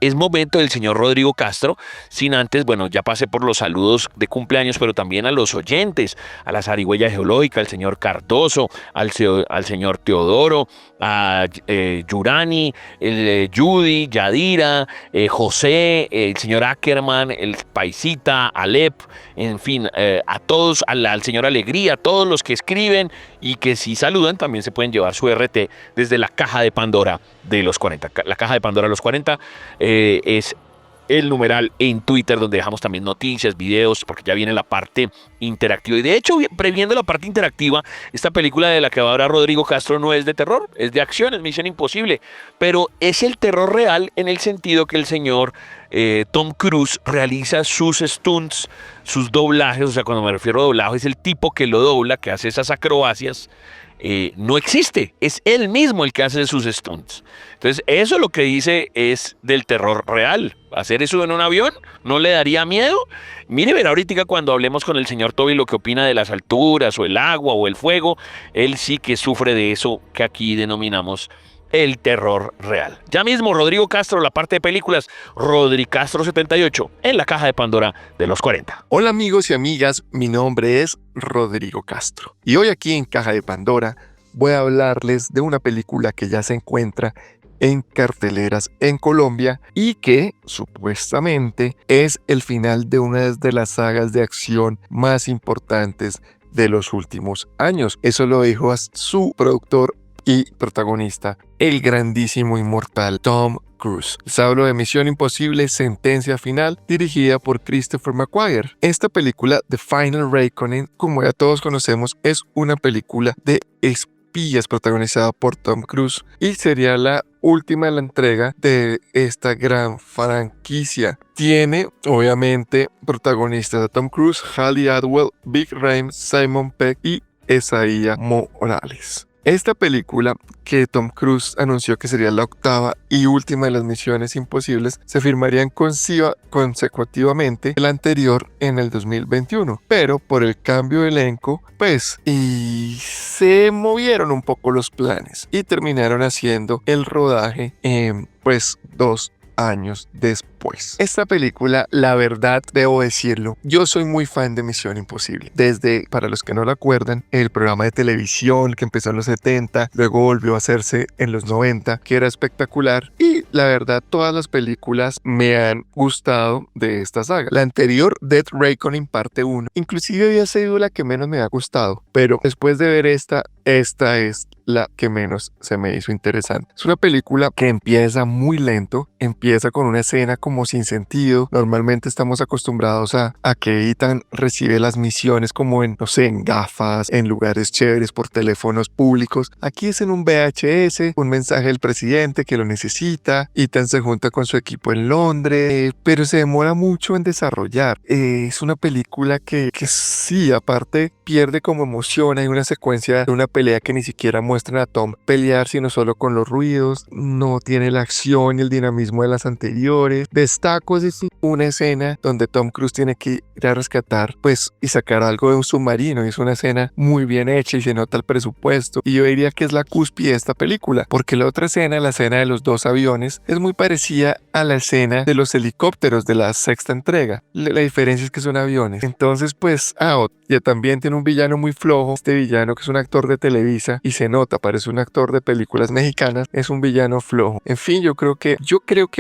es momento del señor Rodrigo Castro, sin antes, bueno, ya pasé por los saludos de cumpleaños, pero también a los oyentes, a la Zarigüeya Geológica, al señor Cardoso, al señor Teodoro, a Yurani, Judy, Yadira, José, el señor Ackerman, el Paisita, Alep, en fin, a todos, al señor Alegría, a todos los que escriben y que si saludan también se pueden llevar su RT desde la caja de Pandora de los 40. La caja de Pandora de los 40 es el numeral en Twitter, donde dejamos también noticias, videos, porque ya viene la parte interactiva. Y de hecho, previendo la parte interactiva, esta película de la que va a hablar Rodrigo Castro no es de terror, es de acción, es Misión Imposible, pero es el terror real en el sentido que el señor Tom Cruise realiza sus stunts, sus doblajes. O sea, cuando me refiero a doblaje, es el tipo que lo dobla, que hace esas acrobacias. No existe, es él mismo el que hace sus stunts. Entonces eso lo que dice es del terror real. Hacer eso en un avión no le daría miedo. Mire, ver ahorita cuando hablemos con el señor Toby lo que opina de las alturas o el agua o el fuego, él sí que sufre de eso que aquí denominamos el terror real. Ya mismo Rodrigo Castro, la parte de películas, Rodri Castro 78 en la caja de Pandora de los 40. Hola amigos y amigas, mi nombre es Rodrigo Castro y hoy aquí en Caja de Pandora voy a hablarles de una película que ya se encuentra en carteleras en Colombia y que supuestamente es el final de una de las sagas de acción más importantes de los últimos años. Eso lo dijo su productor y protagonista, el grandísimo inmortal Tom Cruise. Les hablo de Misión Imposible, Sentencia Final, dirigida por Christopher McQuarrie. Esta película, The Final Reckoning, como ya todos conocemos, es una película de espías protagonizada por Tom Cruise y sería la última de la entrega de esta gran franquicia. Tiene, obviamente, protagonistas a Tom Cruise, Halle Atwell, Big Rhames, Simon Pegg y Isaiah Morales. Esta película, que Tom Cruise anunció que sería la octava y última de las Misiones Imposibles, se firmarían consecutivamente el anterior en el 2021, pero por el cambio de elenco, y se movieron un poco los planes y terminaron haciendo el rodaje en 2 años después. Esta película, la verdad, debo decirlo, yo soy muy fan de Misión Imposible. Desde, para los que no lo acuerdan, el programa de televisión que empezó en los 70, luego volvió a hacerse en los 90, que era espectacular. Y la verdad, todas las películas me han gustado de esta saga. La anterior, Death Reckoning parte 1, inclusive había sido la que menos me ha gustado, pero después de ver esta es la que menos se me hizo interesante. Es una película que empieza muy lento, empieza con una escena como sin sentido. Normalmente estamos acostumbrados a que Ethan recibe las misiones como en, no sé, en gafas, en lugares chéveres, por teléfonos públicos. Aquí es en un VHS, un mensaje del presidente que lo necesita. Ethan se junta con su equipo en Londres, pero se demora mucho en desarrollar. Es una película que sí, aparte pierde como emoción. Hay una secuencia de una pelea que ni siquiera muestran a Tom pelear, sino solo con los ruidos. No tiene la acción y el dinamismo de las anteriores. Destaco una escena donde Tom Cruise tiene que ir a rescatar y sacar algo de un submarino, y es una escena muy bien hecha y se nota el presupuesto, y yo diría que es la cúspide de esta película, porque la otra escena, la escena de los 2 aviones, es muy parecida a la escena de los helicópteros de la sexta entrega. La diferencia es que son aviones. Entonces ya también tiene un villano muy flojo. Este villano, que es un actor de Televisa y se nota, parece un actor de películas mexicanas, es un villano flojo. En fin, yo creo que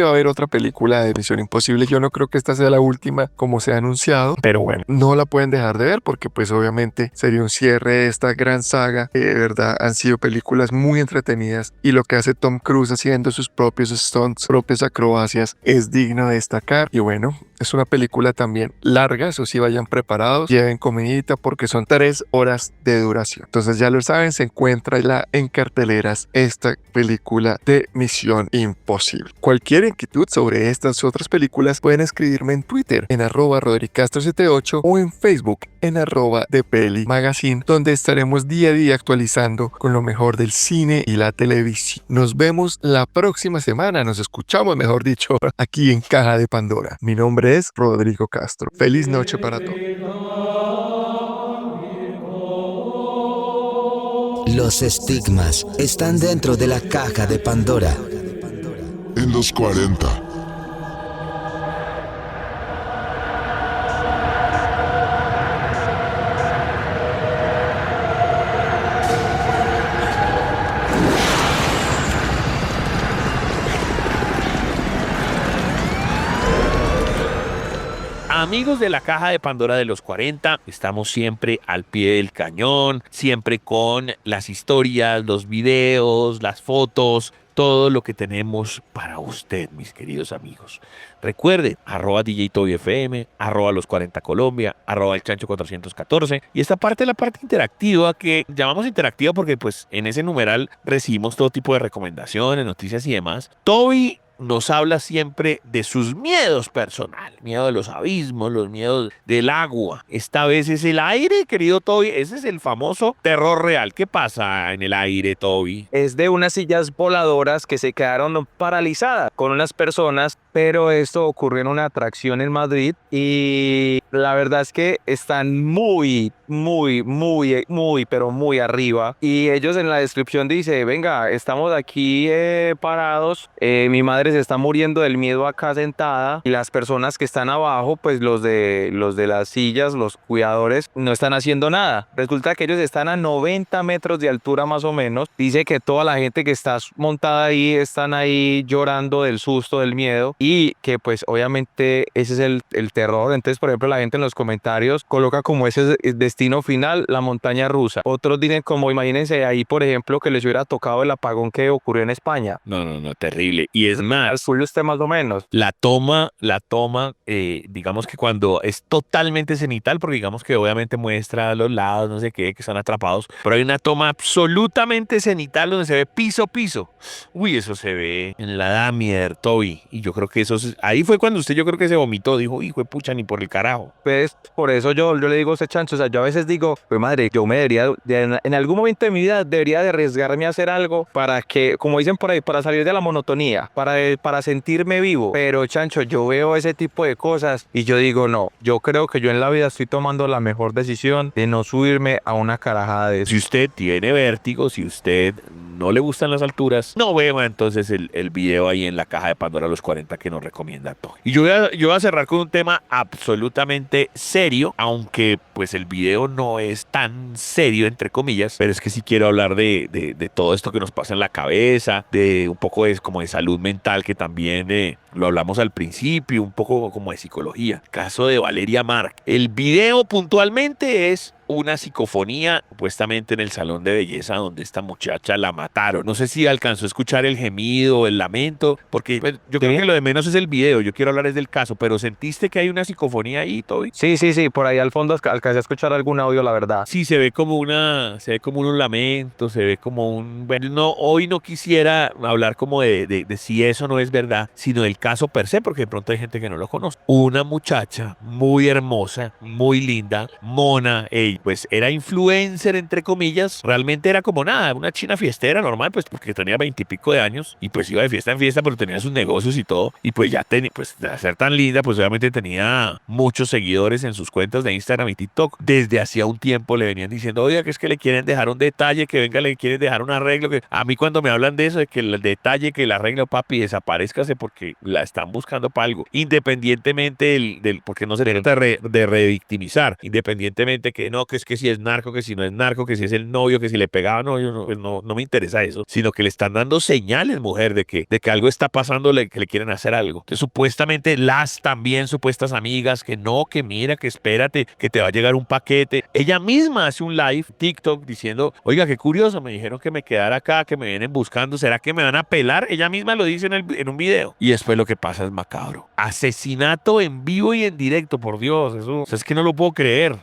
va a haber otra película de Misión Imposible. Yo no creo que esta sea la última como se ha anunciado, pero bueno, no la pueden dejar de ver porque obviamente sería un cierre de esta gran saga. De verdad han sido películas muy entretenidas, y lo que hace Tom Cruise haciendo sus propios stunts, propias acrobacias, es digno de destacar. Y bueno, es una película también larga, eso sí, vayan preparados, lleven comidita porque son 3 horas de duración. Entonces ya lo saben, se encuentra en carteleras esta película de Misión Imposible. Cualquier inquietud sobre estas otras películas pueden escribirme en Twitter en @rodricastro78 o en Facebook en @depelimagazine, donde estaremos día a día actualizando con lo mejor del cine y la televisión. Nos vemos la próxima semana, nos escuchamos, mejor dicho, aquí en Caja de Pandora. Mi nombre es Rodrigo Castro. Feliz noche para todos. Los estigmas están dentro de la caja de Pandora. En los 40. Amigos de la caja de Pandora de los 40, estamos siempre al pie del cañón, siempre con las historias, los videos, las fotos, todo lo que tenemos para usted, mis queridos amigos. Recuerde, @DJTobyFM, @los40Colombia, @elchancho414. Y esta parte es la parte interactiva, que llamamos interactiva porque pues en ese numeral recibimos todo tipo de recomendaciones, noticias y demás. Toby nos habla siempre de sus miedos personales, miedo de los abismos, los miedos del agua. Esta vez es el aire, querido Toby. Ese es el famoso terror real. ¿Qué pasa en el aire, Toby? Es de unas sillas voladoras que se quedaron paralizadas con unas personas, pero esto ocurrió en una atracción en Madrid y la verdad es que están pero muy arriba. Y ellos en la descripción dice, venga, estamos aquí parados, mi madre se está muriendo del miedo acá sentada y las personas que están abajo, pues los de las sillas, los cuidadores, no están haciendo nada. Resulta que ellos están a 90 metros de altura más o menos. Dice que toda la gente que está montada ahí están ahí llorando del susto, del miedo, y que pues obviamente ese es el terror. Entonces, por ejemplo, la gente en los comentarios coloca como ese destino final la montaña rusa. Otros dicen como, imagínense ahí, por ejemplo, que les hubiera tocado el apagón que ocurrió en España. No, terrible. Y es más, suyo usted más o menos. La toma, digamos que cuando es totalmente cenital, porque digamos que obviamente muestra los lados, no sé qué, que están atrapados, pero hay una toma absolutamente cenital donde se ve piso. Uy, eso se ve en la Damier, Toby. Y yo creo que ahí fue cuando usted, yo creo que se vomitó, dijo, hijo de pucha, ni por el carajo. Pues por eso yo le digo a ese chancho, o sea, yo a veces digo, pues madre, yo me en algún momento de mi vida debería de arriesgarme a hacer algo para que, como dicen por ahí, para salir de la monotonía, para sentirme vivo. Pero chancho, yo veo ese tipo de cosas y yo digo, no, yo creo que yo en la vida estoy tomando la mejor decisión de no subirme a una carajada de eso. Si usted tiene vértigo, si usted no le gustan las alturas, no veo entonces el video ahí en la caja de Pandora los 40 que nos recomienda Toby. Y yo voy a cerrar con un tema absolutamente serio, aunque pues el video no es tan serio, entre comillas, pero es que sí quiero hablar de todo esto que nos pasa en la cabeza, de un poco como de salud mental, que también lo hablamos al principio, un poco como de psicología. Caso de Valeria Mark. El video puntualmente es una psicofonía supuestamente en el salón de belleza donde esta muchacha la mataron. No sé si alcanzó a escuchar el gemido, el lamento, porque pues, yo creo que lo de menos es el video, yo quiero hablar es del caso, pero ¿sentiste que hay una psicofonía ahí, Toby? Sí, por ahí al fondo alcancé a escuchar algún audio, la verdad. Sí, se ve como un lamento, se ve como bueno, no, hoy no quisiera hablar como de si eso no es verdad, sino del caso per se, porque de pronto hay gente que no lo conoce. Una muchacha muy hermosa, muy linda, mona, pues era influencer, entre comillas, realmente era como nada, una china fiestera normal, pues porque tenía 20 y pico de años y pues iba de fiesta en fiesta, pero tenía sus negocios y todo, y pues ya tenía, pues de ser tan linda, pues obviamente tenía muchos seguidores en sus cuentas de Instagram y TikTok. Desde hacía un tiempo le venían diciendo, oiga, que es que le quieren dejar un detalle, que venga, le quieren dejar un arreglo, que a mí cuando me hablan de eso, de que el detalle, que el arreglo, papi, desaparezcase porque la están buscando para algo, independientemente del porque no se trata de revictimizar, independientemente que no, que es que si es narco, que si no es narco, que si es el novio, que si le pegaba, no me interesa eso, sino que le están dando señales, mujer, de que algo está pasando, que le quieren hacer algo. Entonces, supuestamente las también supuestas amigas, que no, que mira, que espérate, que te va a llegar un paquete. Ella misma hace un live TikTok diciendo, oiga, qué curioso, me dijeron que me quedara acá, que me vienen buscando, ¿será que me van a pelar? Ella misma lo dice en un video. Y después lo que pasa es macabro. Asesinato en vivo y en directo, por Dios, eso, o sea, es que no lo puedo creer,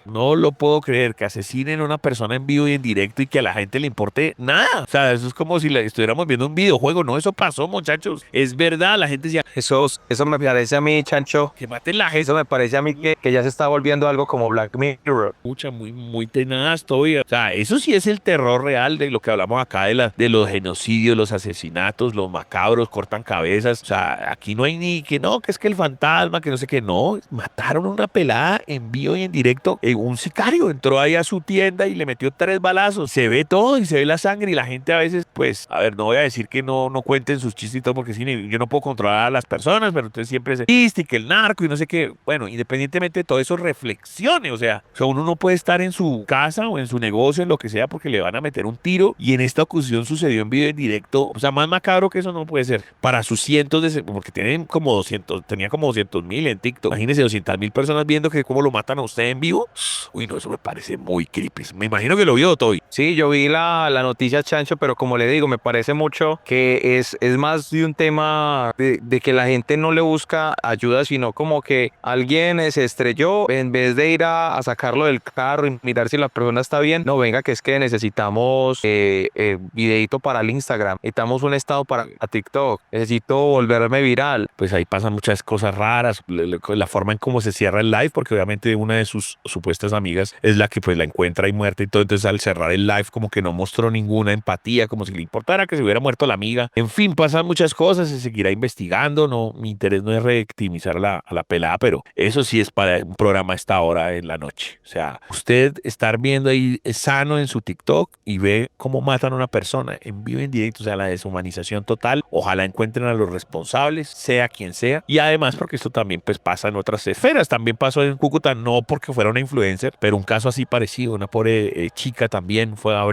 que asesinen a una persona en vivo y en directo y que a la gente le importe nada. O sea, eso es como si estuviéramos viendo un videojuego. No, eso pasó, muchachos. Es verdad, la gente decía, eso me parece a mí, chancho, que maten la gente. Eso me parece a mí que ya se está volviendo algo como Black Mirror. Pucha, muy tenaz todavía. O sea, eso sí es el terror real de lo que hablamos acá de los genocidios, los asesinatos, los macabros, cortan cabezas. O sea, aquí no hay ni que no, que es que el fantasma, que no sé qué, no. Mataron a una pelada en vivo y en directo. Un sicario entró ahí a su tienda y le metió 3 balazos. Se ve todo y se ve la sangre y la gente a veces, pues, a ver, no voy a decir que no cuenten sus chistes y todo, porque sí, yo no puedo controlar a las personas, pero entonces siempre se chiste y que el narco y no sé qué. Bueno, independientemente de todo eso, reflexione. O sea, uno no puede estar en su casa o en su negocio, en lo que sea, porque le van a meter un tiro, y en esta ocasión sucedió en video en directo. O sea, más macabro que eso no puede ser. Para sus cientos porque tenía como 200.000 en TikTok. Imagínense 200.000 personas viendo que cómo lo matan a usted en vivo. Uy, no, eso me parece muy creepy. Me imagino que lo vio, Toby. Sí, yo vi la noticia, Chancho, pero como le digo, me parece mucho que es más de un tema de que la gente no le busca ayuda, sino como que alguien se estrelló, en vez de ir a sacarlo del carro y mirar si la persona está bien, no, venga, que es que necesitamos videito para el Instagram, necesitamos un estado para TikTok, necesito volverme viral. Pues ahí pasan muchas cosas raras, la forma en cómo se cierra el live, porque obviamente una de sus supuestas amigas es la que pues la encuentra ahí muerta y todo, entonces al cerrar el live como que no mostró ninguna empatía, como si le importara que se hubiera muerto la amiga. En fin, pasan muchas cosas, se seguirá investigando, no, mi interés no es revictimizar a la pelada, pero eso sí es para un programa a esta hora en la noche. O sea, usted estar viendo ahí sano en su TikTok y ve cómo matan a una persona en vivo, en directo, o sea, la deshumanización total. Ojalá encuentren a los responsables, sea quien sea, y además porque esto también pues pasa en otras esferas. También pasó en Cúcuta, no porque fuera una influencer, pero un caso así parecido, una pobre chica también fue a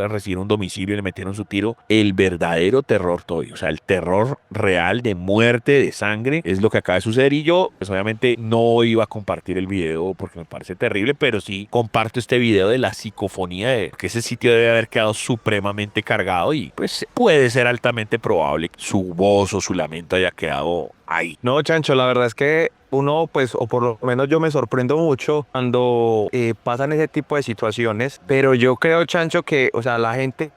recibir un domicilio y le metieron su tiro. El verdadero terror, Toby, o sea, el terror real de muerte, de sangre, es lo que acaba de suceder. Y yo pues obviamente no iba a compartir el video porque me parece terrible, pero sí comparto este video de la psicofonía, de que ese sitio debe haber quedado supremamente cargado y pues puede ser altamente probable que su voz o su lamento haya quedado ahí. No, Chancho, la verdad es que uno, pues, o por lo menos yo me sorprendo mucho cuando pasan ese tipo de situaciones, pero yo creo, Chancho, que, o sea, la gente,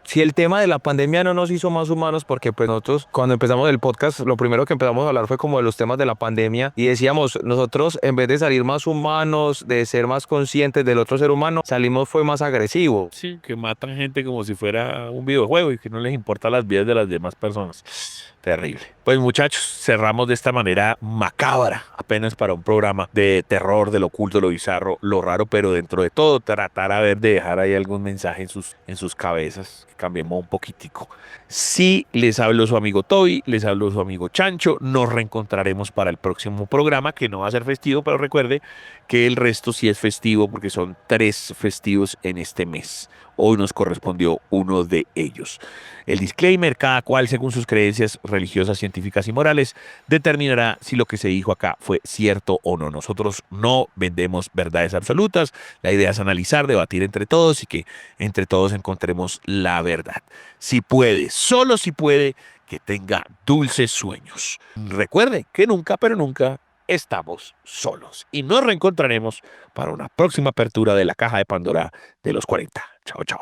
si el tema de la pandemia no nos hizo más humanos, porque pues nosotros cuando empezamos el podcast, lo primero que empezamos a hablar fue como de los temas de la pandemia y decíamos, nosotros en vez de salir más humanos, de ser más conscientes del otro ser humano, salimos fue más agresivos. Sí, que matan gente como si fuera un videojuego y que no les importa las vidas de las demás personas. Terrible. Pues muchachos, cerramos de esta manera macabra, apenas para un programa de terror, de lo oculto, lo bizarro, lo raro, pero dentro de todo tratar a ver de dejar ahí algún mensaje en sus cabezas, que cambiemos un poquitico. Sí, les habló su amigo Toby, les habló su amigo Chancho, nos reencontraremos para el próximo programa, que no va a ser festivo, pero recuerde que el resto sí es festivo porque son 3 festivos en este mes. Hoy nos correspondió uno de ellos. El disclaimer, cada cual según sus creencias religiosas, científicas y morales, determinará si lo que se dijo acá fue cierto o no. Nosotros no vendemos verdades absolutas, la idea es analizar, debatir entre todos y que entre todos encontremos la verdad. Si puede, solo si puede, que tenga dulces sueños. Recuerde que nunca, pero nunca estamos solos y nos reencontraremos para una próxima apertura de la caja de Pandora de los 40. Chao, chao.